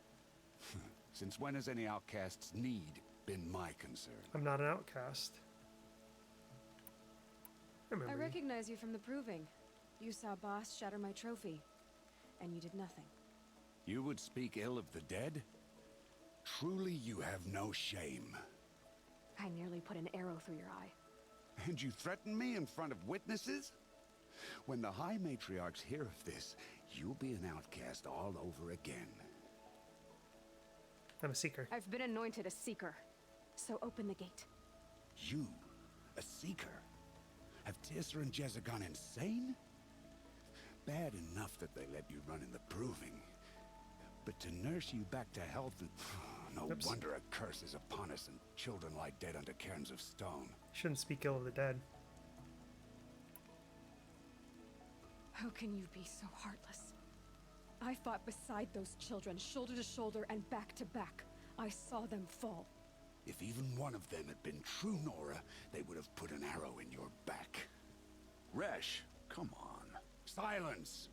Since when has any outcast's need been my concern? I'm not an outcast. I recognize you from the proving. You saw Boss shatter my trophy, and you did nothing. You would speak ill of the dead? Truly you have no shame. I nearly put an arrow through your eye. And you threaten me in front of witnesses? When the High Matriarchs hear of this, you'll be an outcast all over again. I'm a seeker. I've been anointed a seeker, so open the gate. You, a seeker? Have Teersa and Jezza gone insane? Bad enough that they let you run in the proving. But to nurse you back to health, no wonder a curse is upon us and children lie dead under cairns of stone. Shouldn't speak ill of the dead. How can you be so heartless? I fought beside those children, shoulder to shoulder and back to back. I saw them fall. If even one of them had been true Nora, they would have put an arrow in your back. Resh, come on. Silence!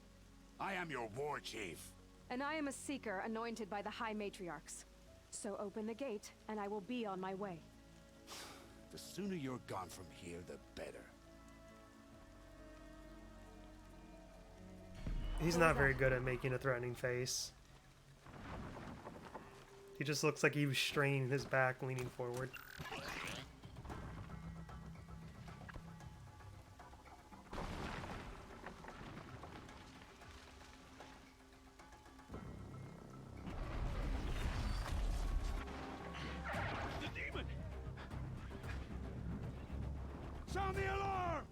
I am your war chief. And I am a seeker anointed by the High Matriarchs. So open the gate, and I will be on my way. The sooner you're gone from here, the better. He's not very good at making a threatening face. He just looks like he was straining his back, leaning forward. The demon! Sound the alarm!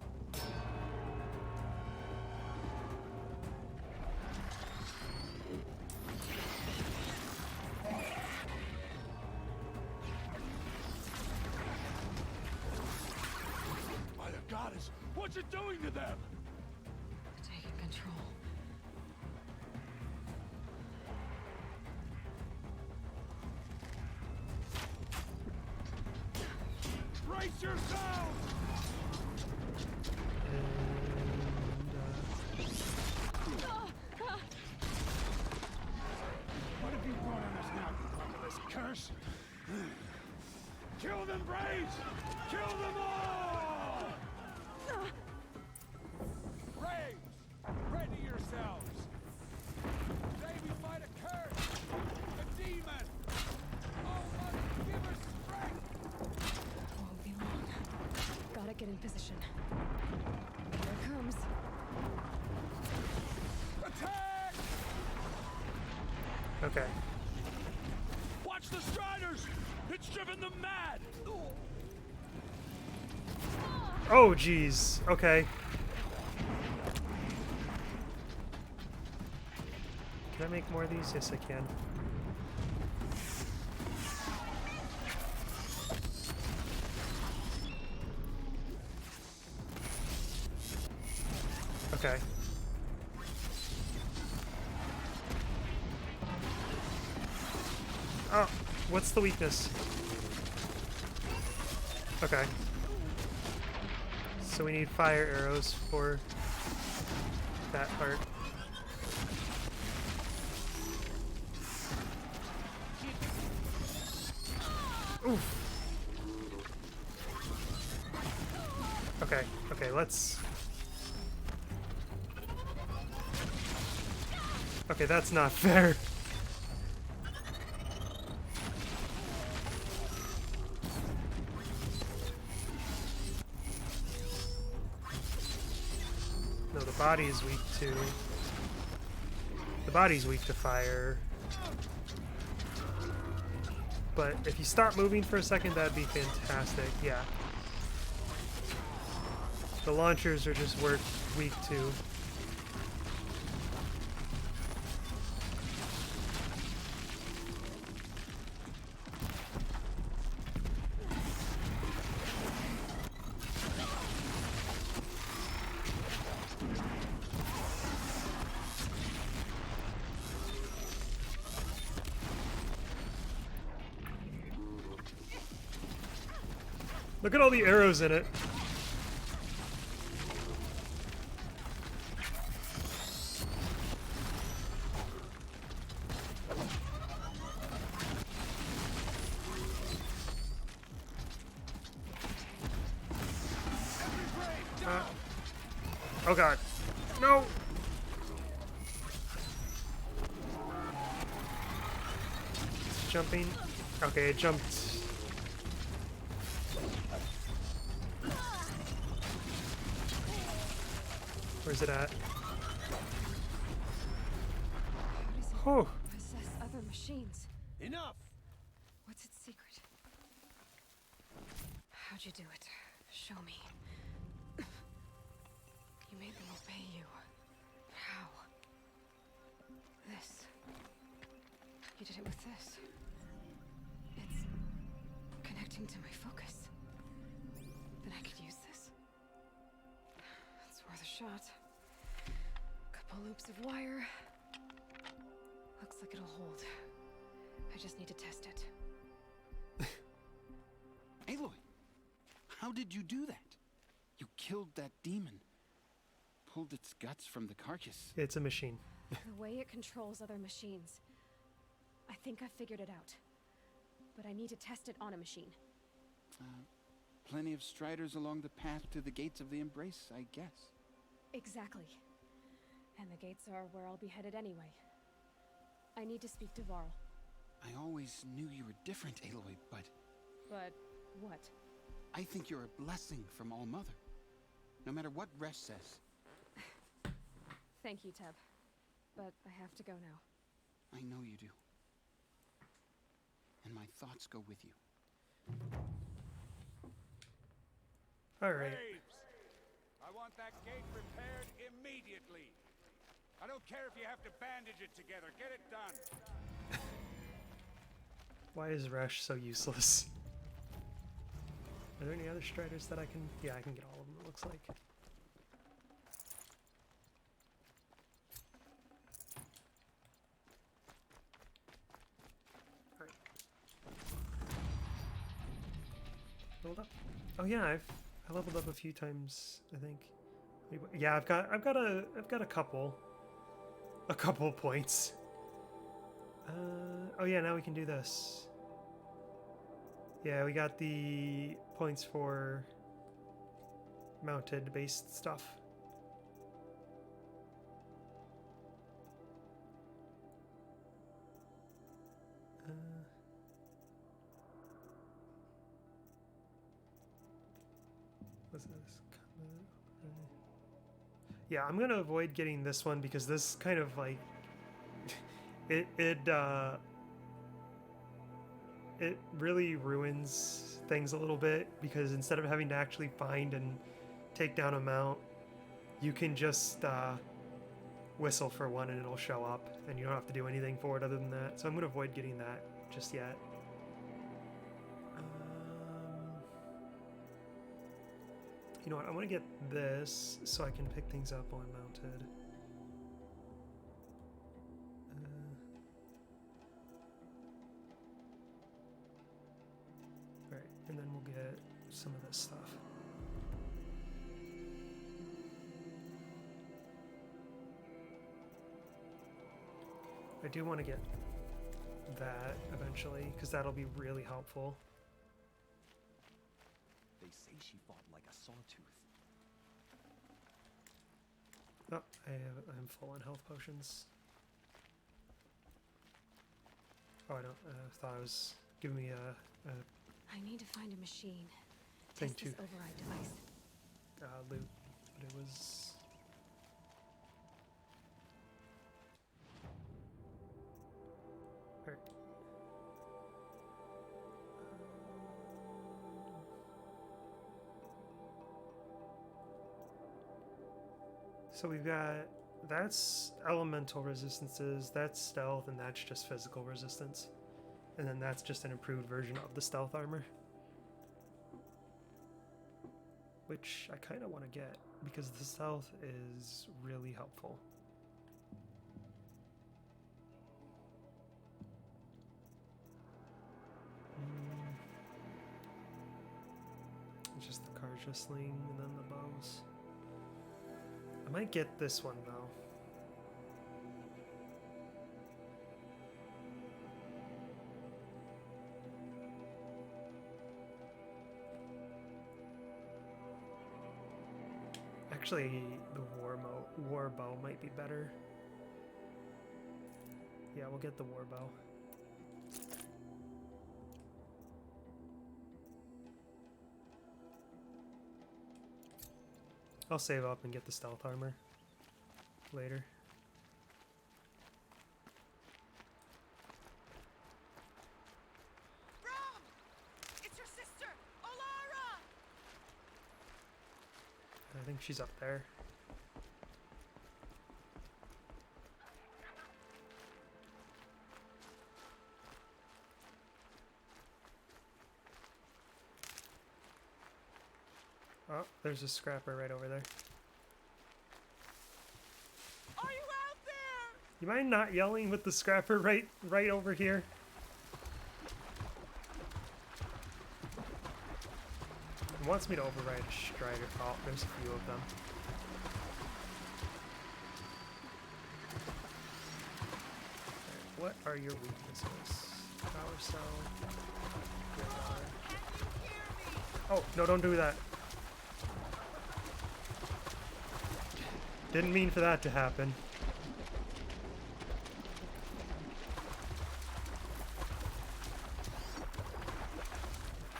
Alice, what's it doing to them? Taking control. Brace yourselves! What have you brought on us now, you motherless curse? Kill them, Braves! Kill them all! Braves, ready yourselves! Today we fight a curse, a demon! Oh, mother, give us strength! Won't be long. Gotta get in position. Here it comes. Attack! Okay. Watch the Striders! It's driven them mad! Oh, geez. Okay. Can I make more of these? Yes, I can. Okay. Oh, what's the weakness? Okay. So we need fire arrows for that part. Oof. Okay, okay, let's... Okay, that's not fair. No, the body is weak to... The body's weak to fire. But if you stop moving for a second, that'd be fantastic. Yeah. The launchers are just weak to... Look at all the arrows in it. Oh god. No! It's jumping. Okay, it jumped. Where's it at? Oh. Possess other machines. Enough! What's its secret? How'd you do it? Show me. You made them obey you. How? This. You did it with this. It's connecting to my focus. Then I could use this. It's worth a shot. Couple loops of wire. Looks like it'll hold. I just need to test it. Aloy, how did you do that? You killed that demon. Pulled its guts from the carcass. It's a machine. The way it controls other machines. I think I figured it out. But I need to test it on a machine. Plenty of Striders along the path to the gates of the Embrace, I guess. Exactly. And the gates are where I'll be headed anyway. I need to speak to Varl. I always knew you were different, Aloy, but... But what? I think you're a blessing from All-Mother. No matter what Resh says. Thank you, Teb. But I have to go now. I know you do. And my thoughts go with you. Alright. Braves, I want that gate repaired immediately. I don't care if you have to bandage it together. Get it done. Why is Resh so useless? Are there any other striders that I can... Yeah, I can get all of them, it looks like. Alright. Leveled up. Oh yeah, I leveled up a few times, I think. Yeah, I've got a couple points. Oh yeah, now we can do this. Yeah, we got the points for mounted based stuff. What's this? Yeah, I'm gonna avoid getting this one because this kind of like it really ruins things a little bit, because instead of having to actually find and take down a mount, you can just whistle for one and it'll show up and you don't have to do anything for it other than that. So I'm gonna avoid getting that just yet. You know what, I want to get this so I can pick things up while I'm mounted. Alright, and then we'll get some of this stuff. I do want to get that eventually, because that'll be really helpful. They say she fought like a sawtooth. Oh, I'm full on health potions. Oh, I don't. Thought I was giving me a I need to find a machine. thing Test to this override device. loot, but it was. Alright. So we've got, that's elemental resistances, that's stealth, and that's just physical resistance. And then that's just an improved version of the stealth armor. Which I kind of want to get, because the stealth is really helpful. Just the Karja sling and then the bows. I might get this one though. Actually, the war bow might be better. Yeah, we'll get the war bow. I'll save up and get the stealth armor later. Rom! It's your sister, Alara! I think she's up there. Oh, there's a scrapper right over there. Are you out there? You mind not yelling with the scrapper right over here? It wants me to override a strider. Oh, there's a few of them. Right, what are your weaknesses? Power cell. Oh, no, don't do that. Didn't mean for that to happen.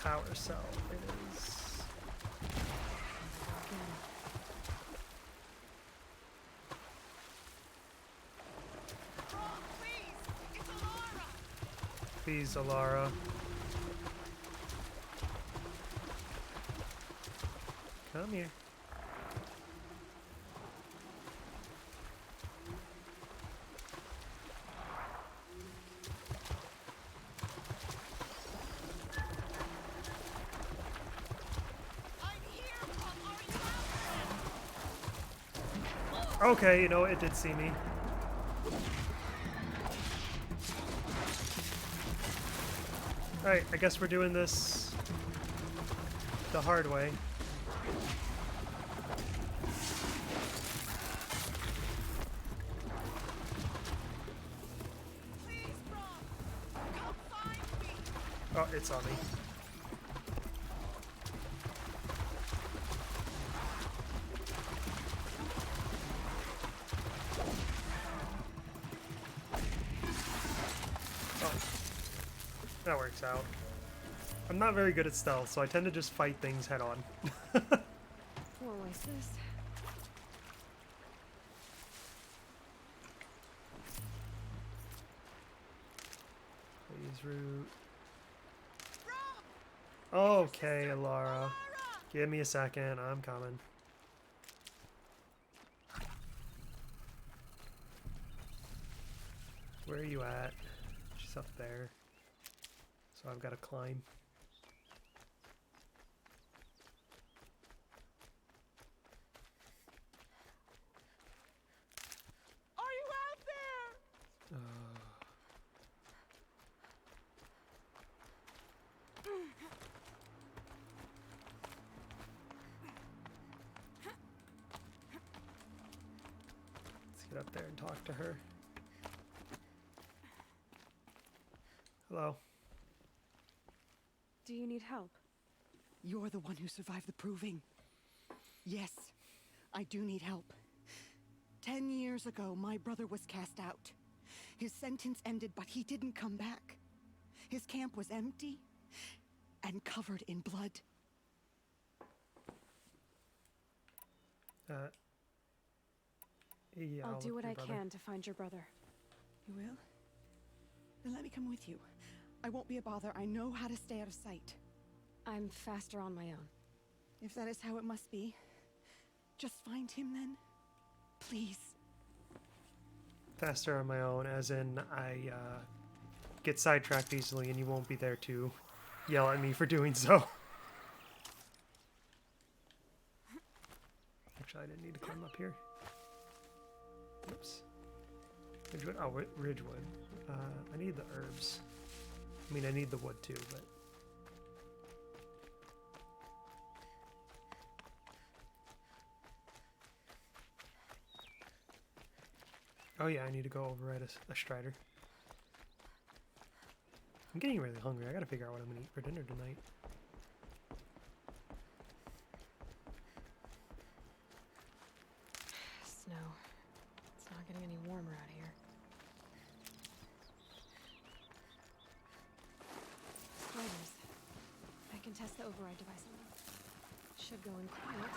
Power cell is... Please, Alara. Come here. Okay, you know, it did see me. Alright, I guess we're doing this the hard way. Oh, it's on me. Oh, that works out. I'm not very good at stealth, so I tend to just fight things head on. Oasis. Please root. Okay, Alara. Give me a second. I'm coming. Where are you at? She's up there. So I've got to climb. Are you out there? Let's get up there and talk to her. Hello. Do you need help? You're the one who survived the proving. Yes, I do need help. 10 years ago, my brother was cast out. His sentence ended, but he didn't come back. His camp was empty and covered in blood. Yeah, I'll do look what for I your brother. can to find your brother. You will? Then let me come with you. I won't be a bother. I know how to stay out of sight. I'm faster on my own. If that is how it must be, just find him then. Please. Faster on my own, as in I get sidetracked easily and you won't be there to yell at me for doing so. Actually, I didn't need to climb up here. Oops. Ridgewood? Oh, Ridgewood. I need the herbs. I mean, I need the wood too, but... Oh yeah, I need to go override a Strider. I'm getting really hungry. I gotta figure out what I'm gonna eat for dinner tonight. Snow. It's not getting any warmer out here. Spiders. I can test the override device on them. Should go in quiet.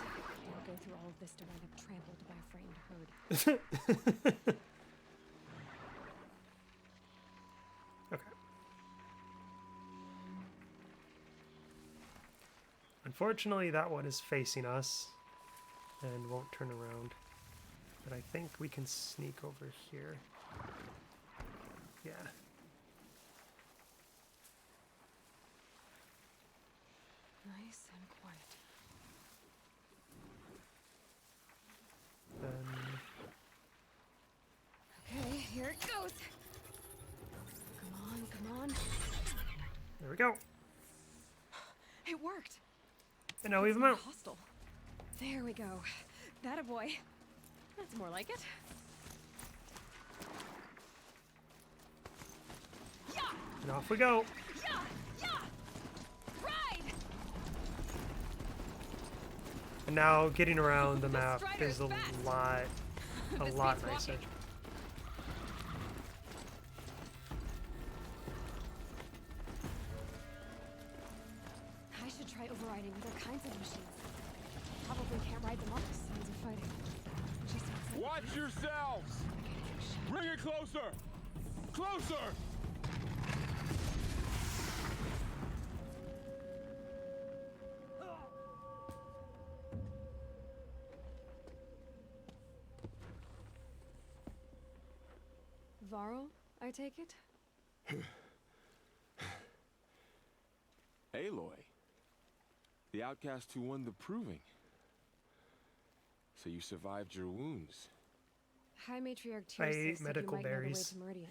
Don't go through all of this to wind up trampled by a frightened herd. Okay. Unfortunately, that one is facing us and won't turn around. But I think we can sneak over here. Yeah. Nice and quiet. Okay, here it goes. Come on, come on. There we go. It worked. And now we have It's them not out. hostile. There we go. That a boy. That's more like it. Yeah! And off we go. Yeah! Yeah! Ride! And now getting around the map is a lot This lot beats nicer. walking. I should try overriding other kinds of machines. Probably can't ride them off the signs of fighting. Just outside. Watch yourselves! Bring it closer! Closer! Varl, I take it? Aloy. The outcast who won the proving. So you survived your wounds. Hi, Matriarch I Tyrsis, ate said medical you might know the way berries. to Meridian.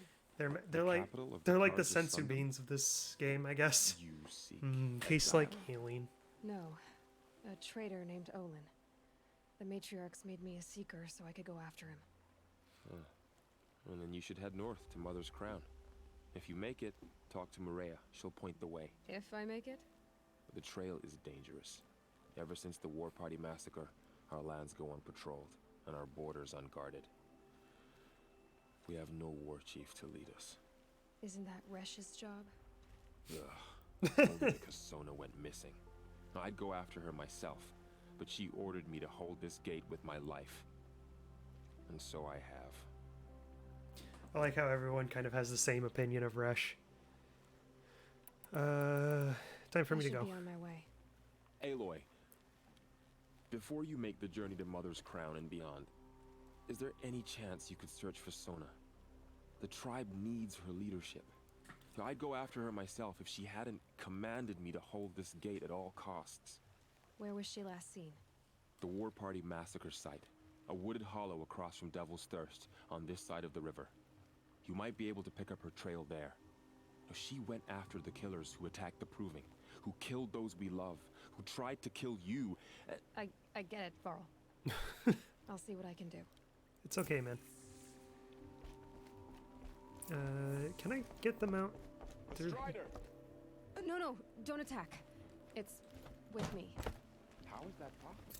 They're like the sensu beans of this game, I guess. Tastes like healing. No, a traitor named Olin. The Matriarchs made me a seeker so I could go after him. Well, then you should head north to Mother's Crown. If you make it, talk to Maria. She'll point the way. If I make it? The trail is dangerous. Ever since the War Party massacre, our lands go unpatrolled, and our borders unguarded. We have no war chief to lead us. Isn't that Resh's job? Ugh. Only because Sona went missing. I'd go after her myself, but she ordered me to hold this gate with my life. And so I have. I like how everyone kind of has the same opinion of Resh. Time for me to go. Be on my way. Aloy, before you make the journey to Mother's Crown and beyond, is there any chance you could search for Sona? The tribe needs her leadership. I'd go after her myself if she hadn't commanded me to hold this gate at all costs. Where was she last seen? The War Party massacre site. A wooded hollow across from Devil's Thirst, on this side of the river. You might be able to pick up her trail there. She went after the killers who attacked the Proving, who killed those we love, who tried to kill you. I get it, Varl. I'll see what I can do. It's okay, man. Can I get them out? Strider! No, don't attack. It's with me. How is that possible?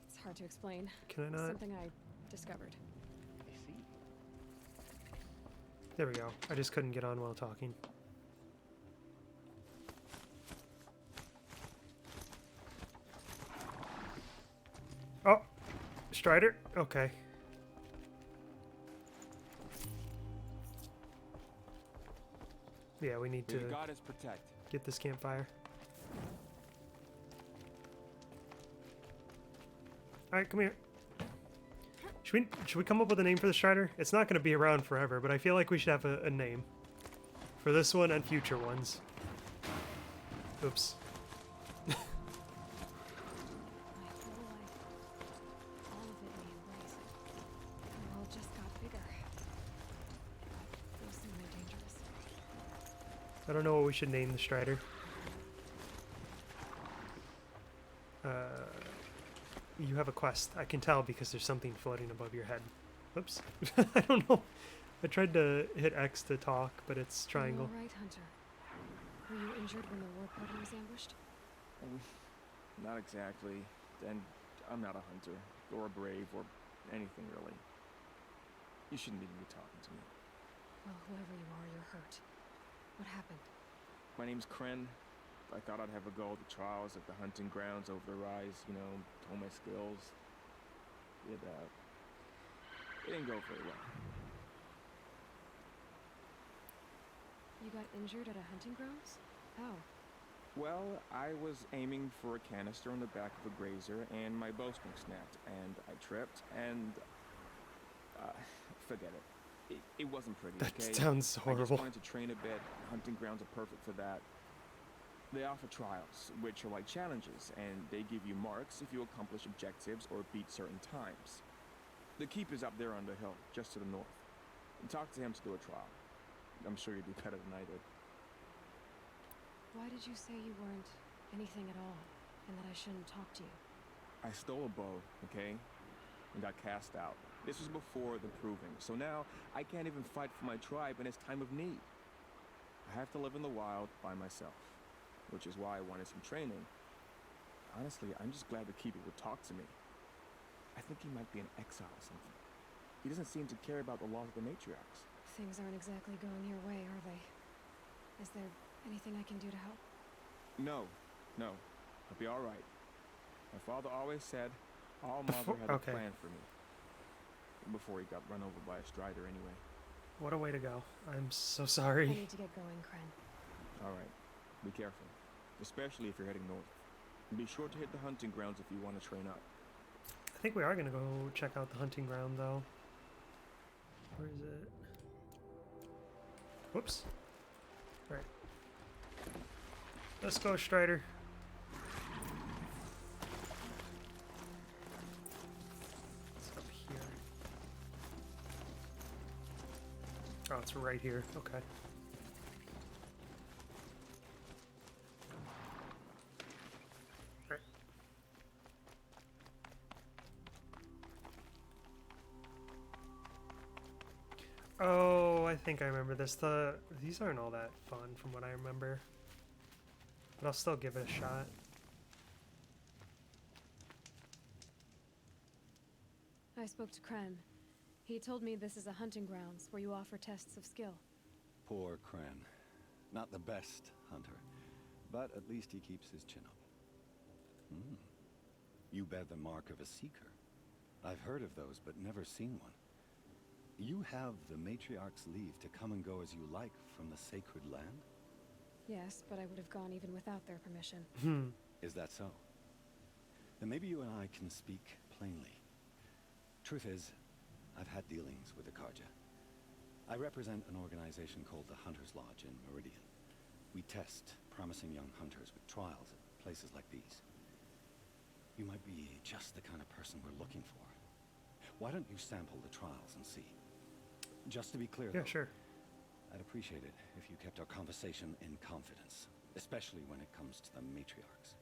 It's hard to explain. Can I not? Something I discovered. I see. There we go. I just couldn't get on while talking. Oh, Strider? Okay. Yeah, we need to May the goddess protect. get this campfire. Alright, come here. Should we come up with a name for the Strider? It's not going to be around forever, but I feel like we should have a name. For this one and future ones. Oops. I don't know what we should name the Strider. You have a quest. I can tell because there's something floating above your head. Oops. I don't know. I tried to hit X to talk, but it's triangle. All right, Hunter. Were you injured when the War Party was ambushed? Not exactly. And I'm not a hunter, or a brave, or anything really. You shouldn't even be talking to me. Well, whoever you are, you're hurt. What happened? My name's Kren. I thought I'd have a go at the trials at the hunting grounds over the rise, you know, hone my skills. It didn't go very well. You got injured at a hunting grounds? How? Well, I was aiming for a canister on the back of a grazer, and my bowstring snapped, and I tripped, and forget it. It wasn't pretty, That okay? sounds I horrible. just wanted to train a bit. Hunting grounds are perfect for that. They offer trials, which are like challenges, and they give you marks if you accomplish objectives or beat certain times. The keep is up there on the hill, just to the north. And talk to him to do a trial. I'm sure you'd do better than I did. Why did you say you weren't anything at all, and that I shouldn't talk to you? I stole a bow, okay? And got cast out. This was before the Proving, so now I can't even fight for my tribe in its time of need. I have to live in the wild by myself, which is why I wanted some training. Honestly, I'm just glad the Keeper would talk to me. I think he might be in exile or something. He doesn't seem to care about the laws of the Matriarchs. Things aren't exactly going your way, are they? Is there anything I can do to help? No. I'll be all right. My father always said all Mother had okay. a plan for me. Before he got run over by a Strider anyway. What a way to go. I'm so I sorry. need to get going, Kren. All right. Be careful. Especially if you're heading north. And be sure to hit the hunting grounds if you want to train up. I think we are going to go check out the hunting ground, though. Where is it? Whoops. Right. Let's go, Strider. It's up here. it's right here. Okay. Right. Oh, I think I remember this. These aren't all that fun from what I remember. But I'll still give it a shot. I spoke to Kren. He told me this is a hunting grounds where you offer tests of skill. Poor Kren. Not the best hunter, but at least he keeps his chin up. Hmm. You bear the mark of a seeker. I've heard of those, but never seen one. You have the Matriarch's leave to come and go as you like from the sacred land? Yes, but I would have gone even without their permission. Is that so? Then maybe you and I can speak plainly. Truth is, I've had dealings with the Carja. I represent an organization called the Hunter's Lodge in Meridian. We test promising young hunters with trials at places like these. You might be just the kind of person we're looking for. Why don't you sample the trials and see? Just to be clear, Yeah, though, sure. I'd appreciate it if you kept our conversation in confidence, especially when it comes to the matriarchs.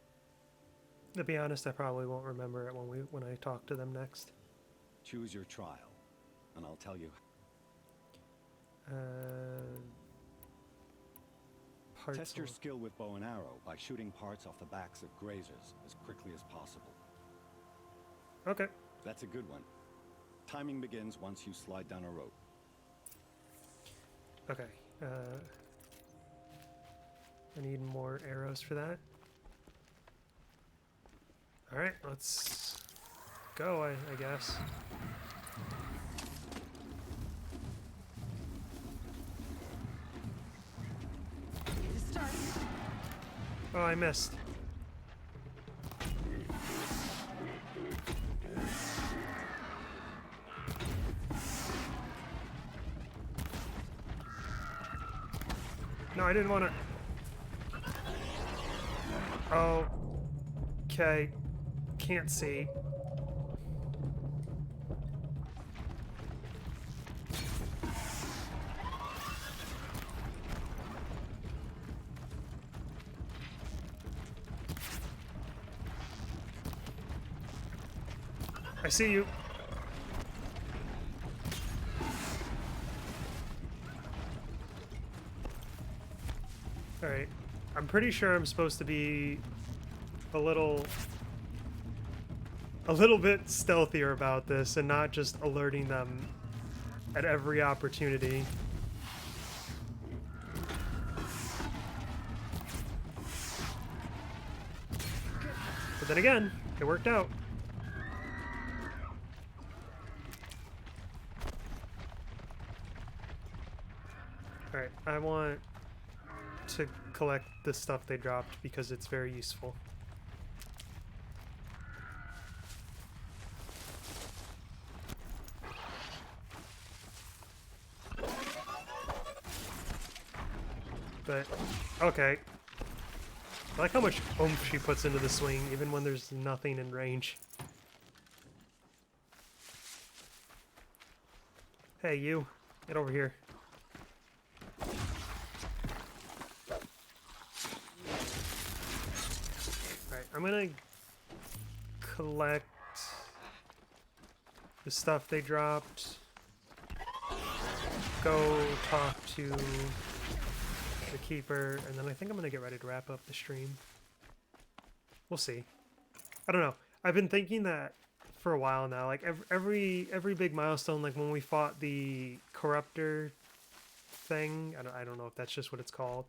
To be honest, I probably won't remember it when I talk to them next. Choose your trial, and I'll tell you. Test your skill with bow and arrow by shooting parts off the backs of grazers as quickly as possible. Okay. That's a good one. Timing begins once you slide down a rope. Okay. I need more arrows for that. Alright, let's go, I guess. Oh, I missed. No, I didn't want to. Oh. Okay. Can't see. I see you. Alright. I'm pretty sure I'm supposed to be a little bit stealthier about this and not just alerting them at every opportunity. But then again, it worked out. Alright, I want to collect the stuff they dropped because it's very useful. But, okay. I like how much oomph she puts into the swing, even when there's nothing in range. Hey, you. Get over here. Alright, I'm gonna collect the stuff they dropped. Go talk to the keeper, and then I think I'm gonna get ready to wrap up the stream. We'll see. I don't know. I've been thinking that for a while now. Like every big milestone, like when we fought the Corruptor thing. I don't know if that's just what it's called.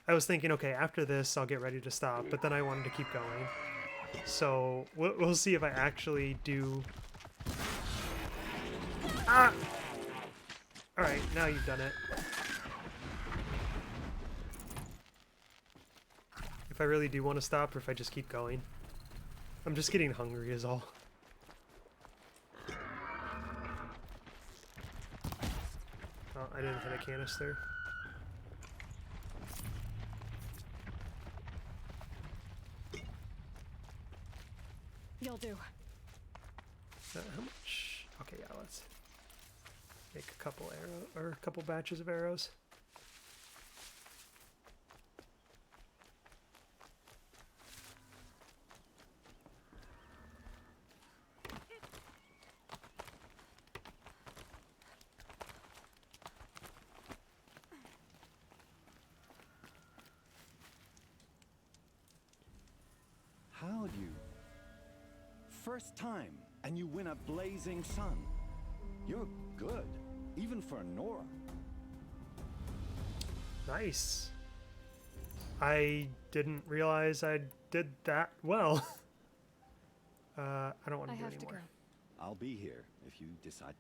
I was thinking, okay, after this, I'll get ready to stop. But then I wanted to keep going. So we'll see if I actually do. Ah! All right, now you've done it. If I really do want to stop, or if I just keep going. I'm just getting hungry is all. Oh, I didn't hit a canister. You'll do. How much? Okay, yeah, let's... Make a couple a couple batches of arrows. How'd you? First time, and you win a blazing sun. You're good, even for Nora. Nice. I didn't realize I did that well. I don't want to do anymore. I'll be here if you decide.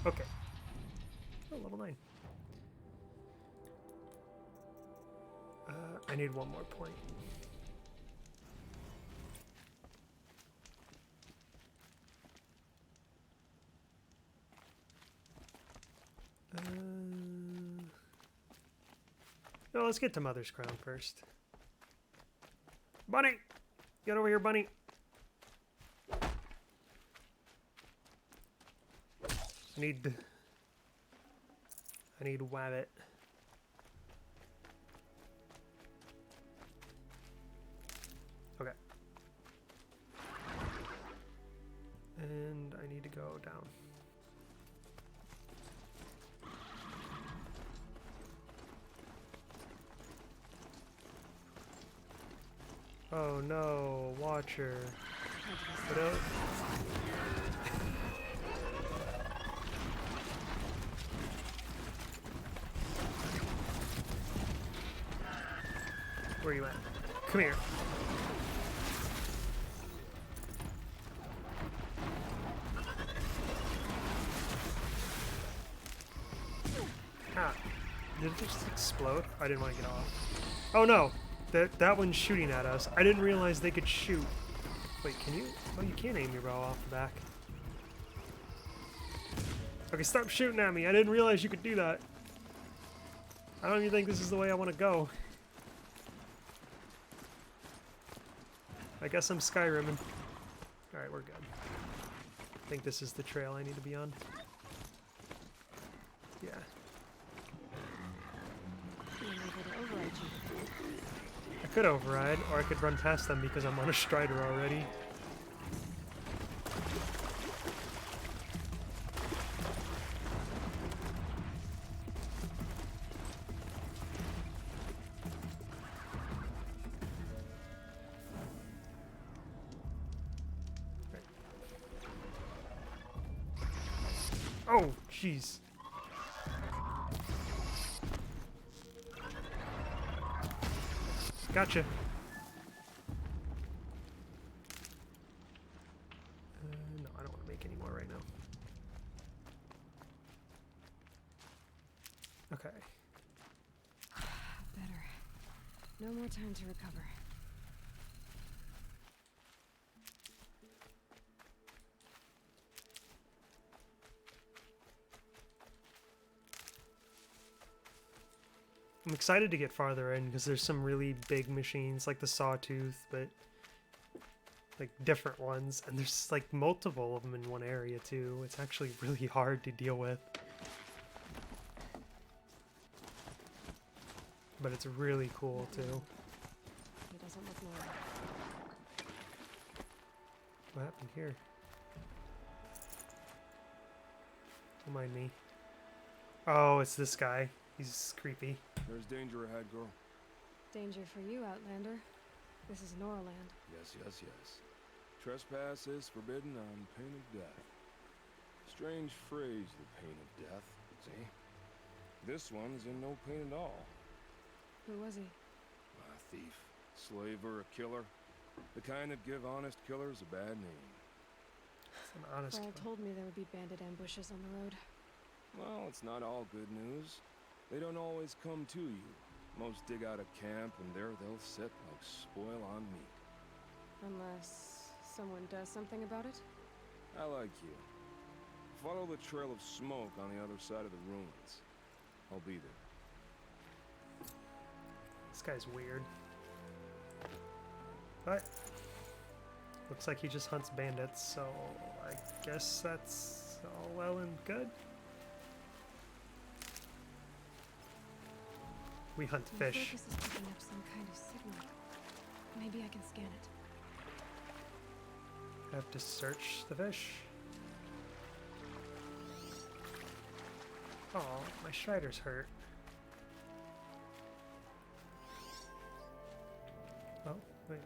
Okay. Oh, level 9. I need one more point. No, let's get to Mother's Crown first. Bunny! Get over here, Bunny! I need Wabbit. Okay. And I need to go down. Oh no, Watcher. Get out. Where are you at? Come here. Ah. Did it just explode? I didn't want to get off. Oh no! That one's shooting at us. I didn't realize they could shoot. Wait, can you? Oh, you can aim your bow off the back. Okay, stop shooting at me. I didn't realize you could do that. I don't even think this is the way I want to go. I guess I'm Skyrimming. Alright, we're good. I think this is the trail I need to be on. Yeah. I could override, or I could run past them because I'm on a Strider already. Oh, jeez. Gotcha. No, I don't want to make any more right now. Okay. Better. No more time to recover. I'm excited to get farther in because there's some really big machines like the Sawtooth, but like different ones, and there's like multiple of them in one area too. It's actually really hard to deal with, but it's really cool too. It doesn't look normal. What happened here? Don't mind me. Oh, it's this guy. He's creepy. There's danger ahead, girl. Danger for you, Outlander. This is Noraland. Yes, yes, yes. Trespass is forbidden on pain of death. Strange phrase, the pain of death, see? This one's in no pain at all. Who was he? A thief, slaver, a killer. The kind that give honest killers a bad name. It's an honest Carl told me there would be bandit ambushes on the road. Well, it's not all good news. They don't always come to you. Most dig out a camp, and there they'll sit like spoil on meat. Unless someone does something about it? I like you. Follow the trail of smoke on the other side of the ruins. I'll be there. This guy's weird. But looks like he just hunts bandits, so I guess that's It's all well and good. We hunt My fish. focus is picking up some kind of signal. Maybe I can scan it. Have to search the fish. Oh, my Strider's hurt. Oh, wait.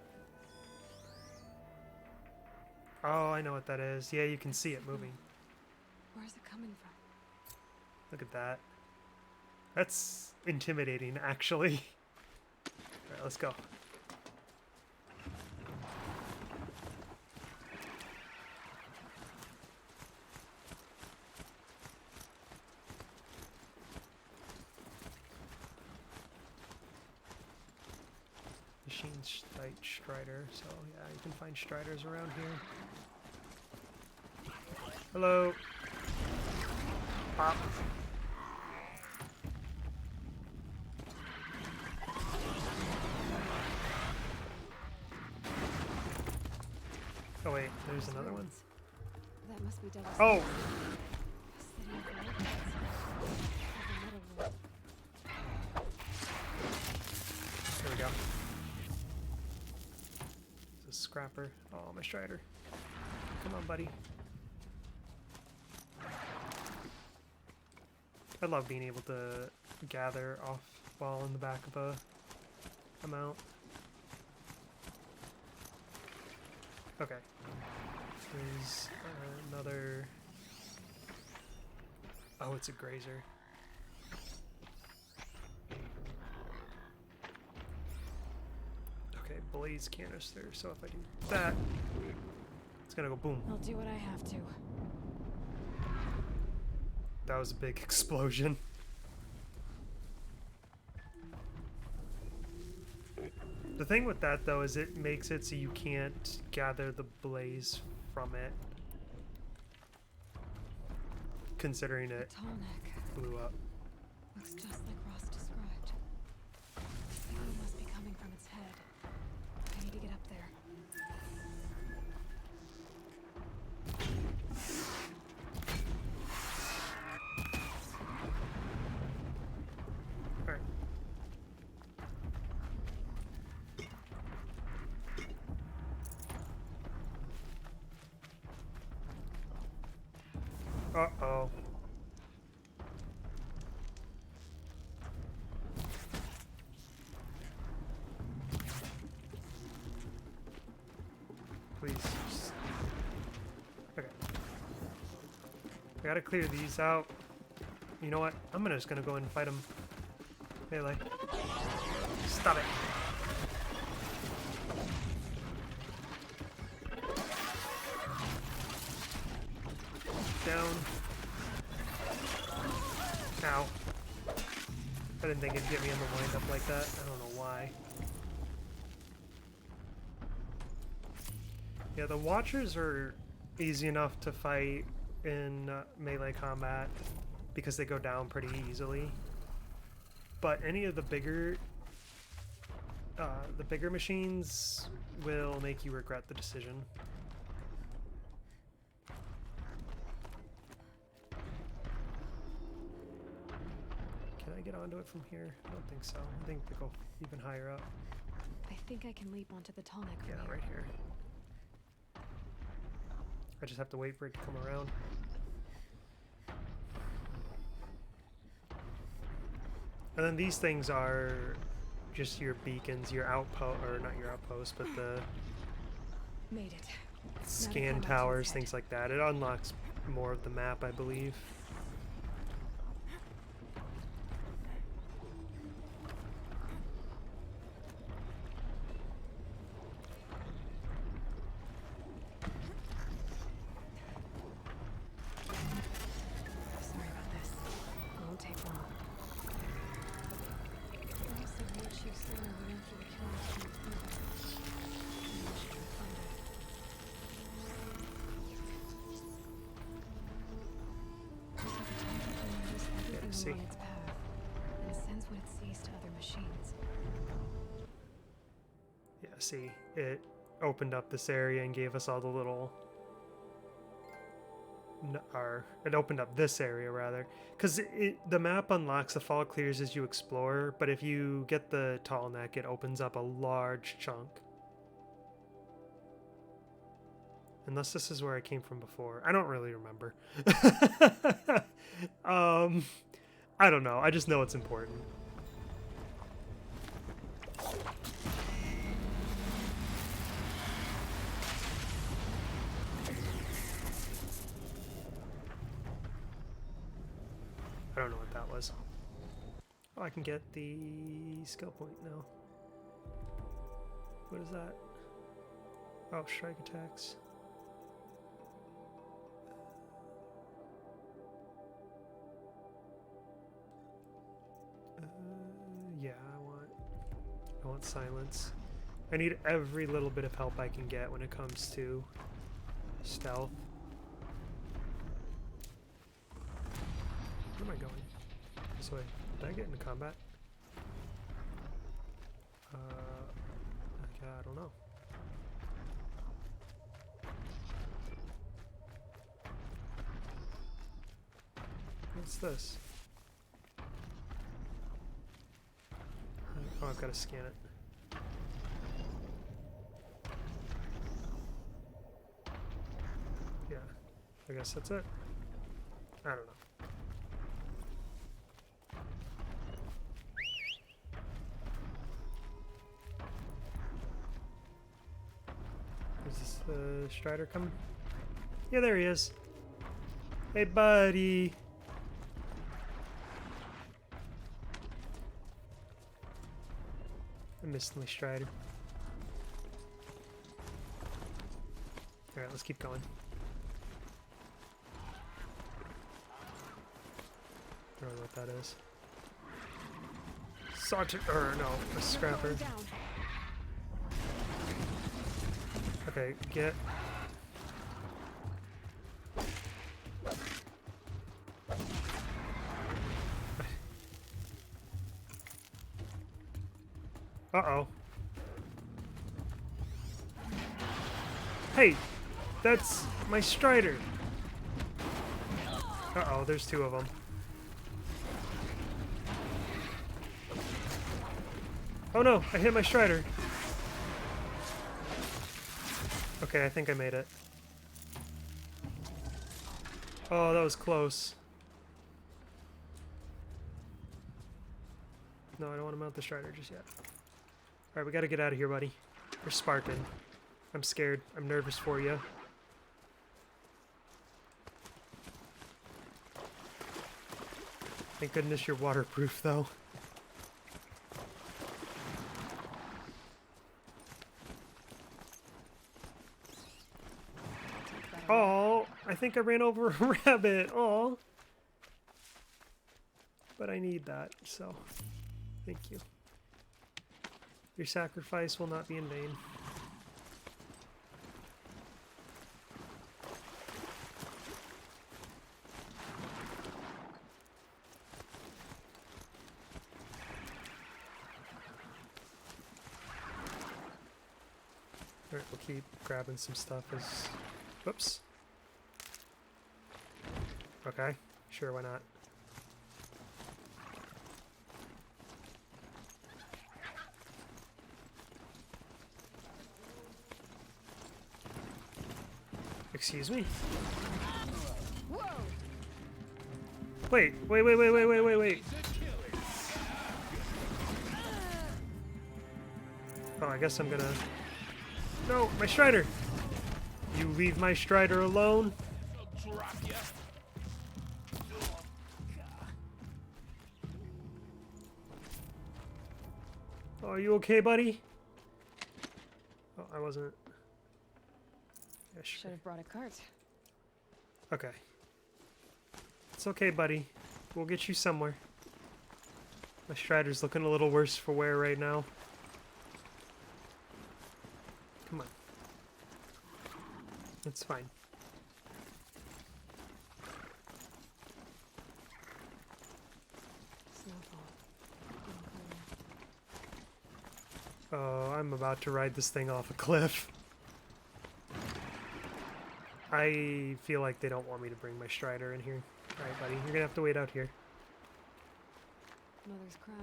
Oh, I know what that is. Yeah, you can see it moving. Where's it coming from? Look at that. That's intimidating, actually. Alright, let's go. Machine Strider, so yeah, you can find Striders around here. Hello. Pop. Oh wait, there's another one. That must be Devil's Oh! City of the Locust. Of the Metal World. There we go. It's a scrapper. Oh, my Strider. Come on, buddy. I love being able to gather off while in the back of a mount. Okay. There's another... Oh, it's a grazer. Okay, blaze canister. So if I do that, it's gonna go boom. I'll do what I have to. That was a big explosion. The thing with that though is it makes it so you can't gather the blaze from it. Considering it blew up. Looks just like Ross described. Signal must be coming from its head. I need to get up there. Alright. Uh-oh. Please. Okay. I gotta clear these out. You know what? I'm just gonna go and fight him. Melee. Stop it. Down. Ow. I didn't think it'd get me in the wind-up like that. I don't know why. Yeah, the Watchers are easy enough to fight in melee combat because they go down pretty easily. But any of the bigger machines will make you regret the decision. Can I get onto it from here? I don't think so. I think they go even higher up. I think I can leap onto the tall neck from Yeah, here. right here. I just have to wait for it to come around. And then these things are just your beacons, your outpost, or not your outpost, but the Made it. scan towers, things like that. It unlocks more of the map, I believe. Sorry about this. It won't take long. Ross said Lord Chief Sona went after the killers from the Proving. Maybe we should try to find her. Looks like the target can notice everything see. along its path and sends what it sees to other machines. Yeah, see, it opened up this area and gave us all the little or it opened up this area rather, because the map unlocks the fall clears as you explore, but if you get the tall neck, it opens up a large chunk. Unless this is where I came from before. I don't really remember. I don't know. I just know it's important. I don't know what that was. Oh, I can get the skill point now. What is that? Oh, strike attacks. Yeah, I want silence. I need every little bit of help I can get when it comes to stealth. Where am I going? This way. Did I get into combat? I don't know. What's this? Oh, I've got to scan it. Yeah, I guess that's it. I don't know. Is this the Strider coming? Yeah, there he is. Hey, buddy. I missed my Strider. Alright, let's keep going. I don't know what that is. Sergeant, or no, a scrapper. Okay, get. Uh-oh. Hey, that's my Strider. Uh-oh, there's two of them. Oh no, I hit my Strider. Okay, I think I made it. Oh, that was close. No, I don't want to mount the Strider just yet. Alright, we gotta get out of here, buddy. You're sparking. I'm scared. I'm nervous for you. Thank goodness you're waterproof, though. Oh, I think I ran over a rabbit. Oh. But I need that, so thank you. Your sacrifice will not be in vain. Alright, we'll keep grabbing some stuff as... Whoops. Okay, sure, why not? Excuse me? Wait. Oh, I guess I'm gonna... No, my Strider! You leave my Strider alone? Oh, are you okay, buddy? Oh, I wasn't... Yeah, sure. Should have brought a cart. Okay. It's okay, buddy. We'll get you somewhere. My Strider's looking a little worse for wear right now. Come on. It's fine. Oh, I'm about to ride this thing off a cliff. I feel like they don't want me to bring my Strider in here. Alright, buddy, you're gonna have to wait out here. Mother's crown.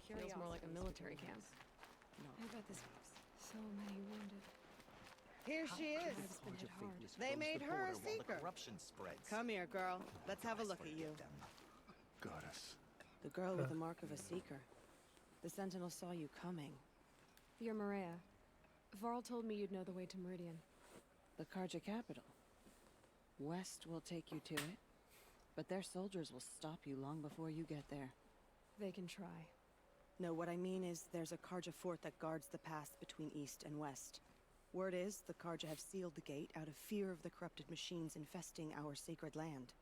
Feels more like a military camp. I bet this so many wounded. Here she is. Tribes been hit hard. They made her a seeker. Come here, girl. Let's have a look at you. Goddess. The girl with the mark of a seeker. The Sentinel saw you coming. You're Maria. Varl told me you'd know the way to Meridian. The Karja capital. West will take you to it, but their soldiers will stop you long before you get there. They can try. No, what I mean is there's a Karja fort that guards the pass between east and west. Word is the Karja have sealed the gate out of fear of the corrupted machines infesting our sacred land.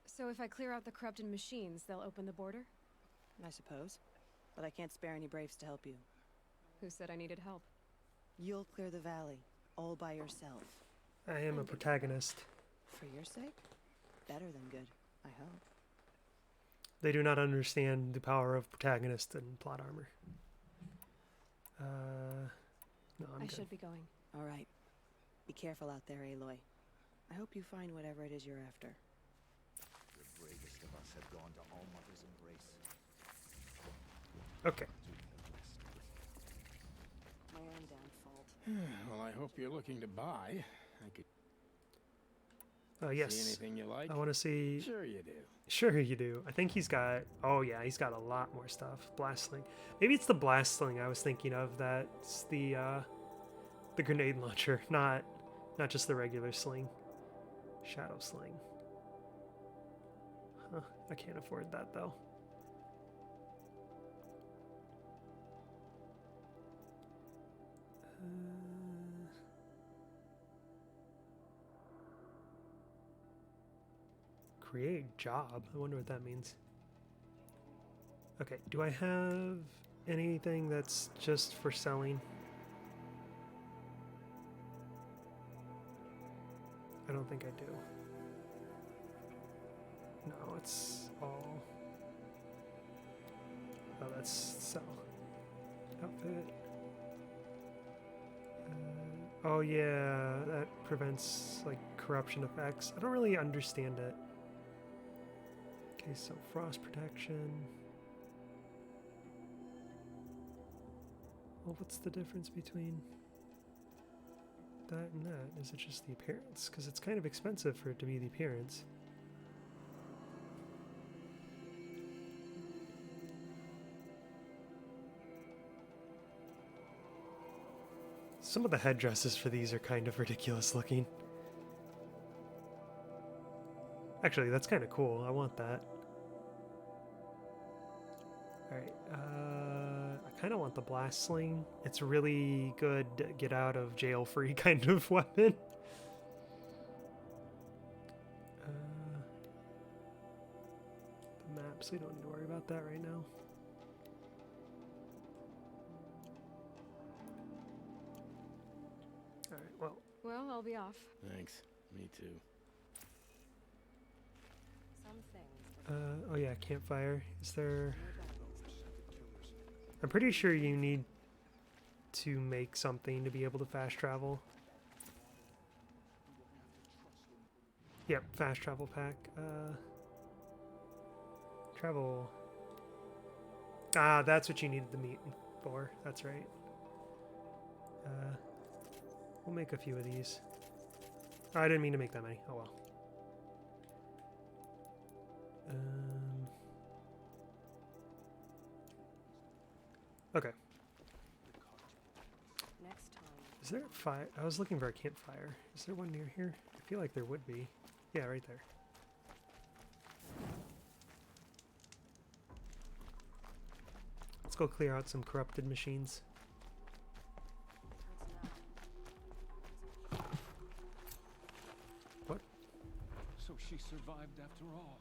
So if I clear out the corrupted machines, they'll open the border? I suppose. But I can't spare any braves to help you. Who said I needed help? You'll clear the valley, all by yourself. I am a protagonist. For your sake? Better than good, I hope. They do not understand the power of protagonist and plot armor. No, I'm I good. should be going. All right. Be careful out there, Aloy. I hope you find whatever it is you're after. The bravest of us have gone to All Mother's embrace. Okay. My own downfall. Well, I hope you're looking to buy. I could Yes. see anything you like. I want to see. Sure you do. Sure you do. I think he's got. Oh yeah, he's got a lot more stuff. Blast sling. Maybe it's the blast sling I was thinking of. That's the grenade launcher, not just the regular sling. Shadow sling. Huh. I can't afford that though. Create job. I wonder what that means. Okay, do I have anything that's just for selling? I don't think I do. No, it's all... Oh, that's sell. Outfit. Oh yeah, that prevents like corruption effects. I don't really understand it. Okay, so frost protection. Well, what's the difference between that and that? Is it just the appearance? Because it's kind of expensive for it to be the appearance. Some of the headdresses for these are kind of ridiculous looking. Actually, that's kind of cool. I want that. Alright, I kind of want the blast sling. It's really good get out of jail free kind of weapon. The maps, we don't need to worry about that right now. Alright, well. Well, I'll be off. Thanks. Me too. Some things. Oh yeah, campfire. Is there... I'm pretty sure you need to make something to be able to fast travel. Yep, fast travel pack. Travel. Ah, that's what you needed the meat for. That's right. We'll make a few of these. Oh, I didn't mean to make that many. Oh well. Okay. Next time. Is there a fire? I was looking for a campfire. Is there one near here? I feel like there would be. Yeah, right there. Let's go clear out some corrupted machines. What? So she survived after all.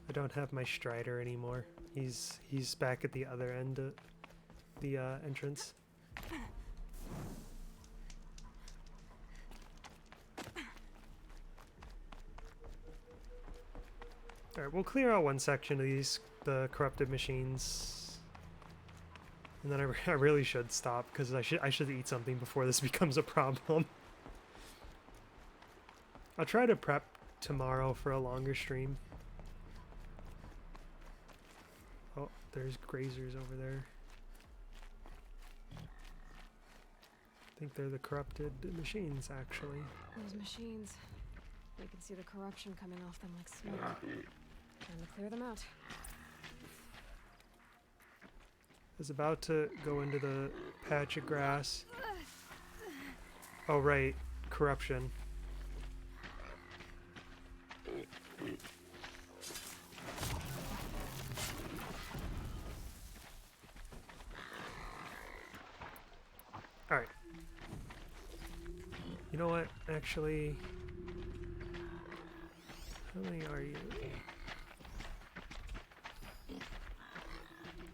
I don't have my Strider anymore. He's back at the other end of the entrance. Alright, we'll clear out one section of these, the corrupted machines. And then I really should stop, because I should eat something before this becomes a problem. I'll try to prep tomorrow for a longer stream. Oh, there's grazers over there. I think they're the corrupted machines, actually. Those machines. You can see the corruption coming off them like smoke. Time to clear them out. I was about to go into the patch of grass. Oh, right. Corruption. Alright. You know what? Actually... How many are you?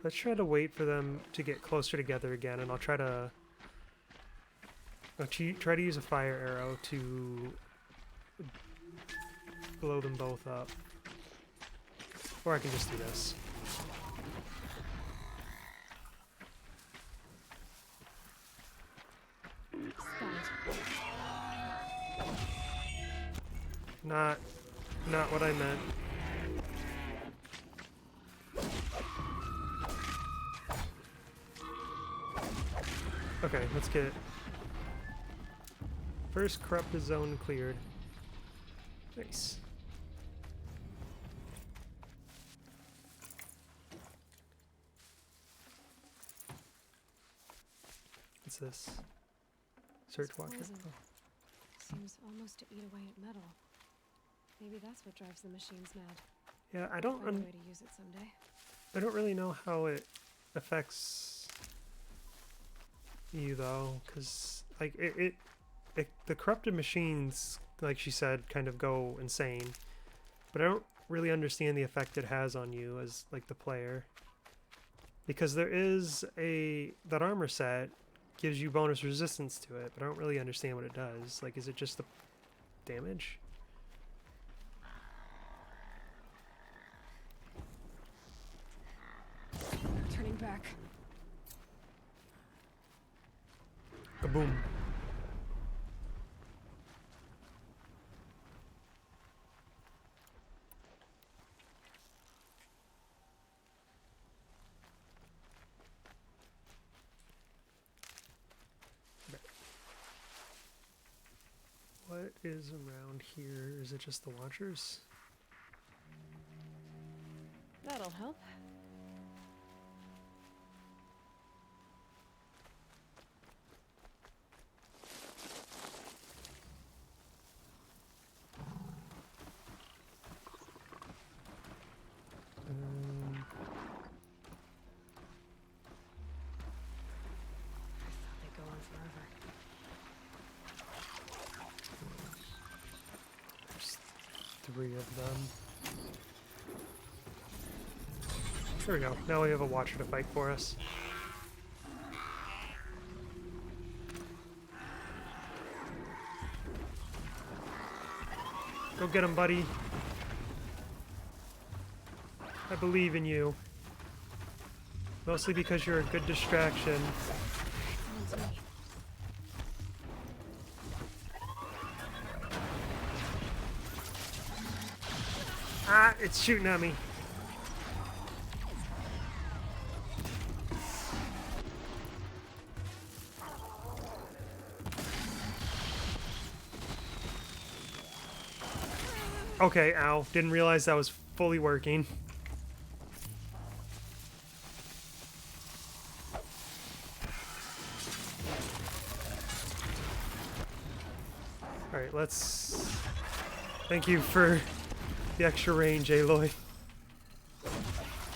Let's try to wait for them to get closer together again, and I'll try to... try to use a fire arrow to blow them both up. Or I can just do this. Not what I meant. Okay, let's get first corrupted zone cleared. Nice. What's this? Search watcher. Oh. Seems almost to eat away at metal. Maybe that's what drives the machines mad. Yeah, I don't. Find a way to use it someday. I don't really know how it affects you though, because like the corrupted machines, like she said, kind of go insane. But I don't really understand the effect it has on you as like the player, because there is that armor set gives you bonus resistance to it, but I don't really understand what it does. Like, is it just the damage? Turning back. Kaboom. What is around here? Is it just the Watchers? That'll help. Three of them. There we go. Now we have a Watcher to fight for us. Go get him, buddy. I believe in you. Mostly because you're a good distraction. Ah, it's shooting at me. Okay, ow. Didn't realize that was fully working. Alright, let's... Thank you for the extra range, Aloy.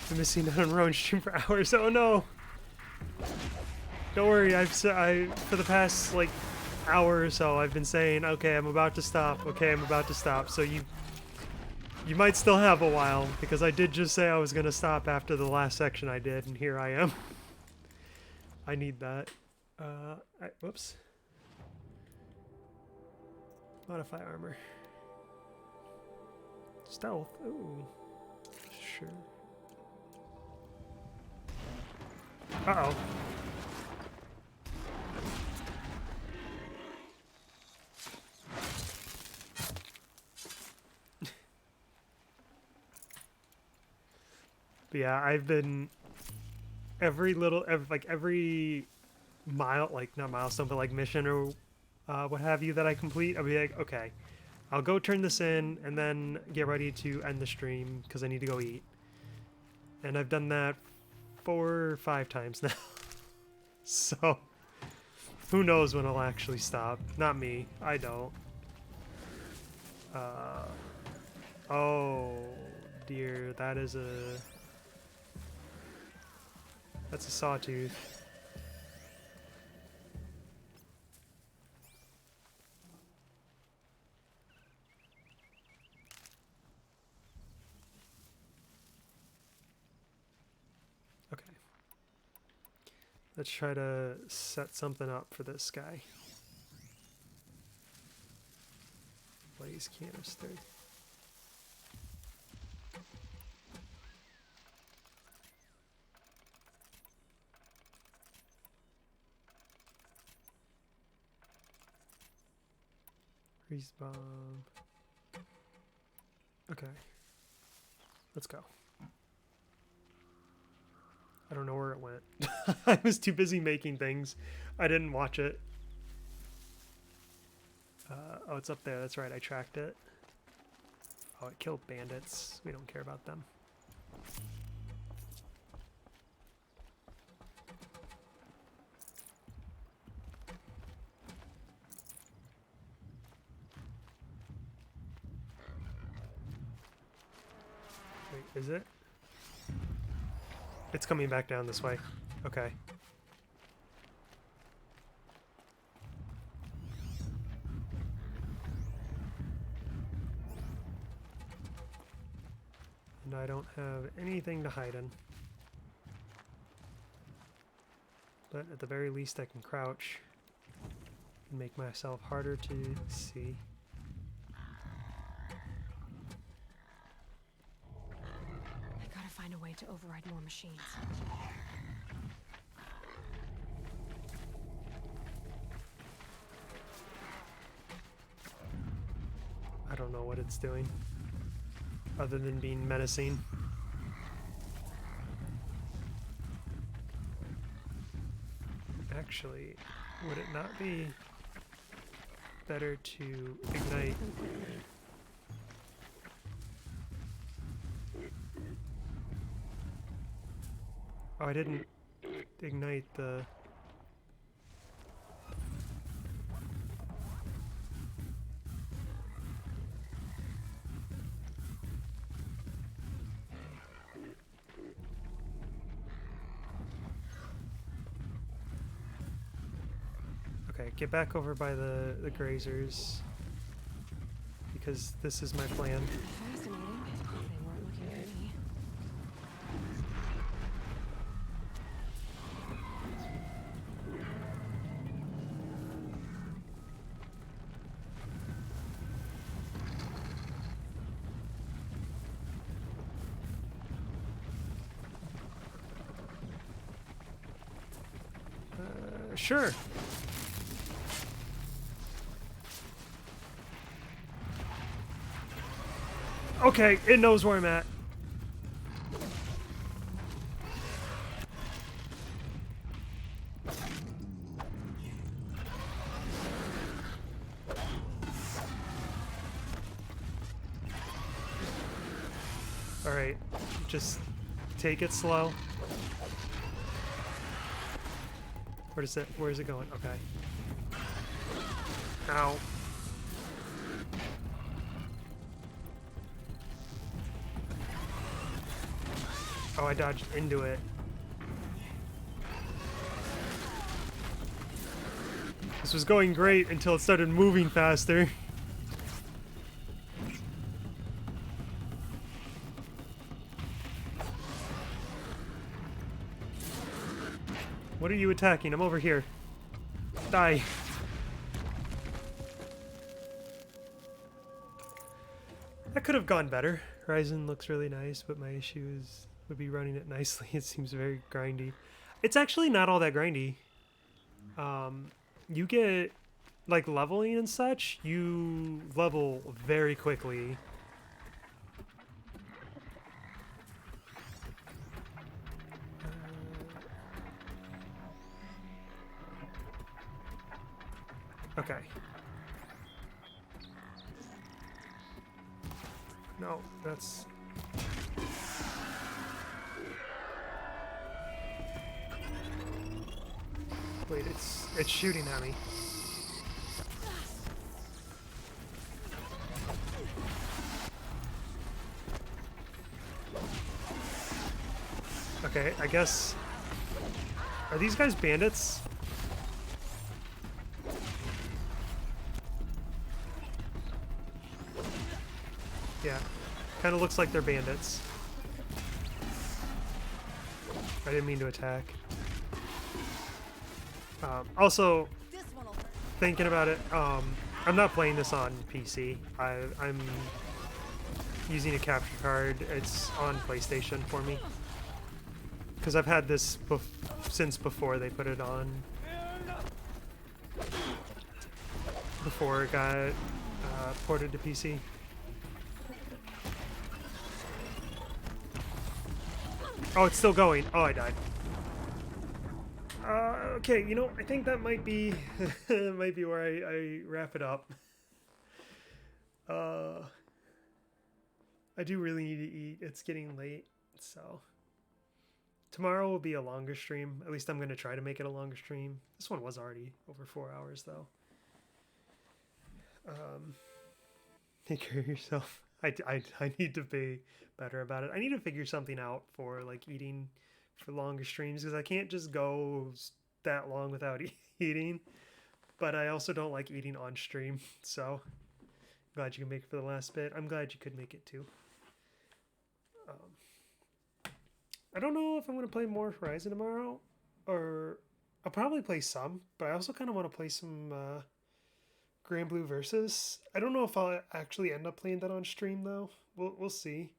Been missing out on Rowan stream for hours. Oh no! Don't worry, for the past like hour or so I've been saying, okay, I'm about to stop. Okay, I'm about to stop. So you might still have a while, because I did just say I was gonna stop after the last section I did, and here I am. I need that. Whoops. Modify armor. Stealth. Ooh. Sure. Uh-oh. But yeah, I've been every mile, like not milestone, but like mission or what have you that I complete, I'll be like, okay, I'll go turn this in and then get ready to end the stream because I need to go eat. And I've done that 4 or 5 times now. So who knows when I'll actually stop? Not me. I don't. Oh dear, that's a sawtooth. Okay. Let's try to set something up for this guy. Blaze canister. Freeze bomb. Okay. Let's go. I don't know where it went. I was too busy making things. I didn't watch it. Oh, it's up there. That's right. I tracked it. Oh, it killed bandits. We don't care about them. Wait, is it? It's coming back down this way. Okay. And I don't have anything to hide in. But at the very least I can crouch and make myself harder to see. I gotta find a way to override more machines. I don't know what it's doing, other than being menacing. Actually, would it not be better to ignite? Oh, I didn't ignite the... Okay, get back over by the grazers, because this is my plan. Fascinating. They weren't looking at me. Sure. Okay, it knows where I'm at. Alright, just take it slow. Where is it going? Okay. Ow. Oh, I dodged into it. This was going great until it started moving faster. What are you attacking? I'm over here. Die. That could have gone better. Horizon looks really nice, but my issue is would be running it nicely. It seems very grindy. It's actually not all that grindy. You get like leveling and such, you level very quickly. Okay. No, that's... Wait, it's shooting at me. Okay, I guess... Are these guys bandits? Yeah, kind of looks like they're bandits. I didn't mean to attack. Also, thinking about it, I'm not playing this on PC. I'm using a capture card. It's on PlayStation for me. Because I've had this since before they put it on. Before it got ported to PC. Oh, it's still going. Oh, I died. Okay, you know, I think that might be might be where I wrap it up. I do really need to eat. It's getting late, so tomorrow will be a longer stream. At least I'm going to try to make it a longer stream. This one was already over 4 hours, though. Take care of yourself. I need to be better about it. I need to figure something out for like eating for longer streams, because I can't just go that long without eating. But I also don't like eating on stream, so glad you can make it for the last bit. I'm glad you could make it too. I don't know if I'm going to play more Horizon tomorrow, or I'll probably play some, but I also kind of want to play some Grand Blue Versus. I don't know if I'll actually end up playing that on stream though. We'll see,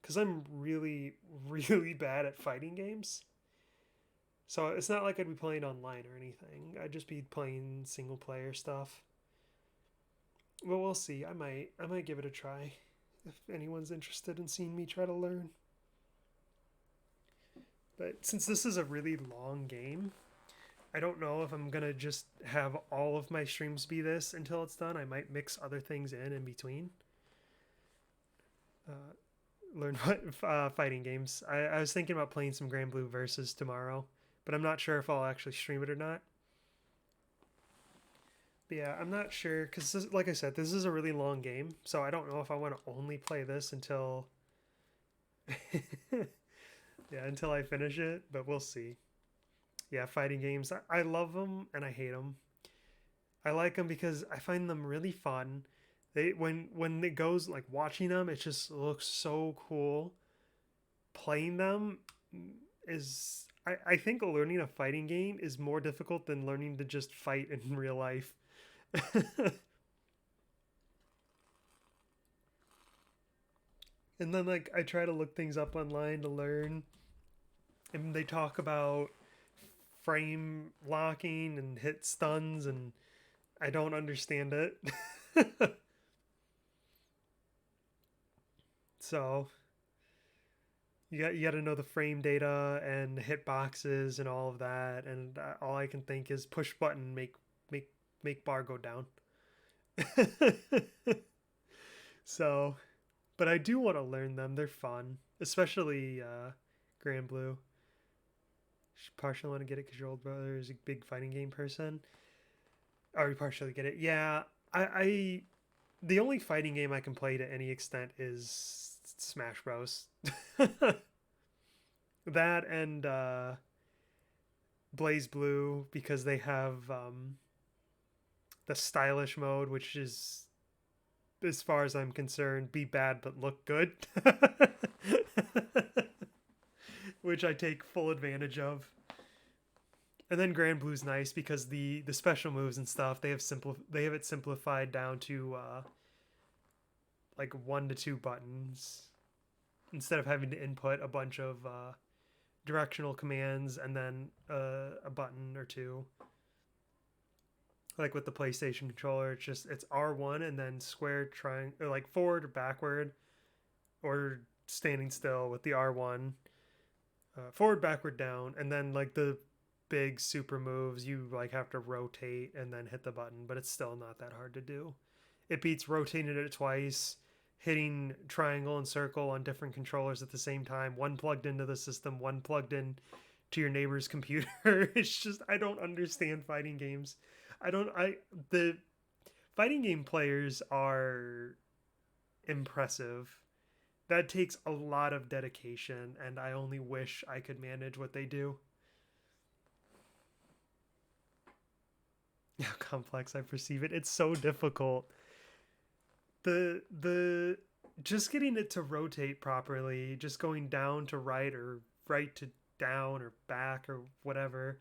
because I'm really, really bad at fighting games. So it's not like I'd be playing online or anything. I'd just be playing single player stuff. Well, we'll see. I might give it a try if anyone's interested in seeing me try to learn. But since this is a really long game, I don't know if I'm going to just have all of my streams be this until it's done. I might mix other things in between. Learn fighting games. I was thinking about playing some Grand Blue Versus tomorrow, but I'm not sure if I'll actually stream it or not. But yeah, I'm not sure, because like I said, this is a really long game, so I don't know if I want to only play this until... yeah, until I finish it, but we'll see. Yeah, fighting games, I love them and I hate them. I like them because I find them really fun. When it goes, like, watching them, it just looks so cool. Playing them is... I think learning a fighting game is more difficult than learning to just fight in real life. And then, like, I try to look things up online to learn. And they talk about frame locking and hit stuns, and I don't understand it. So you got to know the frame data and hit boxes and all of that, and all I can think is push button, make bar go down. So, but I do want to learn them. They're fun, especially Grand Blue. Partially want to get it because your old brother is a big fighting game person. Or you partially get it. Yeah, I the only fighting game I can play to any extent is Smash Bros. That and Blaze Blue, because they have the stylish mode, which is, as far as I'm concerned, be bad but look good. Which I take full advantage of. And then Grand Blue's nice because the special moves and stuff, they have it simplified down to like 1 to 2 buttons, instead of having to input a bunch of directional commands and then a button or two. Like with the PlayStation controller, it's R1 and then square, triangle, or like forward or backward, or standing still with the R1. Forward, backward, down, and then like the big super moves, you like have to rotate and then hit the button, but it's still not that hard to do. It beats rotating it twice, hitting triangle and circle on different controllers at the same time, one plugged into the system, one plugged in to your neighbor's computer. It's just, I don't understand fighting games. The fighting game players are impressive. That takes a lot of dedication, and I only wish I could manage what they do. How complex I perceive it. It's so difficult. The just getting it to rotate properly, just going down to right or right to down or back or whatever,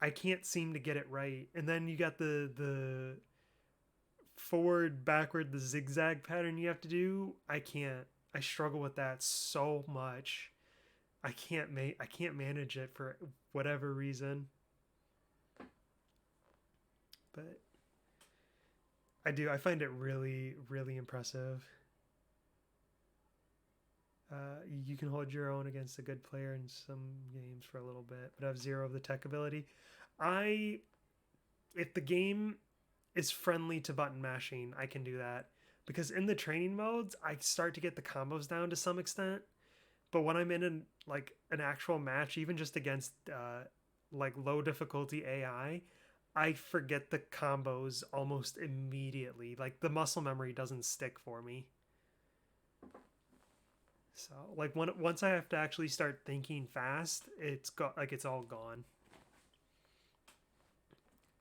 I can't seem to get it right. And then you got the forward, backward, the zigzag pattern you have to do. I struggle with that so much. I can't manage it for whatever reason. But I find it really, really impressive. You can hold your own against a good player in some games for a little bit, but have zero of the tech ability. If the game is friendly to button mashing, I can do that. Because in the training modes, I start to get the combos down to some extent. But when I'm in an actual match, even just against low difficulty AI, I forget the combos almost immediately. Like, the muscle memory doesn't stick for me. So, like, once I have to actually start thinking fast, it's all gone.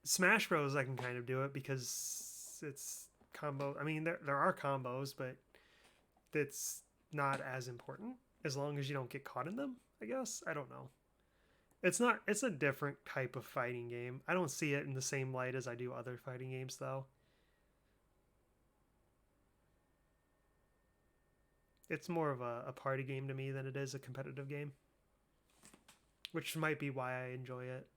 Smash Bros, I can kind of do it because it's combo. I mean, there are combos, but it's not as important as long as you don't get caught in them, I guess. I don't know. It's a different type of fighting game. I don't see it in the same light as I do other fighting games, though. It's more of a party game to me than it is a competitive game, which might be why I enjoy it.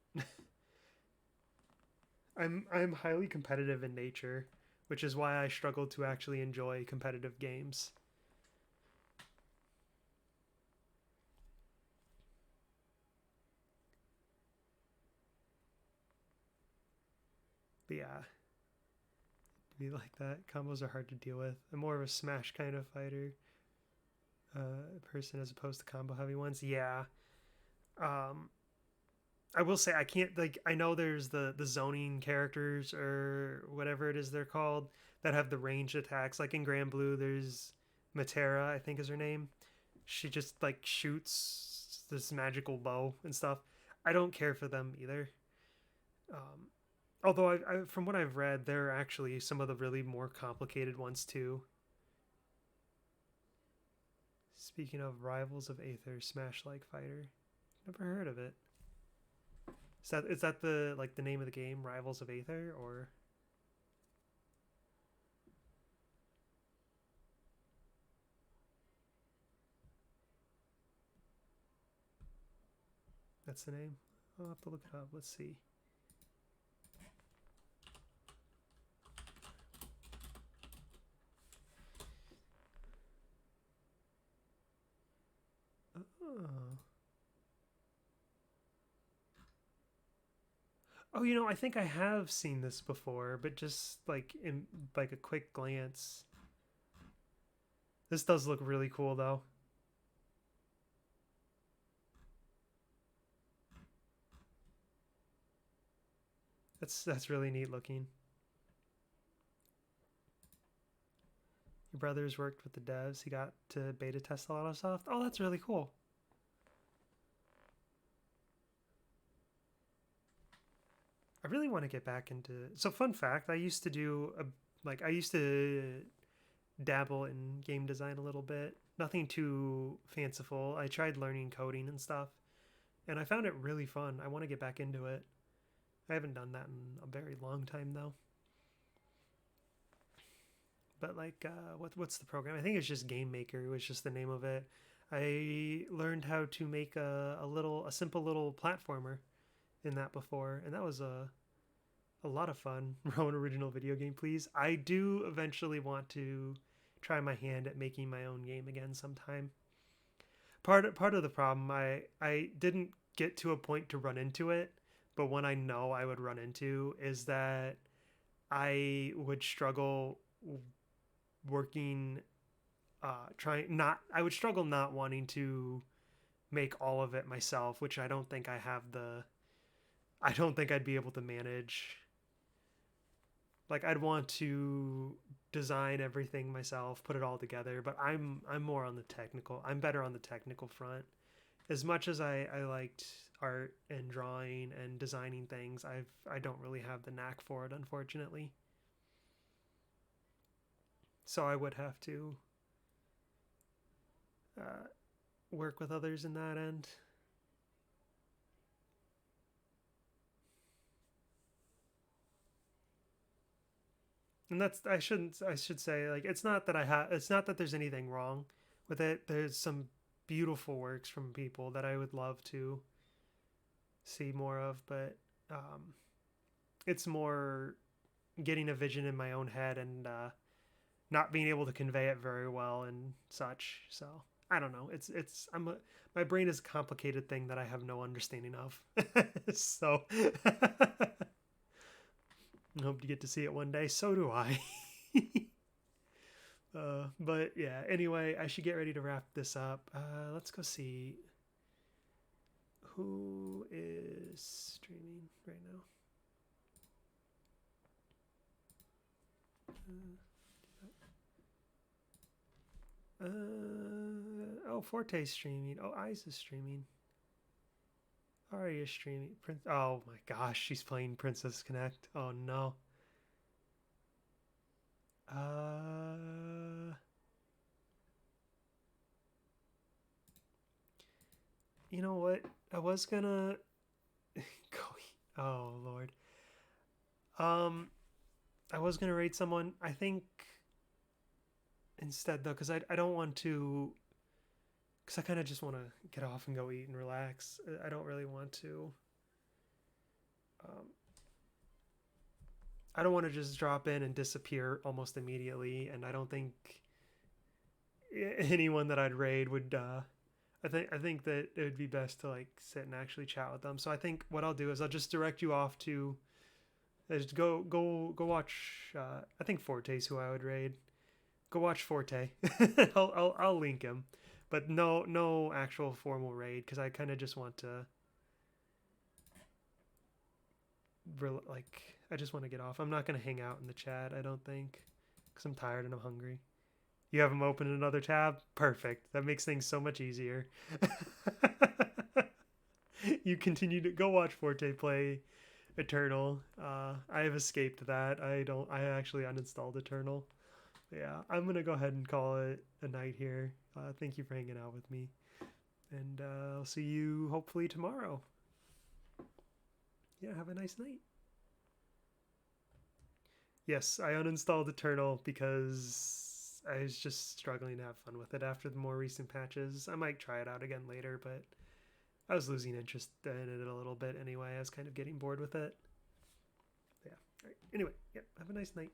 I'm highly competitive in nature, which is why I struggle to actually enjoy competitive games. But yeah, to be like that, combos are hard to deal with. I'm more of a smash kind of fighter person as opposed to combo heavy ones. Yeah. I will say I can't, like, I know there's the zoning characters or whatever it is they're called that have the ranged attacks. Like in Grand Blue, there's Matera, I think is her name. She just like shoots this magical bow and stuff. I don't care for them either. Although I from what I've read, they're actually some of the really more complicated ones too. Speaking of Rivals of Aether, Smash-like fighter. Never heard of it. Is that the name of the game, Rivals of Aether, or? That's the name? I'll have to look it up. Let's see. Oh, you know, I think I have seen this before, but just like in like a quick glance. This does look really cool though. That's really neat looking. Your brother's worked with the devs. He got to beta test a lot of stuff. Oh, that's really cool. I really want to get back into... So fun fact, I used to dabble in game design a little bit. Nothing too fanciful. I tried learning coding and stuff, and I found it really fun. I want to get back into it. I haven't done that in a very long time though. But like, what's the program? I think it's just Game Maker was just the name of it. I learned how to make a simple little platformer in that before, and that was a lot of fun. Rowan original video game, please. I do eventually want to try my hand at making my own game again sometime. Part of the problem, I didn't get to a point to run into it, but one I know I would run into is that I would struggle working, I would struggle not wanting to make all of it myself, which I don't think I don't think I'd be able to manage. Like, I'd want to design everything myself, put it all together, but I'm better on the technical front. As much as I liked art and drawing and designing things, I don't really have the knack for it, unfortunately. So I would have to work with others in that end. And I should say, like, it's not that there's anything wrong with it. There's some beautiful works from people that I would love to see more of, but it's more getting a vision in my own head and not being able to convey it very well and such. So I don't know. My brain is a complicated thing that I have no understanding of. So I hope to get to see it one day. So do I. But yeah, anyway, I should get ready to wrap this up. Let's go see who is streaming right now. Oh, Forte's streaming. Oh, Ice is streaming. Arya's streaming. Oh my gosh, she's playing Princess Connect. Oh no. You know what? I was gonna go. Oh Lord. I was gonna raid someone. I think instead though, because I don't want to. Because I kind of just want to get off and go eat and relax. I don't really want to. I don't want to just drop in and disappear almost immediately. And I don't think anyone that I'd raid would. I think that it would be best to like sit and actually chat with them. So I think what I'll do is I'll just direct you off to. Just go watch. I think Forte's who I would raid. Go watch Forte. I'll link him. But no actual formal raid, because I kind of just want to, I just want to get off. I'm not going to hang out in the chat, I don't think, because I'm tired and I'm hungry. You have them open another tab? Perfect. That makes things so much easier. You continue to go watch Forte play Eternal. I have escaped that. I actually uninstalled Eternal. Yeah, I'm going to go ahead and call it a night here. Thank you for hanging out with me. And I'll see you hopefully tomorrow. Yeah, have a nice night. Yes, I uninstalled Eternal because I was just struggling to have fun with it after the more recent patches. I might try it out again later, but I was losing interest in it a little bit anyway. I was kind of getting bored with it. Yeah. All right. Anyway, yeah, have a nice night.